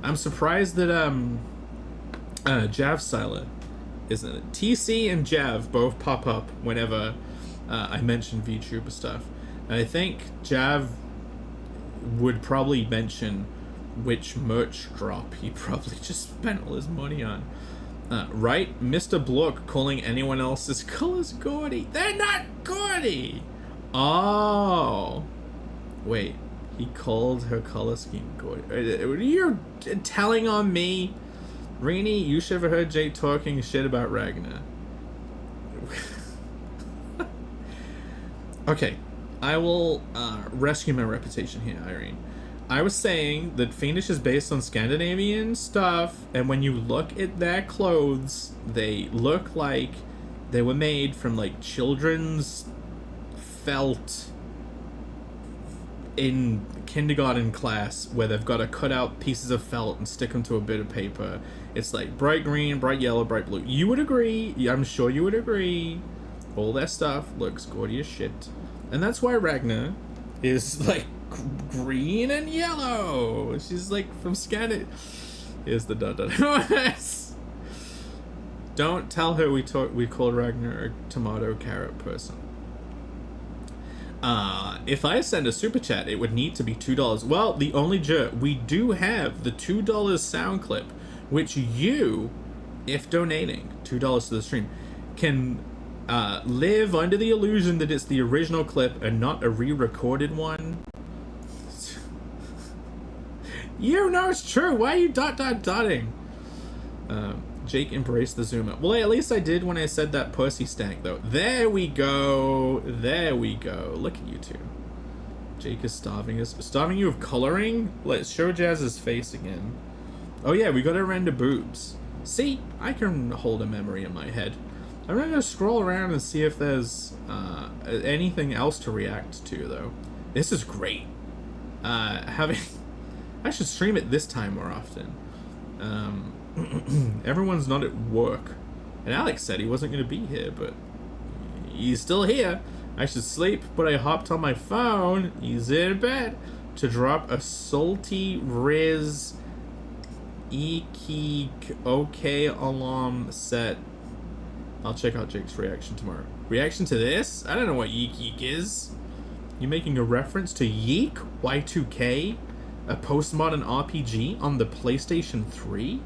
I'm surprised that Jav Sila isn't it. TC and Jav both pop up whenever I mention VTuber stuff. And I think Jav would probably mention which merch drop he probably just spent all his money on. Right? Mr. Block calling anyone else's colors gaudy. They're not gaudy! Oh. Wait. He called her color scheme gaudy. You're telling on me? Rini, you should have heard Jake talking shit about Ragnar. Okay. I will rescue my reputation here, Irene. I was saying that Fiendish is based on Scandinavian stuff, and when you look at their clothes, they look like they were made from like children's felt in kindergarten class, where they've got to cut out pieces of felt and stick them to a bit of paper. It's like bright green, bright yellow, bright blue. You would agree, I'm sure you would agree, all their stuff looks gaudy as shit. And that's why Ragnar is like green and yellow. She's like from Scandinavia. Here's the dun. Don't tell her we called Ragnar a tomato carrot person. If I send a super chat, it would need to be $2. Well, the only jerk, we do have the $2 sound clip, which you, if donating $2 to the stream, can live under the illusion that it's the original clip and not a re-recorded one. You know it's true. Why are you dotting? Jake embraced the zoom up. Well, at least I did when I said that pussy stank, though. There we go. There we go. Look at you two. Jake is starving us. Starving you of coloring? Let's show Jazz's face again. Oh yeah, we gotta render boobs. See, I can hold a memory in my head. I'm gonna scroll around and see if there's anything else to react to, though. This is great. I should stream it this time more often. Everyone's not at work. And Alex said he wasn't going to be here, but he's still here. I should sleep, but I hopped on my phone, he's in bed, to drop a salty Riz Eek OK alarm set. I'll check out Jake's reaction tomorrow. Reaction to this? I don't know what Yeek is. You making a reference to Yeek Y2K? A postmodern RPG on the PlayStation 3?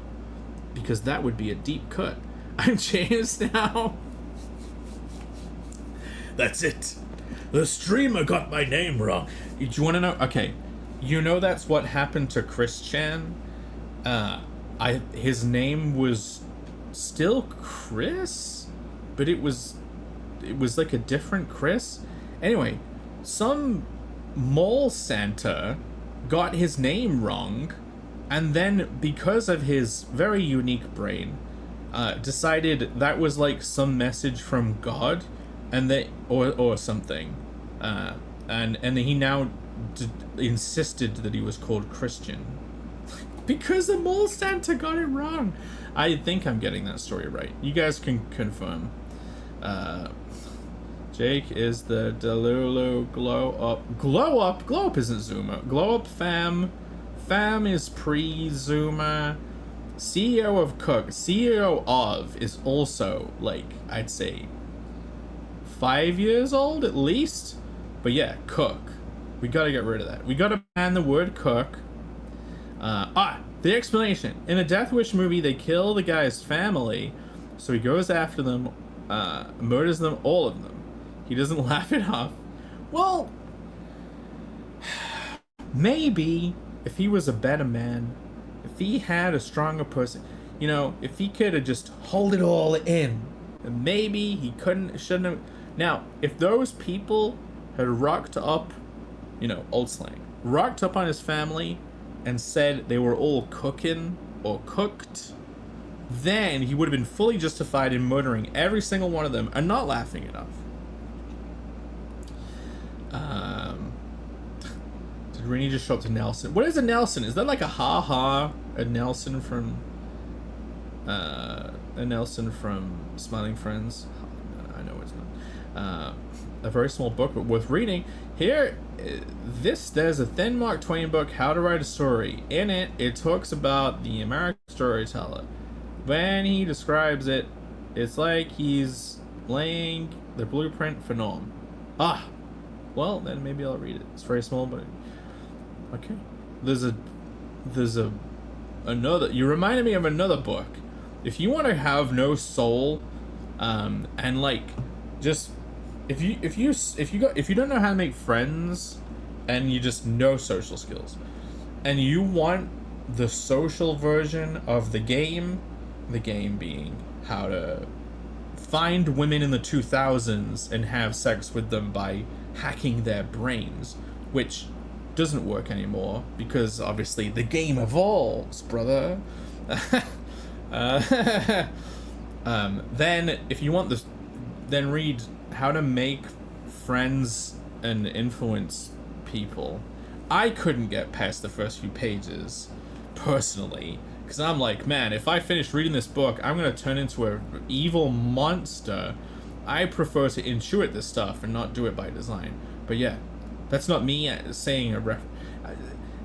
Because that would be a deep cut. I'm James now. That's it. The streamer got my name wrong. Do you want to know? Okay. You know that's what happened to Chris Chan? His name was still Chris? But it was like a different Chris? Anyway, some mall Santa got his name wrong, and then because of his very unique brain, decided that was like some message from God, and that or something, and he now insisted that he was called Christian because the mall Santa got it wrong. I think I'm getting that story right. You guys can confirm. Jake is the Delulu glow up. Glow up isn't Zoomer. Glow up fam is pre-Zoomer. CEO of is also, like, I'd say 5 years old at least. But yeah, Cook. We gotta get rid of that. We gotta ban the word Cook. The explanation. In a Death Wish movie, they kill the guy's family, so he goes after them, murders them, all of them. He doesn't laugh it off. Well, maybe if he was a better man, if he had a stronger person, you know, if he could have just hold it all in, and maybe he shouldn't have. Now, if those people had rocked up, you know, old slang, rocked up on his family and said they were all cooking or cooked, then he would have been fully justified in murdering every single one of them and not laughing it off. Did Rini just show up to Nelson? What is a Nelson? Is that like a ha-ha? A Nelson from Smiling Friends? I know it's not. A very small book, but worth reading. Here, there's a thin Mark Twain book, How to Write a Story. In it, it talks about the American storyteller. When he describes it, it's like he's laying the blueprint for Norm. Well, then maybe I'll read it. It's very small, but okay. There's another. You reminded me of another book If you want to have no soul, and like, just if you don't know how to make friends, and you just know social skills, and you want the social version of the game being how to find women in the 2000s and have sex with them by hacking their brains, which doesn't work anymore because obviously the game evolves, brother. Then if you want this, then read how to make friends and influence people. I couldn't get past the first few pages personally, because I'm like, man, if I finish reading this book, I'm gonna turn into an evil monster. I prefer to intuit this stuff and not do it by design. But yeah, that's not me saying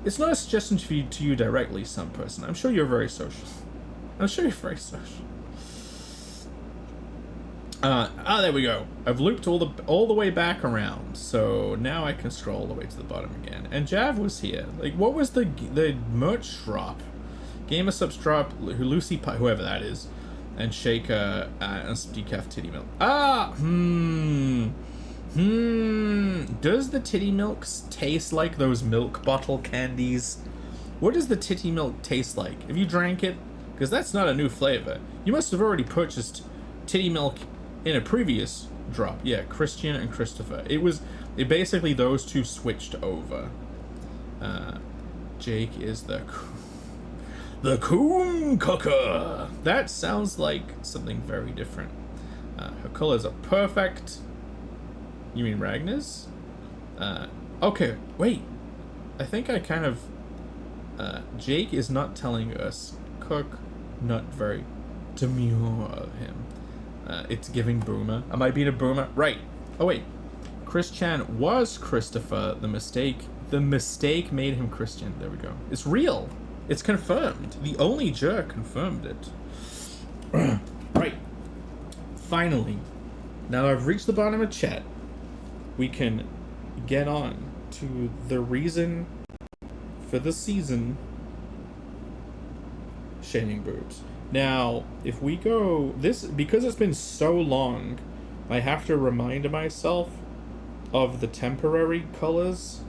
it's not a suggestion to you directly, some person. I'm sure you're very social. There we go. I've looped all the way back around, so now I can scroll all the way to the bottom again. And Jav was here. Like, what was the merch drop? Gamer subs drop, Lucy Pie, whoever that is, and Shaker and some decaf titty milk. Does the titty milks taste like those milk bottle candies? What does the titty milk taste like? Have you drank it? Because that's not a new flavor. You must have already purchased titty milk in a previous drop. Yeah, Christian and Christopher. It basically those two switched over. Jake is the coon cooker. That sounds like something very different. Her colors are perfect. You mean Ragnar's? Okay, wait. I think I kind of... Jake is not telling us. Cook, not very demure of him. It's giving boomer. Am I being a boomer? Right. Oh, wait. Chris Chan was Christopher. The mistake made him Christian. There we go. It's real. It's confirmed. The only jerk confirmed it. Right. Finally. Now I've reached the bottom of chat. We can get on to the reason for the season. Shading boobs. Now, if we go this, because it's been so long, I have to remind myself of the temporary colors.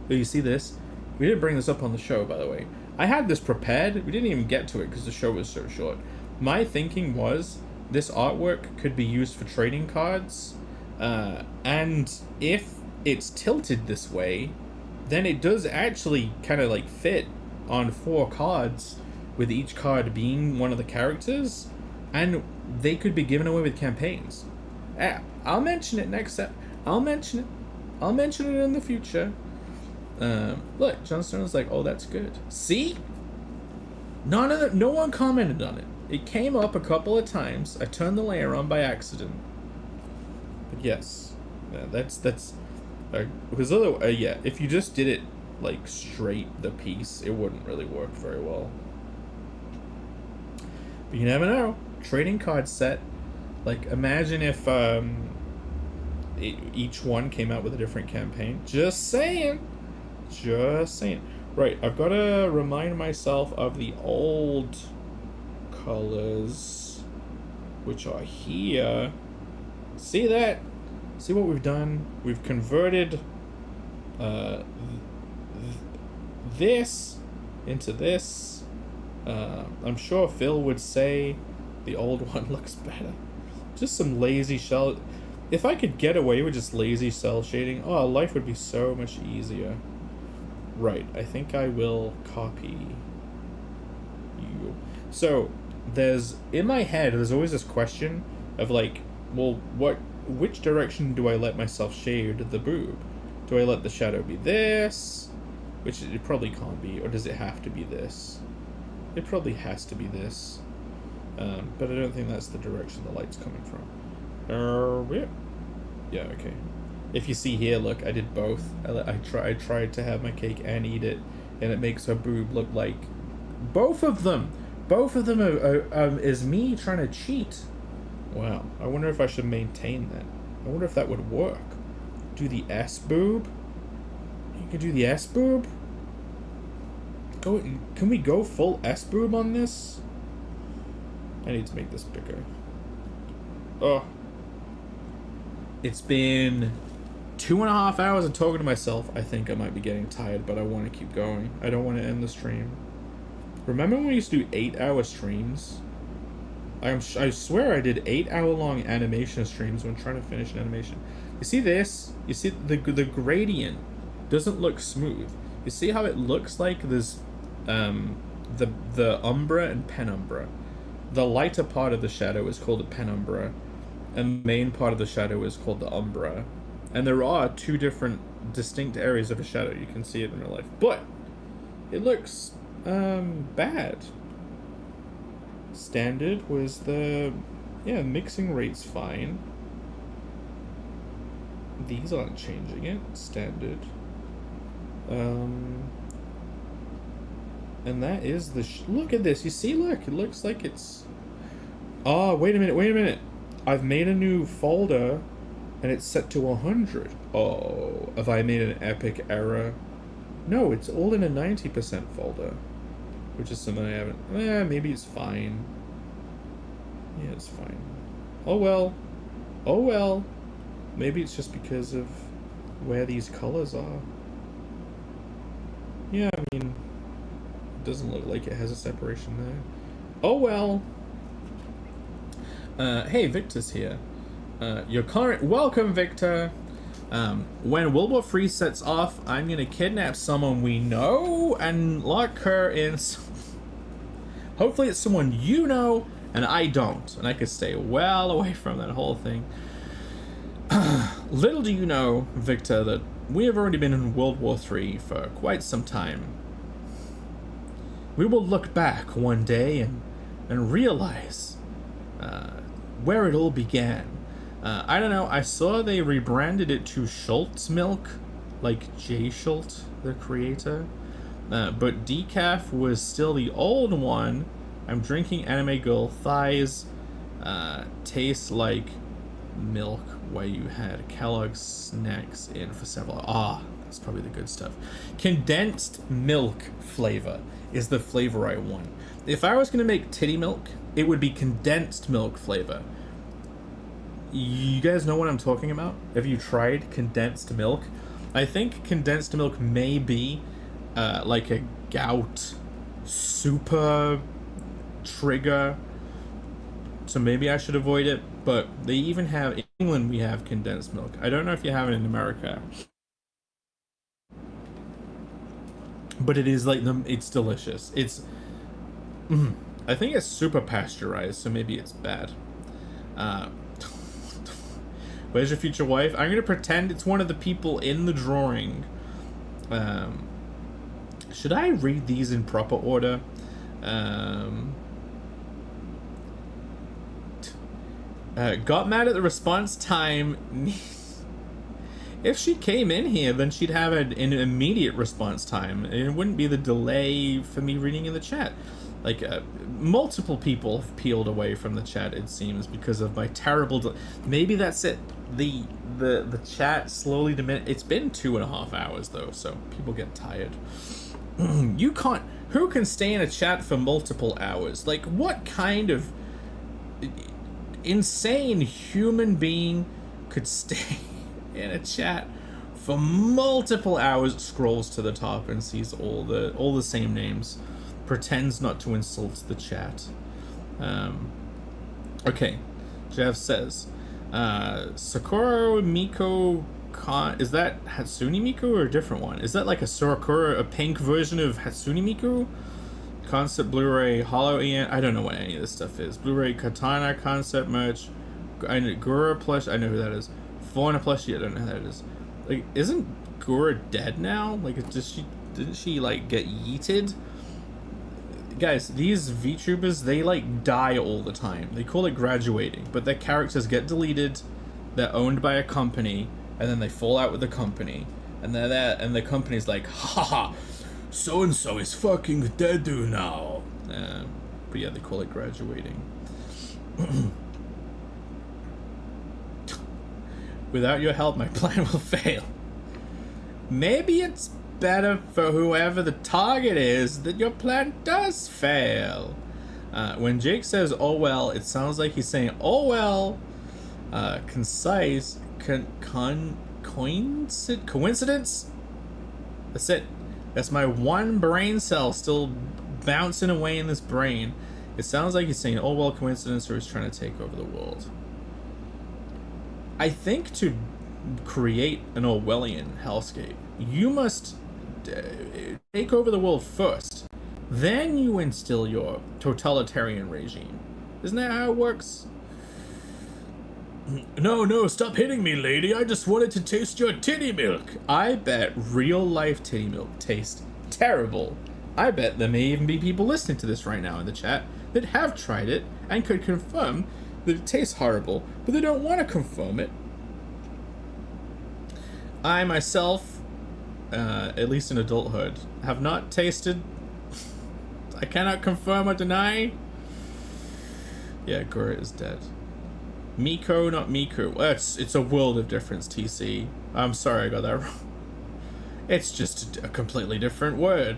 Oh, you see this? We didn't bring this up on the show, by the way. I had this prepared. We didn't even get to it because the show was so short. My thinking was this artwork could be used for trading cards, and if it's tilted this way, then it does actually kind of like fit on 4 cards, with each card being one of the characters, and they could be given away with campaigns. I'll mention it next step. I'll mention it in the future. Look, John Stone's like, oh, that's good. See? No one commented on it. It came up a couple of times. I turned the layer on by accident. But yes, that's because yeah, if you just did it like straight the piece, it wouldn't really work very well. But you never know. Trading card set. Like, imagine if each one came out with a different campaign. Just saying. Right, I've got to remind myself of the old colors, which are here. See that? See what we've done? We've converted this into this. I'm sure Phil would say the old one looks better. Just some lazy shell. If I could get away with just lazy cell shading, oh, life would be so much easier. Right, I think I will copy you. So, in my head, there's always this question of like, well, which direction do I let myself shade the boob? Do I let the shadow be this? Which it probably can't be, or does it have to be this? It probably has to be this, but I don't think that's the direction the light's coming from. Yeah, okay. If you see here, look, I did both. I tried to have my cake and eat it, and it makes her boob look like both of them. Both of them is me trying to cheat. Wow. I wonder if I should maintain that. I wonder if that would work. Do the S boob. You could do the S boob. Can we go full S boob on this? I need to make this bigger. Oh. It's been 2.5 hours of talking to myself. I think I might be getting tired, but I want to keep going. I don't want to end the stream. Remember when we used to do 8-hour streams? I swear I did 8-hour-long animation streams when trying to finish an animation. You see this? You see the gradient doesn't look smooth. You see how it looks like there's the umbra and penumbra. The lighter part of the shadow is called a penumbra, and the main part of the shadow is called the umbra. And there are two different distinct areas of a shadow. You can see it in real life, but it looks bad. Standard was the mixing rate's fine. These aren't changing it. Standard. And that is the look at this. You see, look, it looks like it's. Oh, wait a minute. I've made a new folder, and it's set to 100. Oh, have I made an epic error? No, it's all in a 90% folder, which is something I haven't. Maybe it's fine. Yeah, it's fine. Oh well. Maybe it's just because of where these colors are. Yeah, I mean, it doesn't look like it has a separation there. Oh well. Hey, Victor's here. Welcome, Victor. When World War III sets off, I'm gonna kidnap someone we know and lock her in. Hopefully, it's someone you know and I don't, and I could stay well away from that whole thing. Little do you know, Victor, that we have already been in World War III for quite some time. We will look back one day and realize where it all began. I don't know, I saw they rebranded it to Schultz Milk, like Jay Schultz, the creator. But decaf was still the old one. I'm drinking Anime Girl thighs. Tastes like milk where you had Kellogg's snacks in for several. That's probably the good stuff. Condensed milk flavor is the flavor I want. If I was gonna make titty milk, it would be condensed milk flavor. You guys know what I'm talking about? Have you tried condensed milk? I think condensed milk may be like a gout super trigger, so maybe I should avoid it. But they even have, in England we have condensed milk. I don't know if you have it in America, but it is like it's delicious. It's I think it's super pasteurized, so maybe it's bad. Where's your future wife? I'm gonna pretend it's one of the people in the drawing. Should I read these in proper order? Got mad at the response time. If she came in here, then she'd have an immediate response time, and it wouldn't be the delay for me reading in the chat. Like, multiple people have peeled away from the chat, it seems, because of my terrible maybe that's it. The chat slowly diminished. It's been 2.5 hours, though, so people get tired. You can't... Who can stay in a chat for multiple hours? Like, what kind of insane human being could stay in a chat for multiple hours, scrolls to the top and sees all the same names, pretends not to insult the chat? Okay, Jeff says Sakura Miko is that Hatsune Miku or a different one? Is that like a Sakura, a pink version of Hatsune Miku? Concept Blu-ray, Hollow Ian. I don't know what any of this stuff is. Blu-ray Katana concept merch. I know Gura plush. I know who that is. Fauna plushie. I don't know who that is. Like, isn't Gura dead now? Like, didn't she like get yeeted? Guys, these VTubers, they like die all the time. They call it graduating, but their characters get deleted. They're owned by a company, and then they fall out with the company, and they're there, and the company's like, haha. So-and-so is fucking dead now. But yeah, they call it graduating. Without your help, my plan will fail. Maybe it's better for whoever the target is that your plan does fail. When Jake says "oh well," it sounds like he's saying "oh well." Concise, coincidence. That's it. That's my one brain cell still bouncing away in this brain. It sounds like he's saying "oh well, coincidence," or he's trying to take over the world. I think to create an Orwellian hellscape, you must take over the world first. Then you instill your totalitarian regime. Isn't that how it works? No, stop hitting me, lady. I just wanted to taste your titty milk. I bet real life titty milk tastes terrible. I bet there may even be people listening to this right now in the chat that have tried it and could confirm that it tastes horrible, but they don't want to confirm it. I myself, at least in adulthood, have not tasted. I cannot confirm or deny. Yeah, Gura is dead. Miko, not Miku. It's a world of difference, TC. I'm sorry I got that wrong. It's just a completely different word.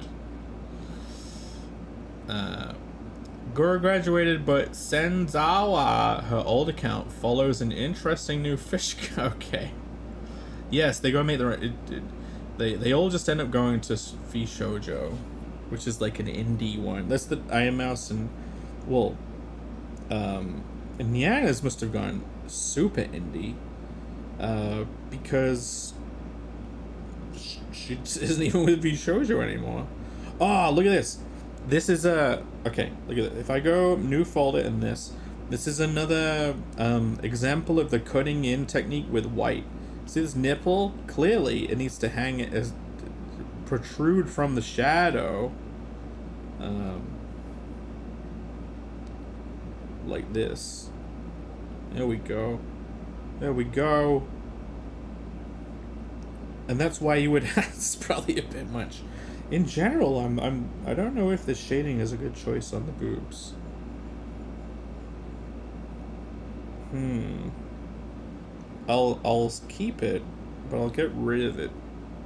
Gura graduated, but Senzawa, her old account, follows an interesting new fish. Okay. Yes, they go make their. They all just end up going to Fishoujo, which is like an indie one. That's the Iron Mouse and well, and Niana's must have gone super indie, because she isn't even with Bishoujo anymore. Oh, look at this. This is a okay. Look at it. If I go new folder in this is another example of the cutting in technique with white. See this nipple? Clearly, it needs to hang as protrude from the shadow, like this. There we go. There we go. And that's why you would. It's probably a bit much. In general, I don't know if the shading is a good choice on the boobs. I'll keep it, but I'll get rid of it,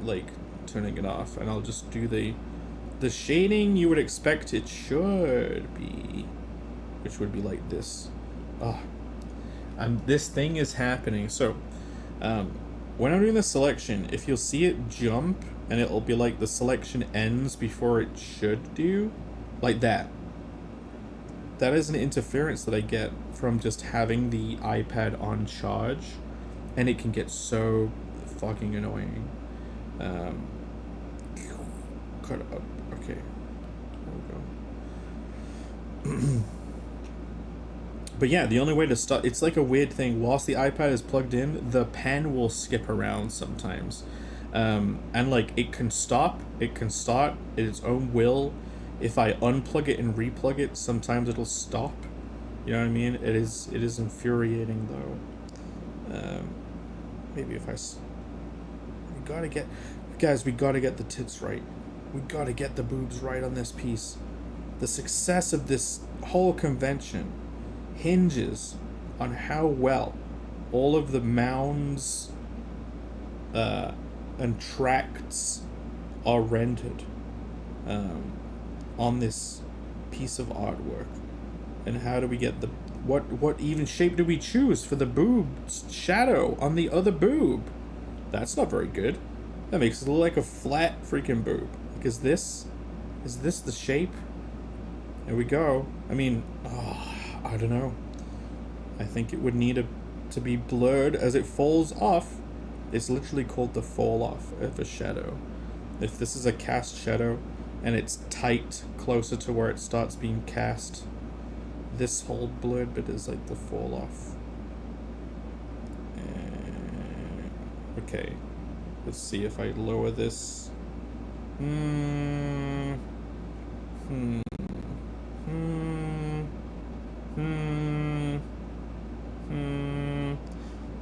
like turning it off, and I'll just do the shading you would expect it should be, which would be like this. This thing is happening. So, when I'm doing the selection, if you'll see it jump, and it'll be like the selection ends before it should do, like that. That is an interference that I get from just having the iPad on charge, and it can get so fucking annoying. Cut up. Okay. There we go. But yeah, the only way to stop, it's like a weird thing. Whilst the iPad is plugged in, the pen will skip around sometimes. And like it can stop, it can start at its own will. If I unplug it and replug it, sometimes it'll stop. You know what I mean? It is infuriating though. Maybe if we gotta get, guys, we gotta get the tits right. We gotta get the boobs right on this piece. The success of this whole convention hinges on how well all of the mounds and tracts are rendered on this piece of artwork. And how do we get the what even shape do we choose for the boob's shadow on the other boob? That's not very good. That makes it look like a flat freaking boob. Like, is this the shape? There we go. I mean, I don't know. I think it would need to be blurred as it falls off. It's literally called the fall off of a shadow. If this is a cast shadow and it's tight closer to where it starts being cast, this whole blurred bit is like the fall off. Okay, let's see if I lower this.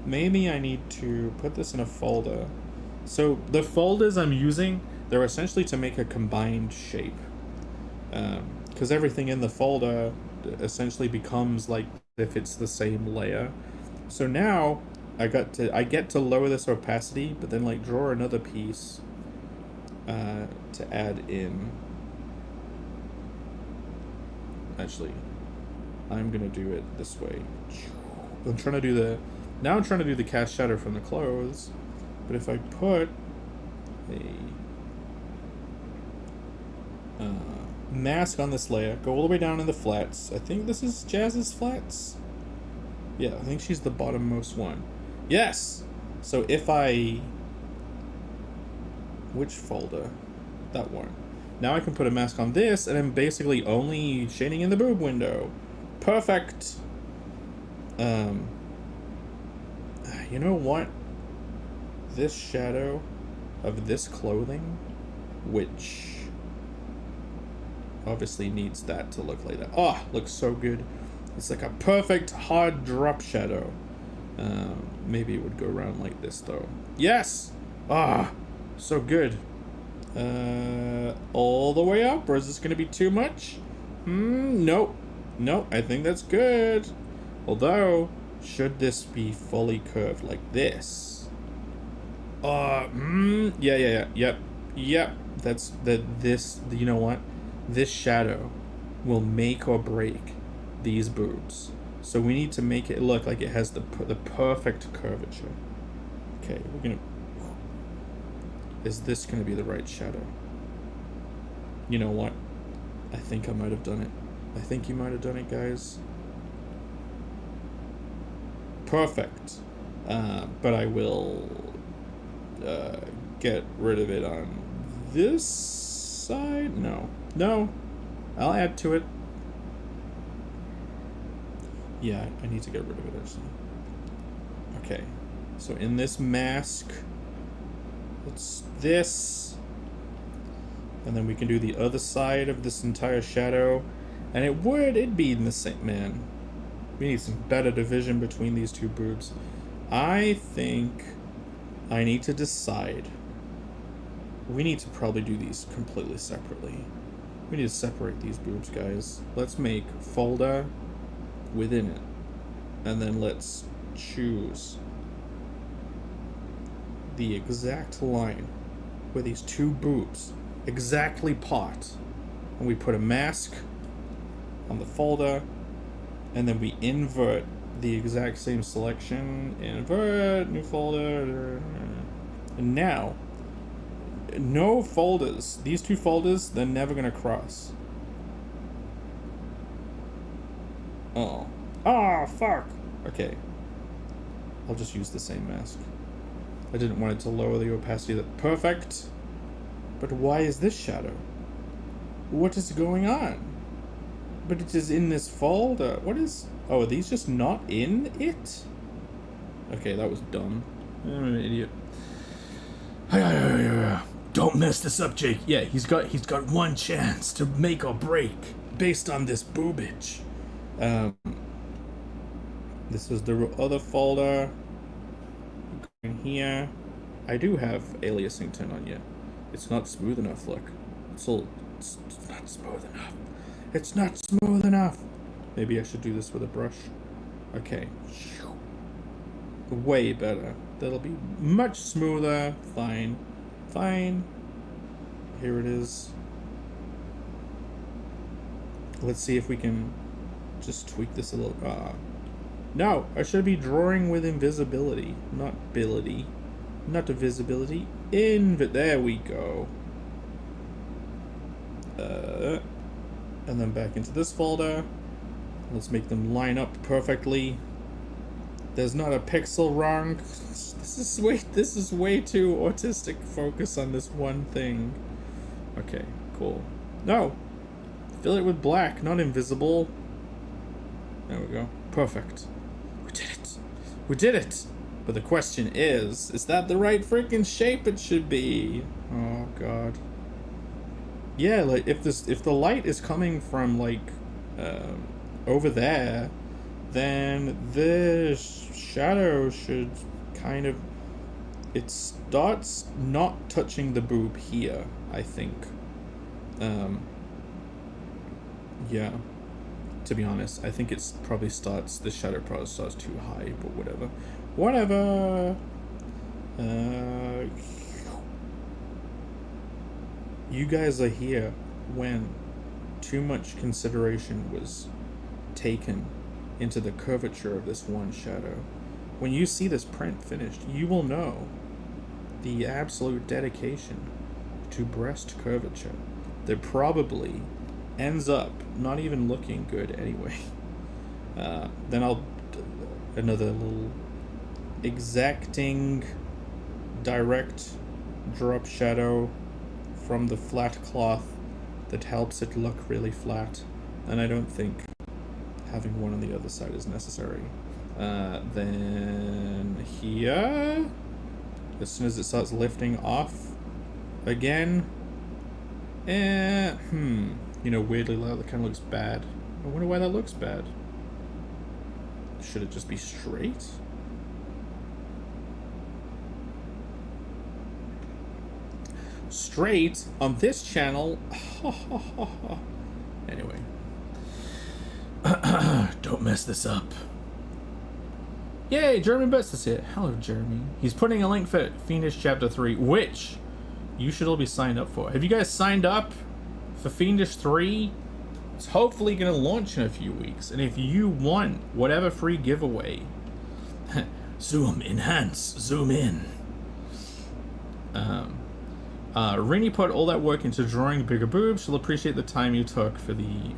Maybe I need to put this in a folder. So the folders I'm using, they're essentially to make a combined shape. Because everything in the folder essentially becomes like if it's the same layer. So now I get to lower this opacity, but then like draw another piece to add in. Actually, I'm gonna do it this way. I'm trying to do the cast shadow from the clothes, but if I put a mask on this layer, go all the way down in the flats. I think this is Jazz's flats. Yeah, I think she's the bottommost one. Yes. So if which folder? That one. Now I can put a mask on this, and I'm basically only shading in the boob window. Perfect. You know what? This shadow of this clothing, which obviously needs that to look like that. Oh, looks so good. It's like a perfect hard drop shadow. Maybe it would go around like this though. Yes! Ah, so good. All the way up, or is this gonna be too much? Nope. Nope, I think that's good. Although, should this be fully curved like this? Yeah, yep. You know what? This shadow will make or break these boobs. So we need to make it look like it has the perfect curvature. Okay, we're gonna... Is this gonna be the right shadow? You know what? I think I might have done it. I think you might have done it, guys. Perfect. But I will get rid of it on this side. No, I'll add to it. Yeah, I need to get rid of it actually. Okay, so in this mask, it's this, and then we can do the other side of this entire shadow, and it'd be in the same, man. We need some better division between these two boobs. I think I need to decide. We need to probably do these completely separately. We need to separate these boobs, guys. Let's make folder within it, and then let's choose the exact line where these two boobs exactly part, and we put a mask on the folder, and then we invert the exact same selection, invert, new folder, and now no folders. These two folders, they're never gonna cross. Oh, fuck. Okay. I'll just use the same mask. I didn't want it to lower the opacity. Perfect. But why is this shadow? What is going on? But it is in this folder. What is... Oh, are these just not in it? Okay, that was dumb. I'm an idiot. Don't mess this up, Jake. Yeah, he's got one chance to make or break based on this boobage. This is the other folder. In here, I do have aliasing turned on yet. It's not smooth enough. Look, it's not smooth enough. It's not smooth enough. Maybe I should do this with a brush. Okay, way better. That'll be much smoother. Fine. Here it is. Let's see if we can just tweak this a little. No, I should be drawing with invisibility, not ability. Not visibility. There we go. And then back into this folder. Let's make them line up perfectly. There's not a pixel wrong. This is way too autistic focus on this one thing. Okay, cool. No! Fill it with black, not invisible. There we go. Perfect. We did it! But the question is that the right freaking shape it should be? Oh god. Yeah, like if the light is coming from like over there, then this shadow should kind of, it starts not touching the boob here, I think. Yeah. To be honest, I think it's probably starts, the shadow probably starts too high, but whatever. You guys are here when too much consideration was taken into the curvature of this one shadow. When you see this print finished, you will know the absolute dedication to breast curvature that probably ends up not even looking good anyway. Then I'll another little exacting direct drop shadow from the flat cloth that helps it look really flat, and I don't think having one on the other side is necessary. Then here, as soon as it starts lifting off again, weirdly that kind of looks bad. I wonder why that looks bad. Should it just be straight? Straight on this channel. Anyway. Don't mess this up. Yay, Jeremy Betts is here. Hello, Jeremy. He's putting a link for Fiendish Chapter 3, which you should all be signed up for. Have you guys signed up for Fiendish 3? It's hopefully going to launch in a few weeks. And if you want whatever free giveaway, zoom, enhance, zoom in. Rini put all that work into drawing bigger boobs. She'll appreciate the time you took for the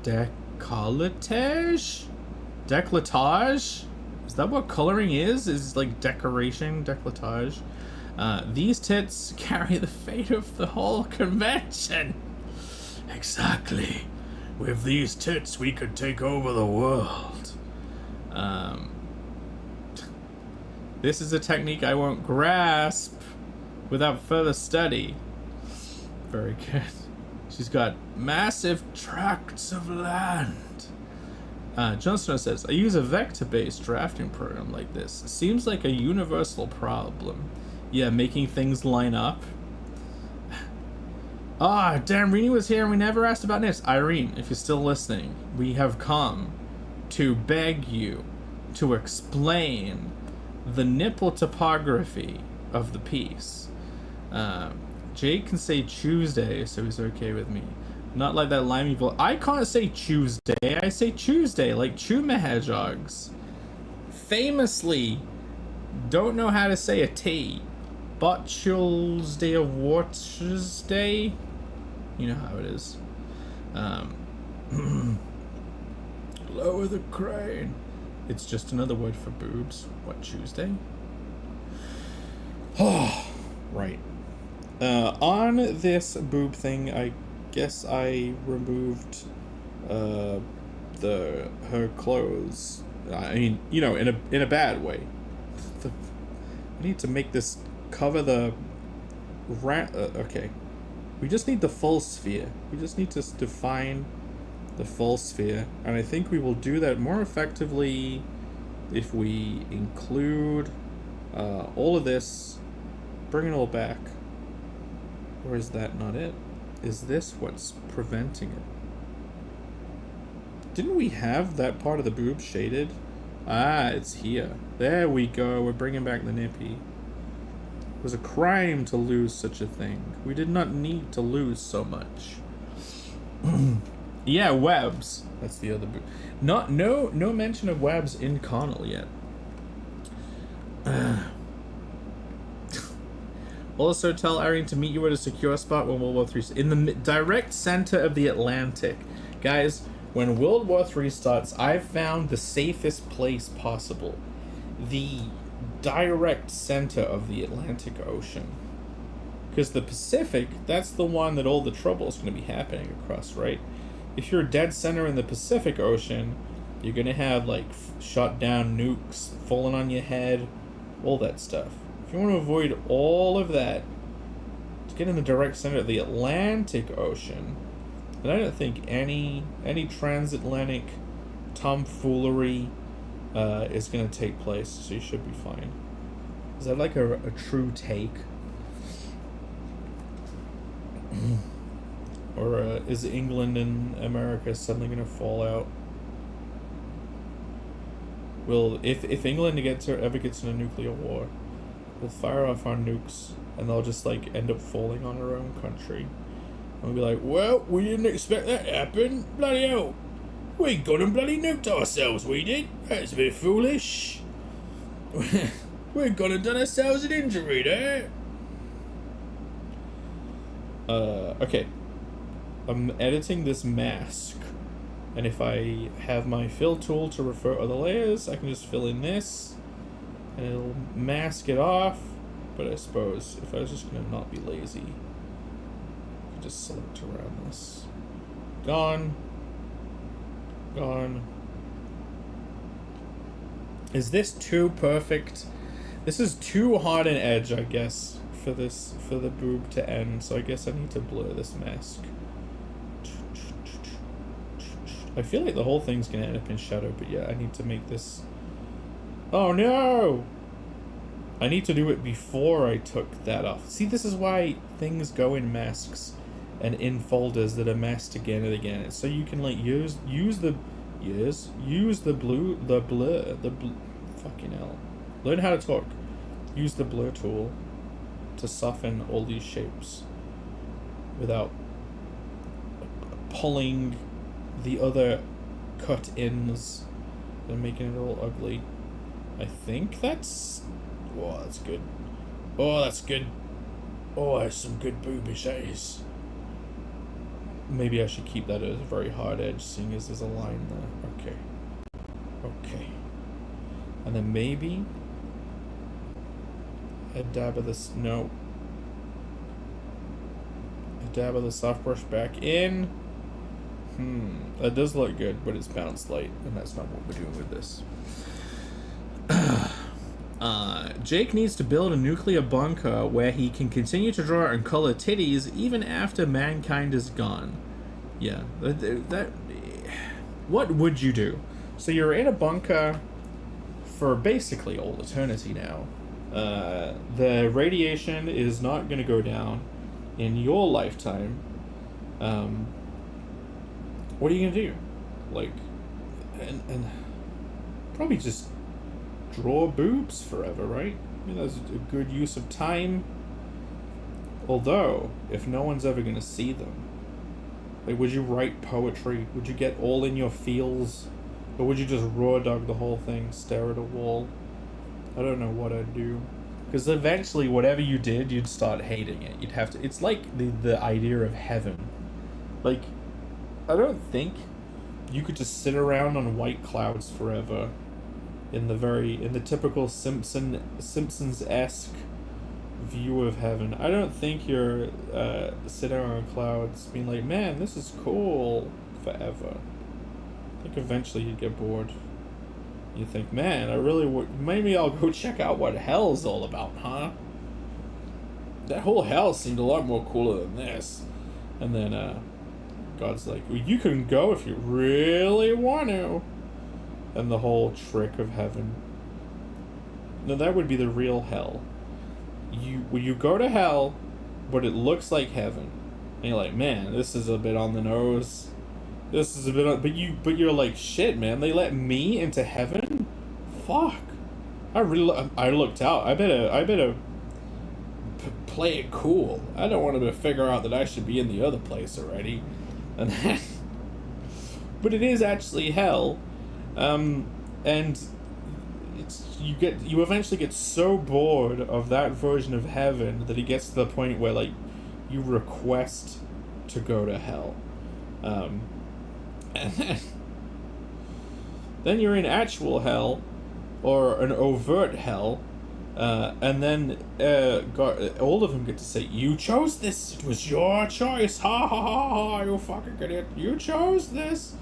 decolletage? Decolletage? Is that what coloring is? Is like decoration, decolletage? These tits carry the fate of the whole convention. Exactly. With these tits, we could take over the world. This is a technique I won't grasp without further study. Very good. She's got massive tracts of land. Jon Snow says, I use a vector-based drafting program like this. It seems like a universal problem. Yeah, making things line up. Damn, Rini was here and we never asked about nips. Irene, if you're still listening, we have come to beg you to explain the nipple topography of the piece. Jake can say Tuesday, so he's okay with me. Not like that limey voice. I can't say Tuesday, I say Tuesday, like Chuma Hedgehogs. Famously, don't know how to say a T. Botchul's Day of Waters Day. You know how it is. Lower the crane. It's just another word for boobs. What, Tuesday? Oh, right. On this boob thing, I guess I removed her clothes. I mean, in a bad way. I need to make this cover the okay. We just need the full sphere. We just need to define the full sphere, and I think we will do that more effectively if we include all of this, bring it all back. Or is that not it? Is this what's preventing it? Didn't we have that part of the boob shaded? It's here. There we go. We're bringing back the nippy. It was a crime to lose such a thing. We did not need to lose so much. Yeah, webs. That's the other boob. No mention of webs in Connell yet. Also, tell Irene to meet you at a secure spot when World War III... in the direct center of the Atlantic. Guys, when World War III starts, I've found the safest place possible. The direct center of the Atlantic Ocean. Because the Pacific, that's the one that all the trouble is going to be happening across, right? If you're dead center in the Pacific Ocean, you're going to have, like, shot down nukes falling on your head, all that stuff. If you want to avoid all of that, to get in the direct center of the Atlantic Ocean, then I don't think any transatlantic tomfoolery is going to take place, so you should be fine. Is that like a true take? Or is England and America suddenly going to fall out? Well, if England ever gets in a nuclear war, we'll fire off our nukes, and they'll just, like, end up falling on our own country. And we'll be like, well, we didn't expect that to happen. Bloody hell. We got and bloody nuked ourselves, we did. That's a bit foolish. We got and done ourselves an injury there. Okay. I'm editing this mask. And if I have my fill tool to refer other layers, I can just fill in this. And it'll mask it off. But I suppose if I was just gonna not be lazy, I could just select around this. Gone. Gone. Is this too perfect? This is too hard an edge, I guess, for the boob to end. So I guess I need to blur this mask. I feel like the whole thing's gonna end up in shadow, but yeah, I need to make this. Oh no! I need to do it before I took that off. See, this is why things go in masks and in folders that are masked again and again. It's so you can like use the blur, fucking hell. Learn how to talk. Use the blur tool to soften all these shapes without pulling the other cut ins and making it all ugly. I think that's... Oh, that's good. Oh, that's good. Oh, that's some good boobish eyes. Maybe I should keep that as a very hard edge, seeing as there's a line there. Okay. Okay. And then maybe a dab of this. No. A dab of the soft brush back in. That does look good, but it's bounced light, and that's not what we're doing with this. Jake needs to build a nuclear bunker where he can continue to draw and color titties even after mankind is gone. Yeah, that what would you do? So you're in a bunker for basically all eternity now. The radiation is not going to go down in your lifetime. What are you going to do? Like, and probably just draw boobs forever, right? I mean, that's a good use of time. Although, if no one's ever going to see them, like, would you write poetry? Would you get all in your feels? Or would you just raw dog the whole thing, stare at a wall? I don't know what I'd do. Because eventually, whatever you did, you'd start hating it. You'd have to... It's like the idea of heaven. Like, I don't think you could just sit around on white clouds forever in the typical Simpsons-esque view of heaven. I don't think you're sitting on clouds being like, man, this is cool forever. I think eventually you'd get bored. You think, man, I really would. Maybe I'll go check out what hell's all about, huh? That whole hell seemed a lot more cooler than this. And then God's like, well, you can go if you really want to. And the whole trick of heaven. No, that would be the real hell. You go to hell, but it looks like heaven. And you're like, man, this is a bit on the nose. This is a bit on, but you're like, shit, man, they let me into heaven? Fuck. I looked out. I better play it cool. I don't want to figure out that I should be in the other place already. And then, but it is actually hell. And you eventually get so bored of that version of heaven that it gets to the point where, like, you request to go to hell. And then you're in actual hell, or an overt hell, and then God, all of them get to say, you chose this, it was your choice, ha ha ha ha, you fucking idiot, you chose this.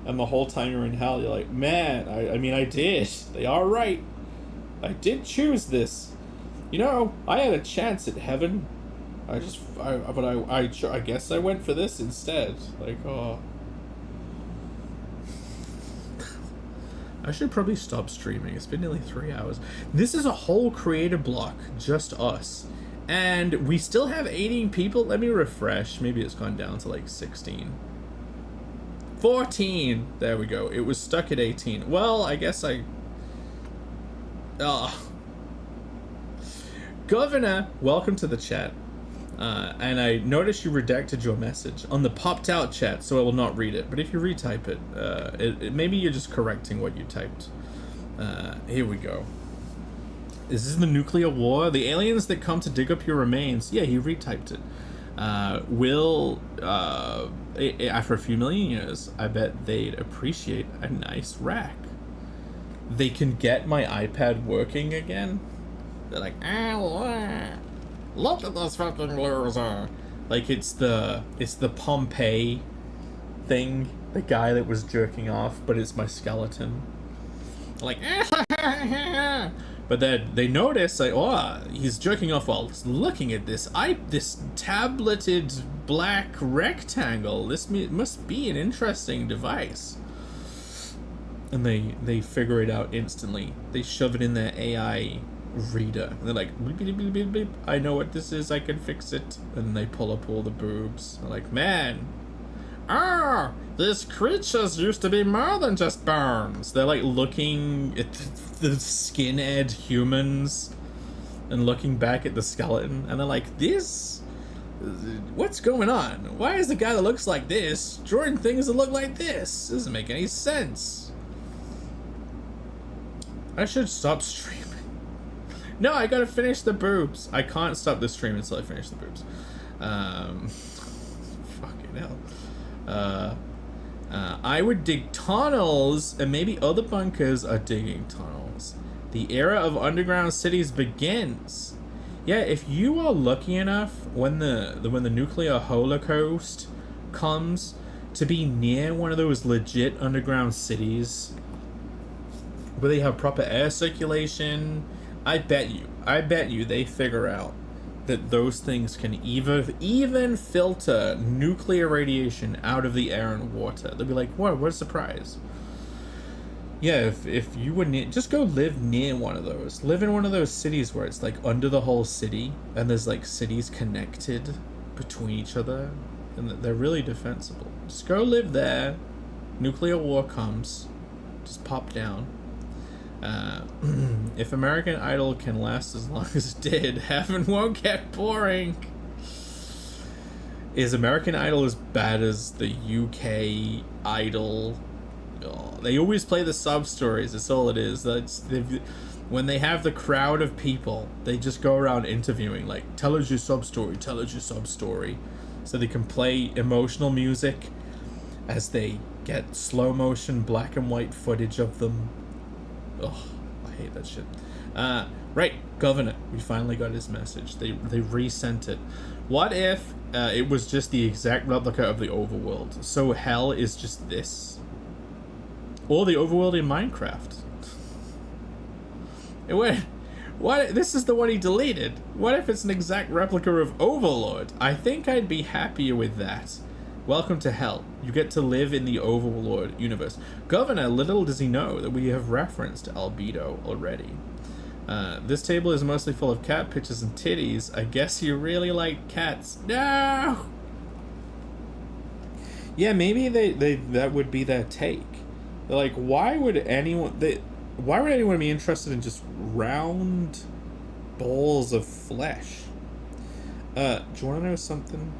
And the whole time you're in hell, you're like, man, I mean, I did. They are right. I did choose this. You know, I had a chance at heaven. I guess I went for this instead. Like, oh. I should probably stop streaming. It's been nearly 3 hours. This is a whole creator block, just us. And we still have 18 people. Let me refresh. Maybe it's gone down to like 16. 14! There we go. It was stuck at 18. Well, I guess Governor, welcome to the chat. And I noticed you redacted your message on the popped out chat, so I will not read it. But if you retype it, maybe you're just correcting what you typed. Here we go. Is this the nuclear war? The aliens that come to dig up your remains. Yeah, he retyped it. After a few million years, I bet they'd appreciate a nice rack. They can get my iPad working again. They're like, look at this fucking loser. Like it's the Pompeii thing, the guy that was jerking off, but it's my skeleton. Like, but then they notice, like, oh, he's jerking off while looking at this tableted black rectangle. This must be an interesting device. And they figure it out instantly. They shove it in their AI reader. And they're like, beep, beep, beep, beep, beep. I know what this is. I can fix it. And they pull up all the boobs. They're like, man, these creatures used to be more than just bones. They're like looking at the skinhead humans and looking back at the skeleton. And they're like, what's going on? Why is the guy that looks like this drawing things that look like this? Doesn't make any sense. I should stop streaming. No, I gotta finish the boobs. I can't stop the stream until I finish the boobs. Fucking hell. I would dig tunnels, and maybe other bunkers are digging tunnels. The era of underground cities begins. Yeah, if you are lucky enough when the nuclear holocaust comes to be near one of those legit underground cities where they have proper air circulation, I bet you they figure out that those things can even filter nuclear radiation out of the air and water. They'll be like, whoa, what a surprise. Yeah, if you would just go live near one of those. Live in one of those cities where it's like under the whole city and there's like cities connected between each other and they're really defensible. Just go live there. Nuclear war comes. Just pop down. If American Idol can last as long as it did, heaven won't get boring. Is American Idol as bad as the UK Idol? Oh, they always play the sub stories. That's all it is. When they have the crowd of people, they just go around interviewing, like, tell us your sub story, tell us your sub story. So they can play emotional music as they get slow motion black and white footage of them. Oh, I hate that shit. Right, Governor. We finally got his message. They resent it. What if it was just the exact replica of the overworld? So hell is just this. Or the overworld in Minecraft. What? This is the one he deleted. What if it's an exact replica of Overlord? I think I'd be happier with that. Welcome to hell. You get to live in the Overlord universe. Governor, little does he know that we have referenced Albedo already. This table is mostly full of cat pictures and titties. I guess you really like cats. No! Yeah, maybe they that would be their take. They're like, why would anyone be interested in just round balls of flesh? Do you want to know something?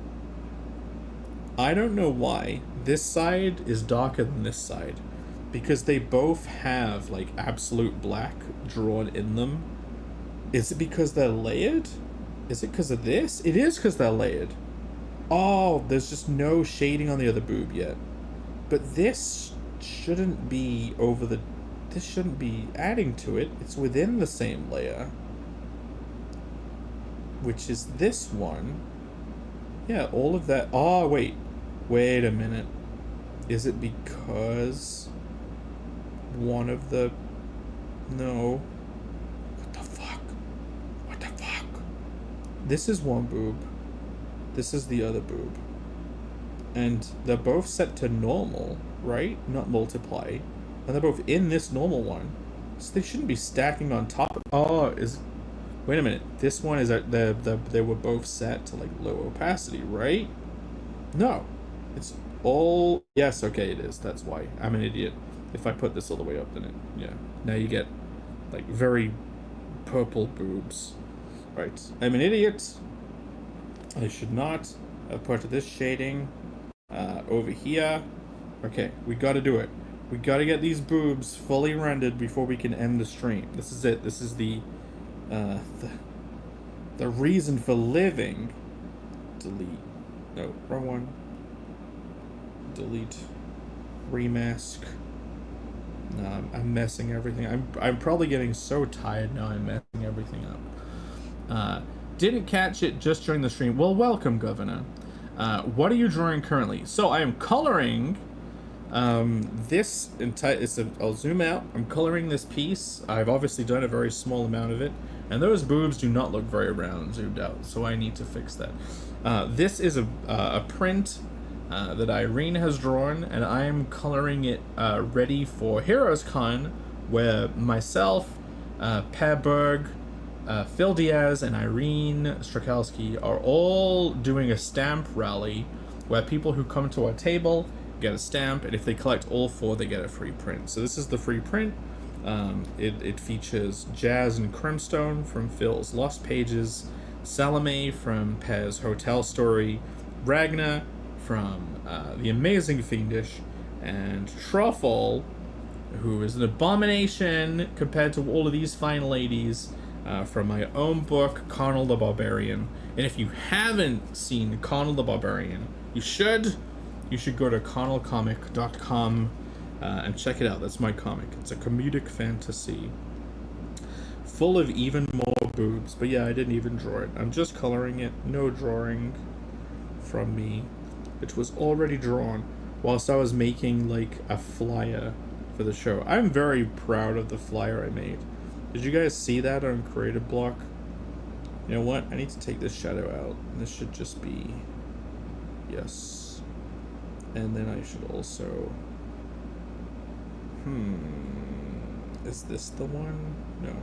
I don't know why this side is darker than this side, because they both have like absolute black drawn in them. Is it because they're layered? Is it because of this? It is because they're layered. Oh, there's just no shading on the other boob yet. But this shouldn't be this shouldn't be adding to it. It's within the same layer, which is this one. Yeah, all of that. Oh, wait a minute. Is it because one of the... No. What the fuck? This is one boob. This is the other boob. And they're both set to normal, right? Not multiply. And they're both in this normal one. So they shouldn't be stacking on top of... Oh, wait a minute. This one is they were both set to like low opacity, right? No. It's all... Yes, okay, it is. That's why. I'm an idiot. If I put this all the way up, then it... Yeah. Now you get like very purple boobs. Right. I'm an idiot. I should not have put this shading over here. Okay, we gotta do it. We gotta get these boobs fully rendered before we can end the stream. This is it. This is the reason for living. Delete. No, wrong one. Delete. Remask. No, I'm messing everything. I'm probably getting so tired now. I'm messing everything up. Didn't catch it just during the stream. Well, welcome, Governor. What are you drawing currently? So I am coloring this entire. I'll zoom out. I'm coloring this piece. I've obviously done a very small amount of it, and those boobs do not look very round zoomed out. So I need to fix that. This is a print that Irene has drawn, and I am coloring it ready for Heroes Con, where myself, Per Berg, Phil Diaz, and Irene Strakowski are all doing a stamp rally where people who come to our table get a stamp, and if they collect all 4, they get a free print. So this is the free print. It features Jazz and Crimstone from Phil's Lost Pages, Salome from Per's Hotel Story, Ragnar from The Amazing Fiendish, and Truffle, who is an abomination compared to all of these fine ladies, from my own book, Connell the Barbarian. And if you haven't seen Connell the Barbarian, you should go to connellcomic.com and check it out. That's my comic. It's a comedic fantasy full of even more boobs. But yeah, I didn't even draw it. I'm just coloring it. No drawing from me. It was already drawn whilst I was making like a flyer for the show. I'm very proud of the flyer I made. Did you guys see that on Creative Block? You know what? I need to take this shadow out. This should just be... Yes. And then I should also... Is this the one? No.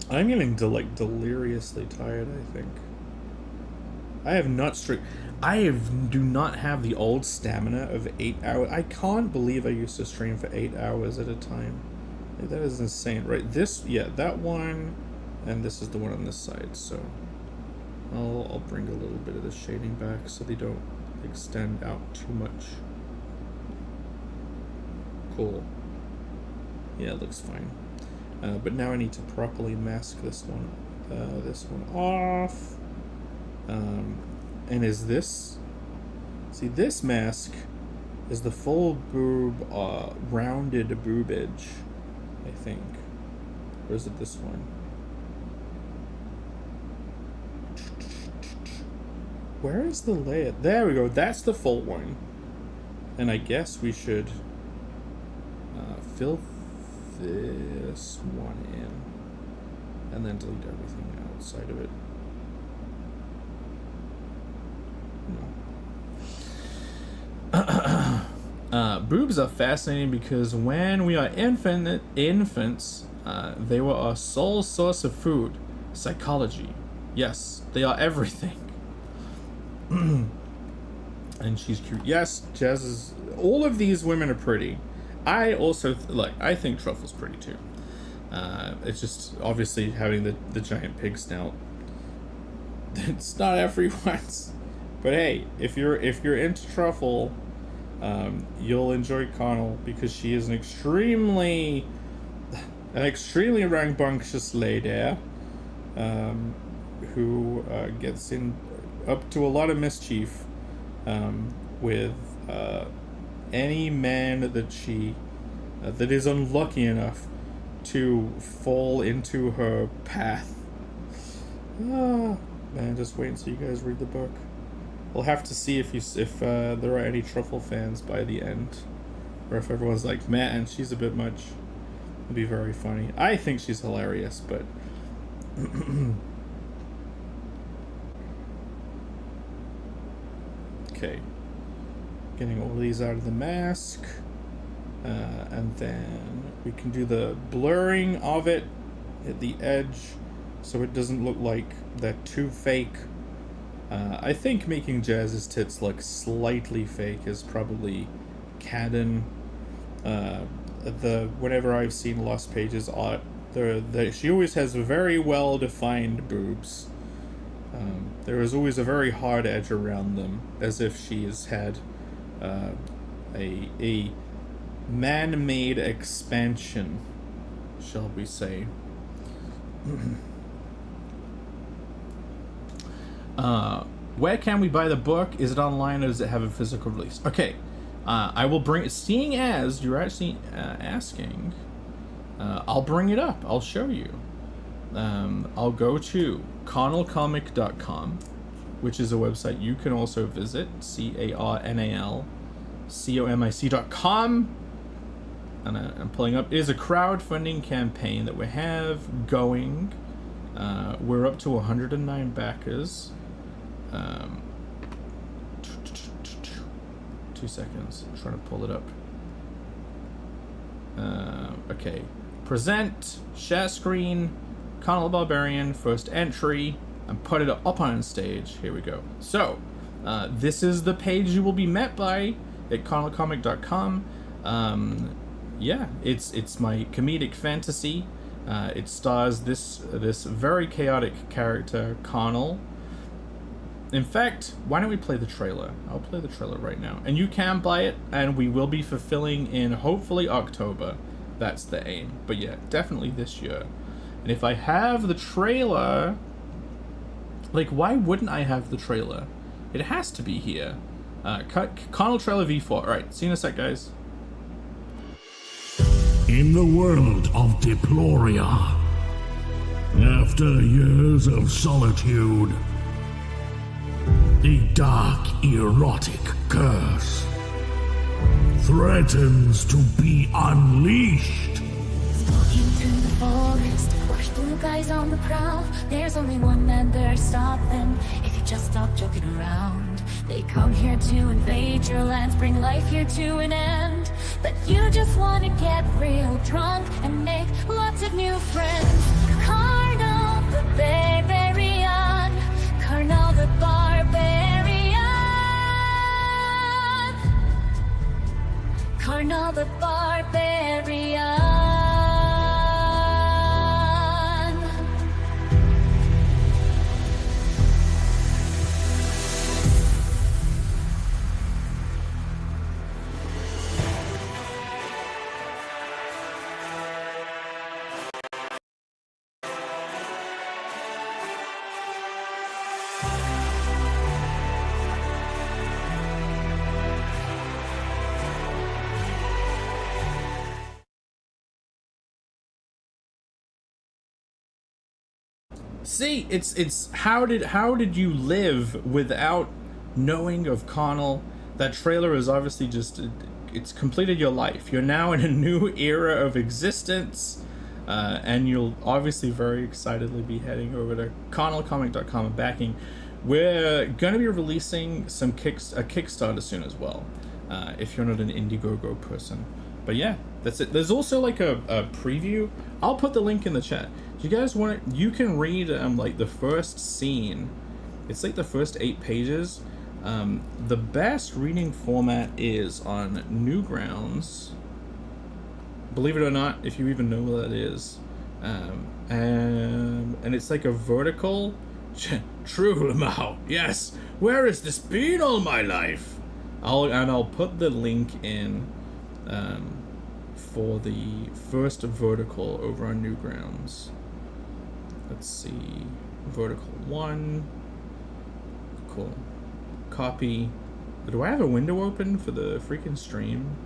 I'm getting deliriously tired, I think. I have not do not have the old stamina of 8 hours. I can't believe I used to stream for 8 hours at a time. Like, that is insane, right? This, yeah, that one, and this is the one on this side. So I'll bring a little bit of the shading back so they don't extend out too much. Cool. Yeah, it looks fine. But now I need to properly mask this one off. And is this... See, this mask is the full boob, rounded boobage, I think. Or is it this one? Where is the layer? There we go. That's the full one. And I guess we should fill this one in and then delete everything outside of it. Boobs are fascinating because when we are infants, they were our sole source of food. Psychology. Yes, they are everything. And she's cute. Yes, Jazz is... All of these women are pretty. I also... I think Truffle's pretty too. It's just obviously having the giant pig snout. It's not everyone's. But hey, if you're into Truffle, you'll enjoy Connell because she is an extremely rambunctious lady who gets in up to a lot of mischief with any man that she that is unlucky enough to fall into her path. Man, just wait until you guys read the book. We'll have to see if there are any Truffle fans by the end, or if everyone's like, man, she's a bit much. It'd be very funny. I think she's hilarious, but okay, getting all these out of the mask, and then we can do the blurring of it at the edge, so it doesn't look like they're too fake. I think making Jazz's tits look slightly fake is probably canon. Whenever I've seen Lost Pages art, She always has very well defined boobs. There is always a very hard edge around them, as if she has had a man-made expansion, shall we say. Where can we buy the book? Is it online or does it have a physical release? Okay, I will bring it. Seeing as you're actually asking, I'll bring it up. I'll show you. I'll go to carnalcomic.com, which is a website you can also visit. carnalcomic.com. And I'm pulling up. It is a crowdfunding campaign that we have going. We're up to 109 backers. 2 seconds. I'm trying to pull it up. Okay. Present, share screen, Carnal Barbarian, first entry, and put it up on stage. Here we go. So, this is the page you will be met by at carnalcomic.com. Yeah, it's my comedic fantasy. It stars this very chaotic character, Carnal. In fact, why don't we play the trailer? I'll play the trailer right now. And you can buy it, and we will be fulfilling in hopefully October. That's the aim. But yeah, definitely this year. And if I have the trailer... Like, why wouldn't I have the trailer? It has to be here. Carnal trailer V4. Alright, see you in a sec, guys. In the world of Deploria, after years of solitude, the dark erotic curse threatens to be unleashed. Walking through the forest, watch blue guys on the prowl. There's only one man there, stop them. If you just stop joking around, they come here to invade your lands, bring life here to an end. But you just want to get real drunk and make lots of new friends. Carnal the Barbarian, Carnal the Barbarian, Carnal the Barbarian. See, it's how did you live without knowing of Carnal? That trailer is obviously just it's completed your life. You're now in a new era of existence, and you'll obviously very excitedly be heading over to carnalcomic.com and backing. We're gonna be releasing a Kickstarter soon as well, if you're not an Indiegogo person. But yeah, that's it. There's also like a preview. I'll put the link in the chat. Do you guys want it? You can read like the first scene. It's like the first 8 pages. The best reading format is on Newgrounds. Believe it or not, if you even know what that is. And it's like a vertical. True, Lamau. Yes. Where has this been all my life? I'll put the link in for the first vertical over on Newgrounds. Let's see. Vertical 1. Cool. Copy. Do I have a window open for the freaking stream?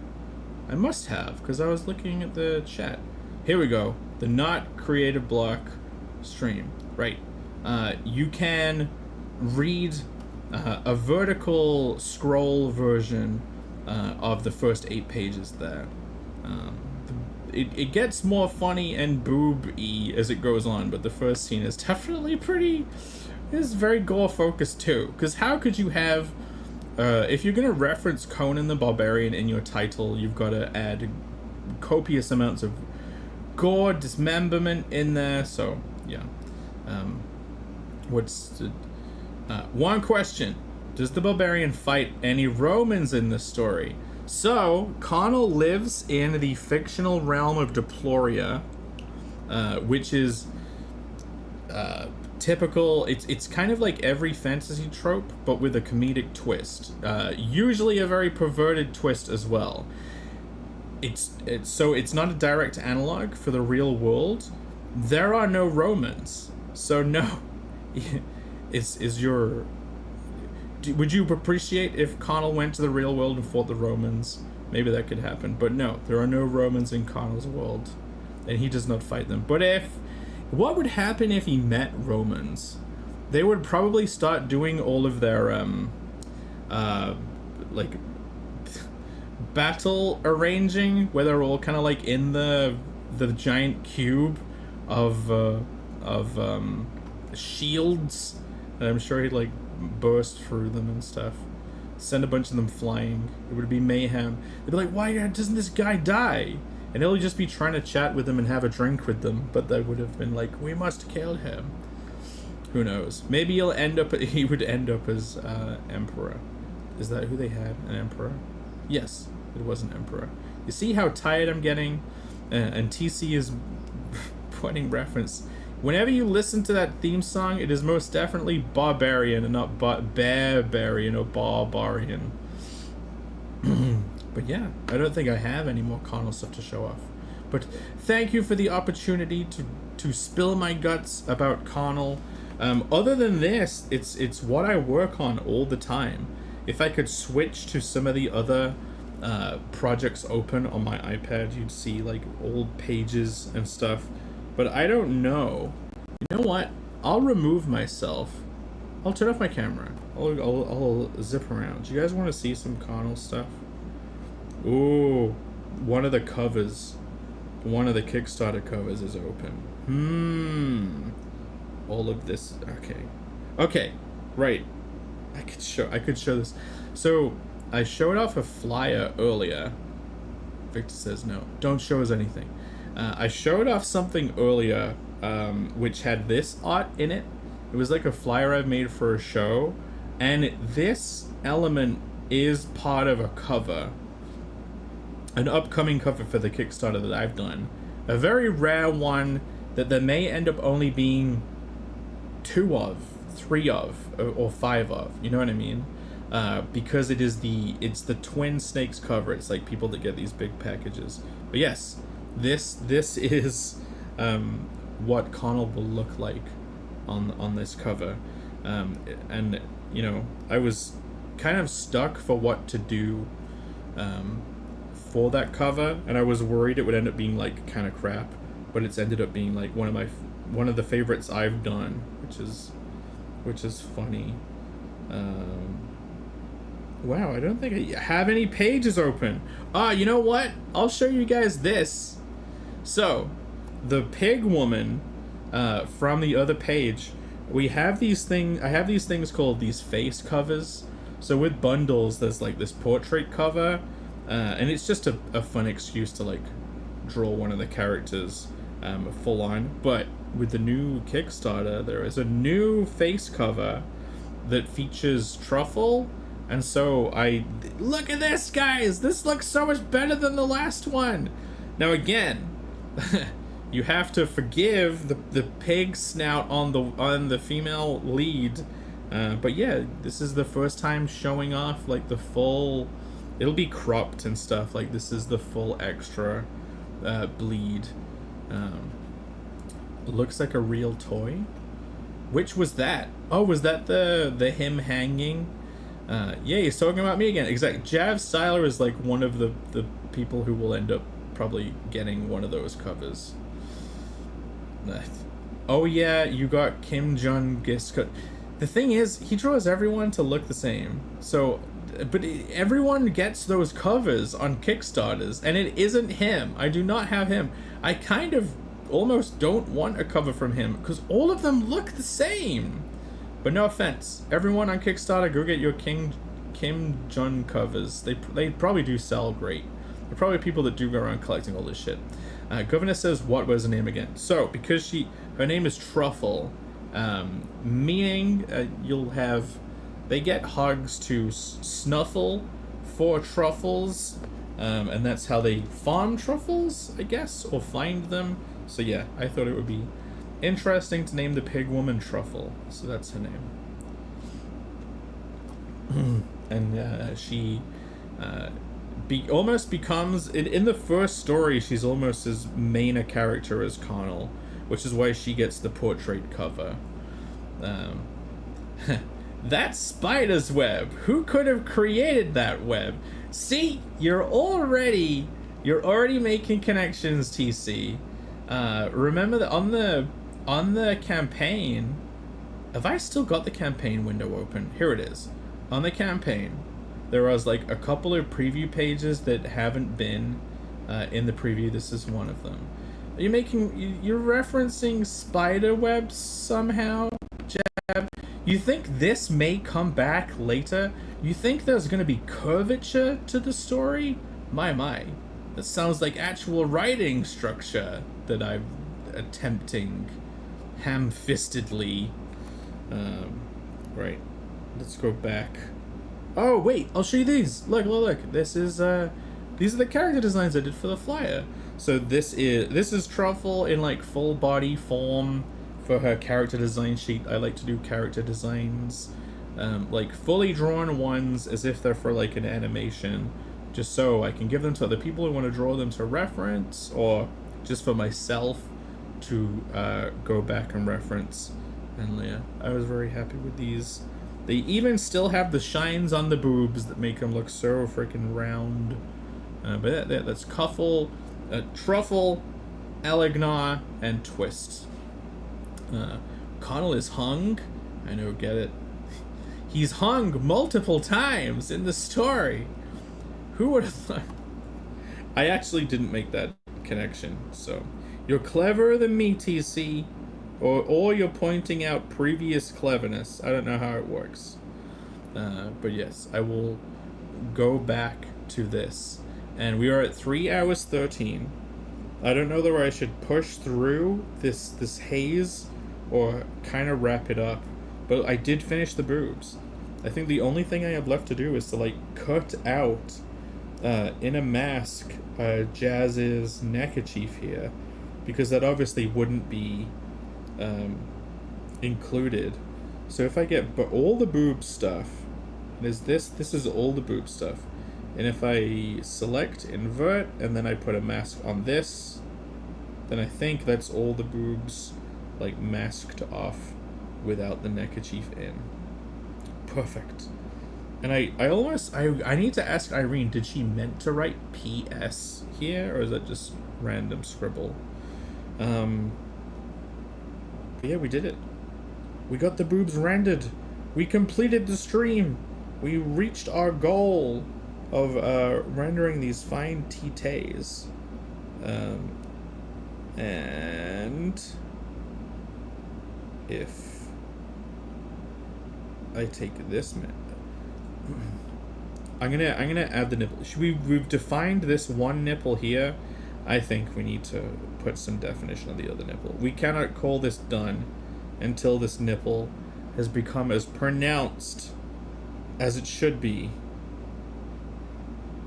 I must have, because I was looking at the chat. Here we go. The Not Creative Block stream. Right. You can read a vertical scroll version of the first 8 pages there. It gets more funny and boob-y as it goes on, but the first scene is definitely is very gore-focused too. Because how could you have, if you're going to reference Conan the Barbarian in your title, you've got to add copious amounts of gore, dismemberment in there, so, yeah. One question. Does the Barbarian fight any Romans in this story? So, Carnal lives in the fictional realm of Deploria, which is typical. It's kind of like every fantasy trope, but with a comedic twist. Usually a very perverted twist as well. It's not a direct analog for the real world. There are no Romans, so no. Would you appreciate if Connell went to the real world and fought the Romans? Maybe that could happen, but no, there are no Romans in Connell's world, and he does not fight them. But what would happen if he met Romans? They would probably start doing all of their like battle arranging, where they're all kind of like in the giant cube of shields, and I'm sure he'd like burst through them and stuff, send a bunch of them flying. It would be mayhem. They'd be like, why doesn't this guy die? And he'll just be trying to chat with them and have a drink with them, but they would have been like, we must kill him. Who knows? Maybe he would end up as emperor. Is that who they had? An emperor? Yes, it was an emperor. You see how tired I'm getting? And TC is pointing reference. Whenever you listen to that theme song, it is most definitely barbarian and not barbarian or barbarian. But yeah, I don't think I have any more Connell stuff to show off. But thank you for the opportunity to spill my guts about Connell. Other than this, it's what I work on all the time. If I could switch to some of the other projects open on my iPad, you'd see like old pages and stuff. But I don't know. You know what? I'll remove myself. I'll turn off my camera. I'll zip around. Do you guys want to see some Connell stuff? Ooh, one of the covers. One of the Kickstarter covers is open. All of this. Okay. Right. I could show this. So I showed off a flyer earlier. Victor says no. Don't show us anything. I showed off something earlier, which had this art in it. It was like a flyer I've made for a show, and this element is part of a cover. An upcoming cover for the Kickstarter that I've done. A very rare one that there may end up only being 2 of, 3 of, or 5 of. You know what I mean? Because it's the Twin Snakes cover. It's like people that get these big packages. But yes, this is what Connell will look like on this cover. And you know, I was kind of stuck for what to do for that cover, and I was worried it would end up being like kind of crap, but it's ended up being like one of the favorites I've done, which is funny. Wow, I don't think I have any pages open. You know what? I'll show you guys this. So, the pig woman from the other page, we have these things. I have these things called these face covers. So with bundles, there's like this portrait cover, and it's just a fun excuse to like draw one of the characters full on. But with the new Kickstarter, there is a new face cover that features Truffle. And so look at this, guys. This looks so much better than the last one. Now again, you have to forgive the pig snout on the female lead. But yeah, this is the first time showing off like the full. It'll be cropped and stuff. Like this is the full extra bleed. It looks like a real toy. Which was that? Oh, was that the him hanging? Yeah, he's talking about me again. Exactly. Jav Styler is like one of the people who will end up probably getting one of those covers. Oh yeah, you got Kim Jong-gis. The thing is, he draws everyone to look the same. So, but everyone gets those covers on Kickstarters, and it isn't him. I do not have him. I kind of almost don't want a cover from him because all of them look the same. But no offense, everyone on Kickstarter, go get your Kim Jong covers. They probably do sell great. They're probably people that do go around collecting all this shit. Governor says, what was her name again? So, because her name is Truffle, meaning they get hugs to snuffle for truffles, and that's how they farm truffles, I guess, or find them. So yeah, I thought it would be interesting to name the pig woman Truffle. So that's her name. And she almost becomes in the first story. She's almost as main a character as Connell, which is why she gets the portrait cover. That spider's web. Who could have created that web? See, you're already making connections, TC. Remember that on the campaign. Have I still got the campaign window open? Here it is. On the campaign, there was like a couple of preview pages that haven't been in the preview. This is one of them. You're referencing spider webs somehow, Jab? You think this may come back later? You think there's gonna be curvature to the story? My. That sounds like actual writing structure that I'm attempting ham-fistedly. Right. Let's go back. Oh wait, I'll show you these. Look. This is these are the character designs I did for the flyer. So this is Truffle in like full body form for her character design sheet. I like to do character designs, like fully drawn ones as if they're for like an animation, just so I can give them to other people who want to draw them to reference, or just for myself to go back and reference. And yeah, I was very happy with these. They even still have the shines on the boobs that make them look so freaking round. But that's Cuffle, Truffle, Elegnar, and Twist. Connell is hung. I know, get it. He's hung multiple times in the story. Who would have thought? I actually didn't make that connection, so you're cleverer than me, TC. Or you're pointing out previous cleverness. I don't know how it works. But yes, I will go back to this. And we are at 3 hours 13. I don't know whether I should push through this haze or kind of wrap it up. But I did finish the boobs. I think the only thing I have left to do is to like cut out in a mask Jazz's neckerchief here. Because that obviously wouldn't be included. So if I get all the boob stuff, is this is all the boob stuff, and if I select invert and then I put a mask on this, then I think that's all the boobs like masked off without the neckerchief in. Perfect. And I need to ask Irene, did she meant to write PS here, or is that just random scribble? Yeah, we did it. We got the boobs rendered. We completed the stream. We reached our goal of rendering these fine titties. And if I take this I'm gonna add the nipple. We've defined this one nipple here. I think we need to put some definition on the other nipple. We cannot call this done until this nipple has become as pronounced as it should be.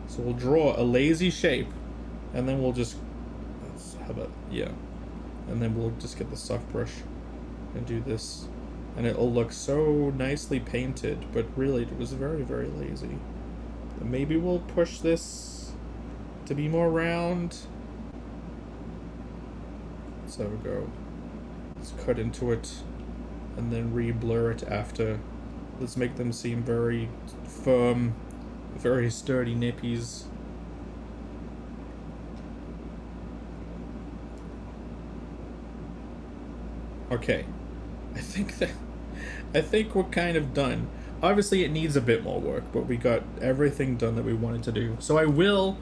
So we'll draw a lazy shape, and then we'll just, how about, yeah. And then we'll just get the soft brush and do this. And it'll look so nicely painted, but really it was very, very lazy. Maybe we'll push this to be more round. Let's have a go. Let's cut into it and then re-blur it after. Let's make them seem very firm, very sturdy nippies. Okay, I think we're kind of done. Obviously it needs a bit more work, but we got everything done that we wanted to do. So I will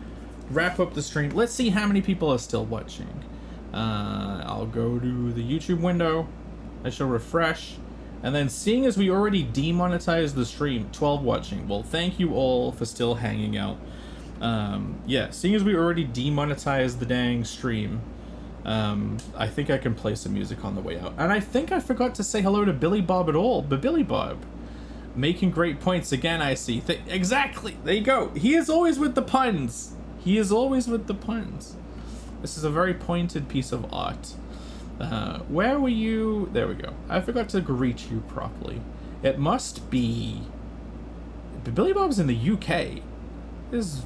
wrap up the stream. Let's see how many people are still watching. I'll go to the YouTube window. I shall refresh. And then seeing as we already demonetized the stream, 12 watching. Well, thank you all for still hanging out. Yeah, seeing as we already demonetized the dang stream, I think I can play some music on the way out. And I think I forgot to say hello to Billy Bob at all. But Billy Bob, making great points again, I see. Exactly, there you go. He is always with the puns. He is always with the puns. This is a very pointed piece of art. Where were you? There we go. I forgot to greet you properly. It must be... Billy Bob's in the UK. It's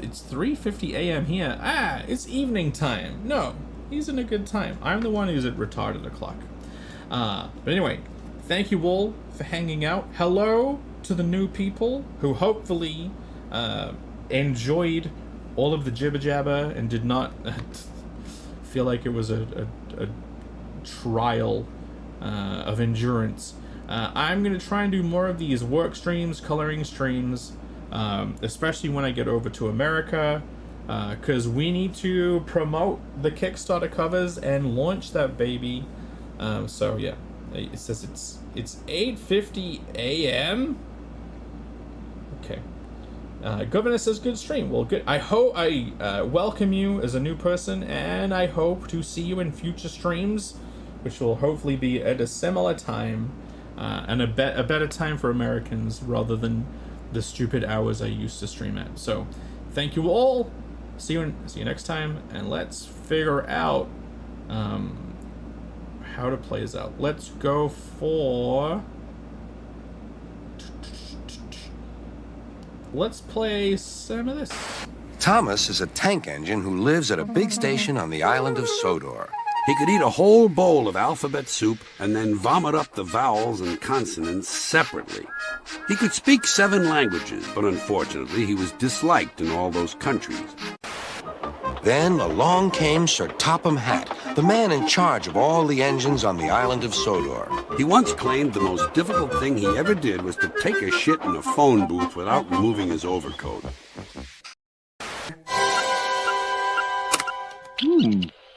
3:50 a.m. here. Ah, it's evening time. No, he's in a good time. I'm the one who's at retarded o'clock. But anyway, thank you all for hanging out. Hello to the new people who hopefully enjoyed all of the jibber jabber and did not feel like it was a trial of endurance. I'm going to try and do more of these work streams, coloring streams, especially when I get over to America, because we need to promote the Kickstarter covers and launch that baby. So yeah, it says it's 8:50 a.m. Okay. Governor says good stream. Well, good. I hope I welcome you as a new person, and I hope to see you in future streams, which will hopefully be at a similar time. And a better time for Americans rather than the stupid hours I used to stream at. So, thank you all. See you next time, and let's figure out how to play this out. Let's go for. Let's play some of this. Thomas is a tank engine who lives at a big station on the island of Sodor. He could eat a whole bowl of alphabet soup and then vomit up the vowels and consonants separately. He could speak 7 languages, but unfortunately he was disliked in all those countries. Then along came Sir Topham Hatt, the man in charge of all the engines on the island of Sodor. He once claimed the most difficult thing he ever did was to take a shit in a phone booth without removing his overcoat.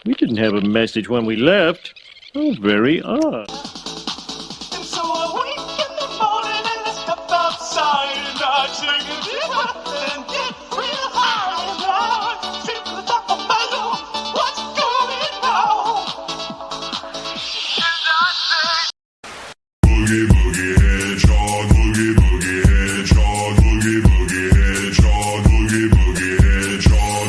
We didn't have a message when we left. Oh, very odd. And so I wake in the morning and I step outside and I take a deep breath and get real high and loud. See from the top of my lungs, what's going on? And I say, Boogie boogie hedgehog, boogie boogie hedgehog, boogie boogie hedgehog, boogie boogie hedgehog.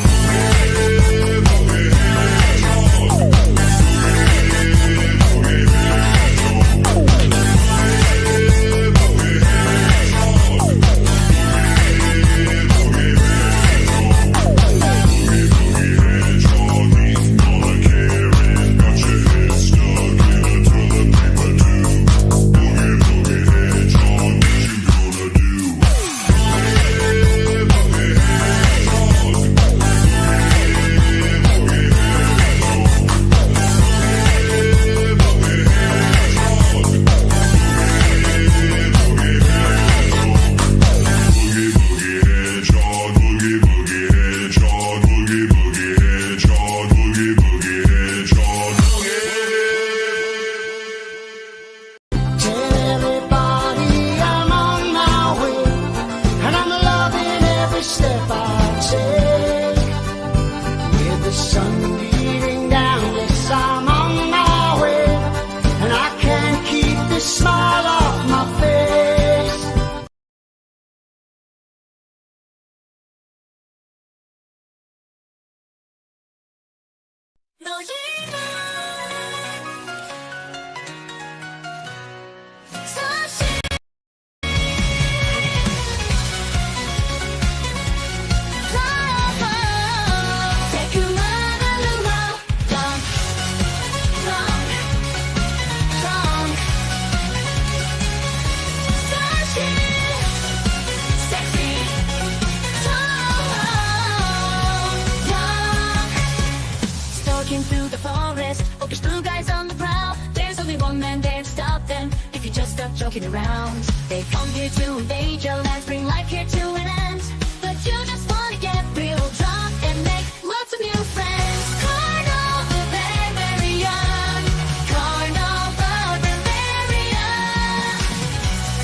Joking around, they come here to invade your land, bring life here to an end. But you just wanna get real drunk and make lots of new friends. Carnival Barbarian, Carnival Barbarian,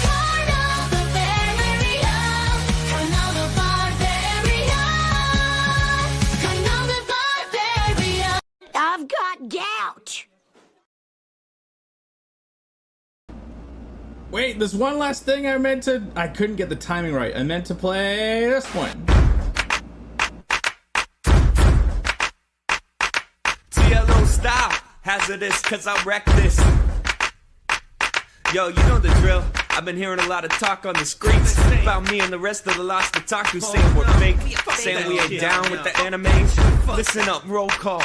Carnival Barbarian, Carnival Barbarian, Carnival Barbarian. I've got gout. Wait, there's one last thing I couldn't get the timing right. I meant to play this one. hazardous, cause I wreck this. Yo, you know the drill. I've been hearing a lot of talk on the streets about me and the rest of the Lost Otaku saying we're fake, saying we ain't down with the anime. Listen up, roll call.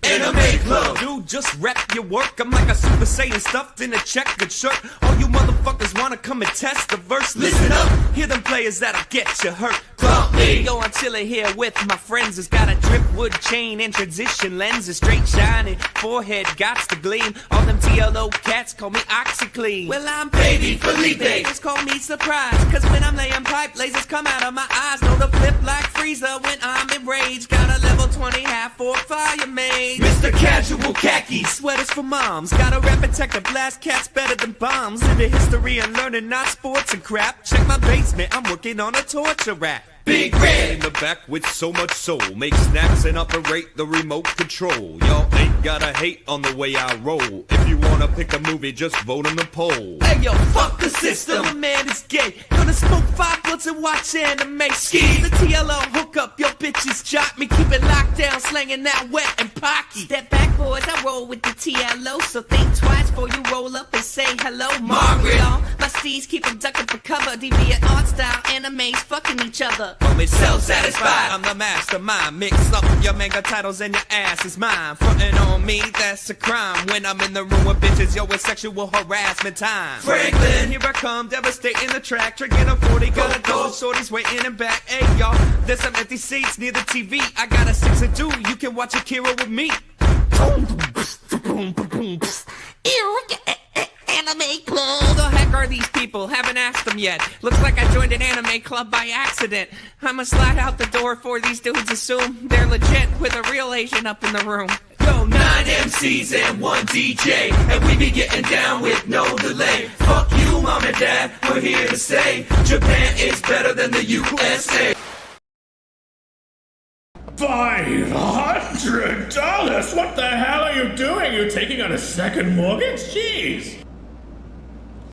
Anime Club, dude, just rep your work. I'm like a Super Saiyan stuffed in a checkered shirt. All you motherfuckers wanna come and test the verse. Listen up, hear them players that'll get you hurt. Clump me. Yo, I'm chillin' here with my friends. It's got a driftwood chain and transition lenses, straight shining, forehead gots to gleam. All them TLO cats call me OxyClean. Well, I'm Baby Felipe. Just call me Surprise, cause when I'm laying pipe, lasers come out of my eyes. Know the flip like Frieza when I'm enraged. Got a level 20 half-orc fire made. Mr. Casual Khaki, sweaters for moms. Got a rap attack to blast cats better than bombs. Into history and learning, not sports and crap. Check my basement, I'm working on a torture rap. Big Red in the back with so much soul. Make snacks and operate the remote control. Y'all ain't gotta hate on the way I roll. If you wanna pick a movie, just vote on the poll. Hey yo, fuck the system. My man is gay. Gonna smoke 5 blunts and watch anime. Ski the TLO, hook up your bitches, jock me. Keep it locked down, slanging that wet and pocky. Step back, boys, I roll with the TLO. So think twice before you roll up and say hello, Margaret. My steeds keep them ducking for cover. Deviant art style, animes fucking each other. I'm self-satisfied. I'm the mastermind. Mix up your manga titles and your ass is mine. Frontin' on me, that's a crime. When I'm in the room with bitches, yo, it's sexual harassment time. Franklin, here I come, devastating the track. Drinking a 40, got a dose, shorties waiting in back. Hey, y'all, there's some empty seats near the TV. I got a 6 and 2, you can watch Akira with me. Anime Club. Who the heck are these people? Haven't asked them yet. Looks like I joined an anime club by accident. I'ma slide out the door for these dudes assume they're legit with a real Asian up in the room. Yo, 9 MCs and 1 DJ, and we be getting down with no delay. Fuck you, mom and dad, we're here to say Japan is better than the USA. $500? What the hell are you doing? You taking out a second mortgage? Jeez.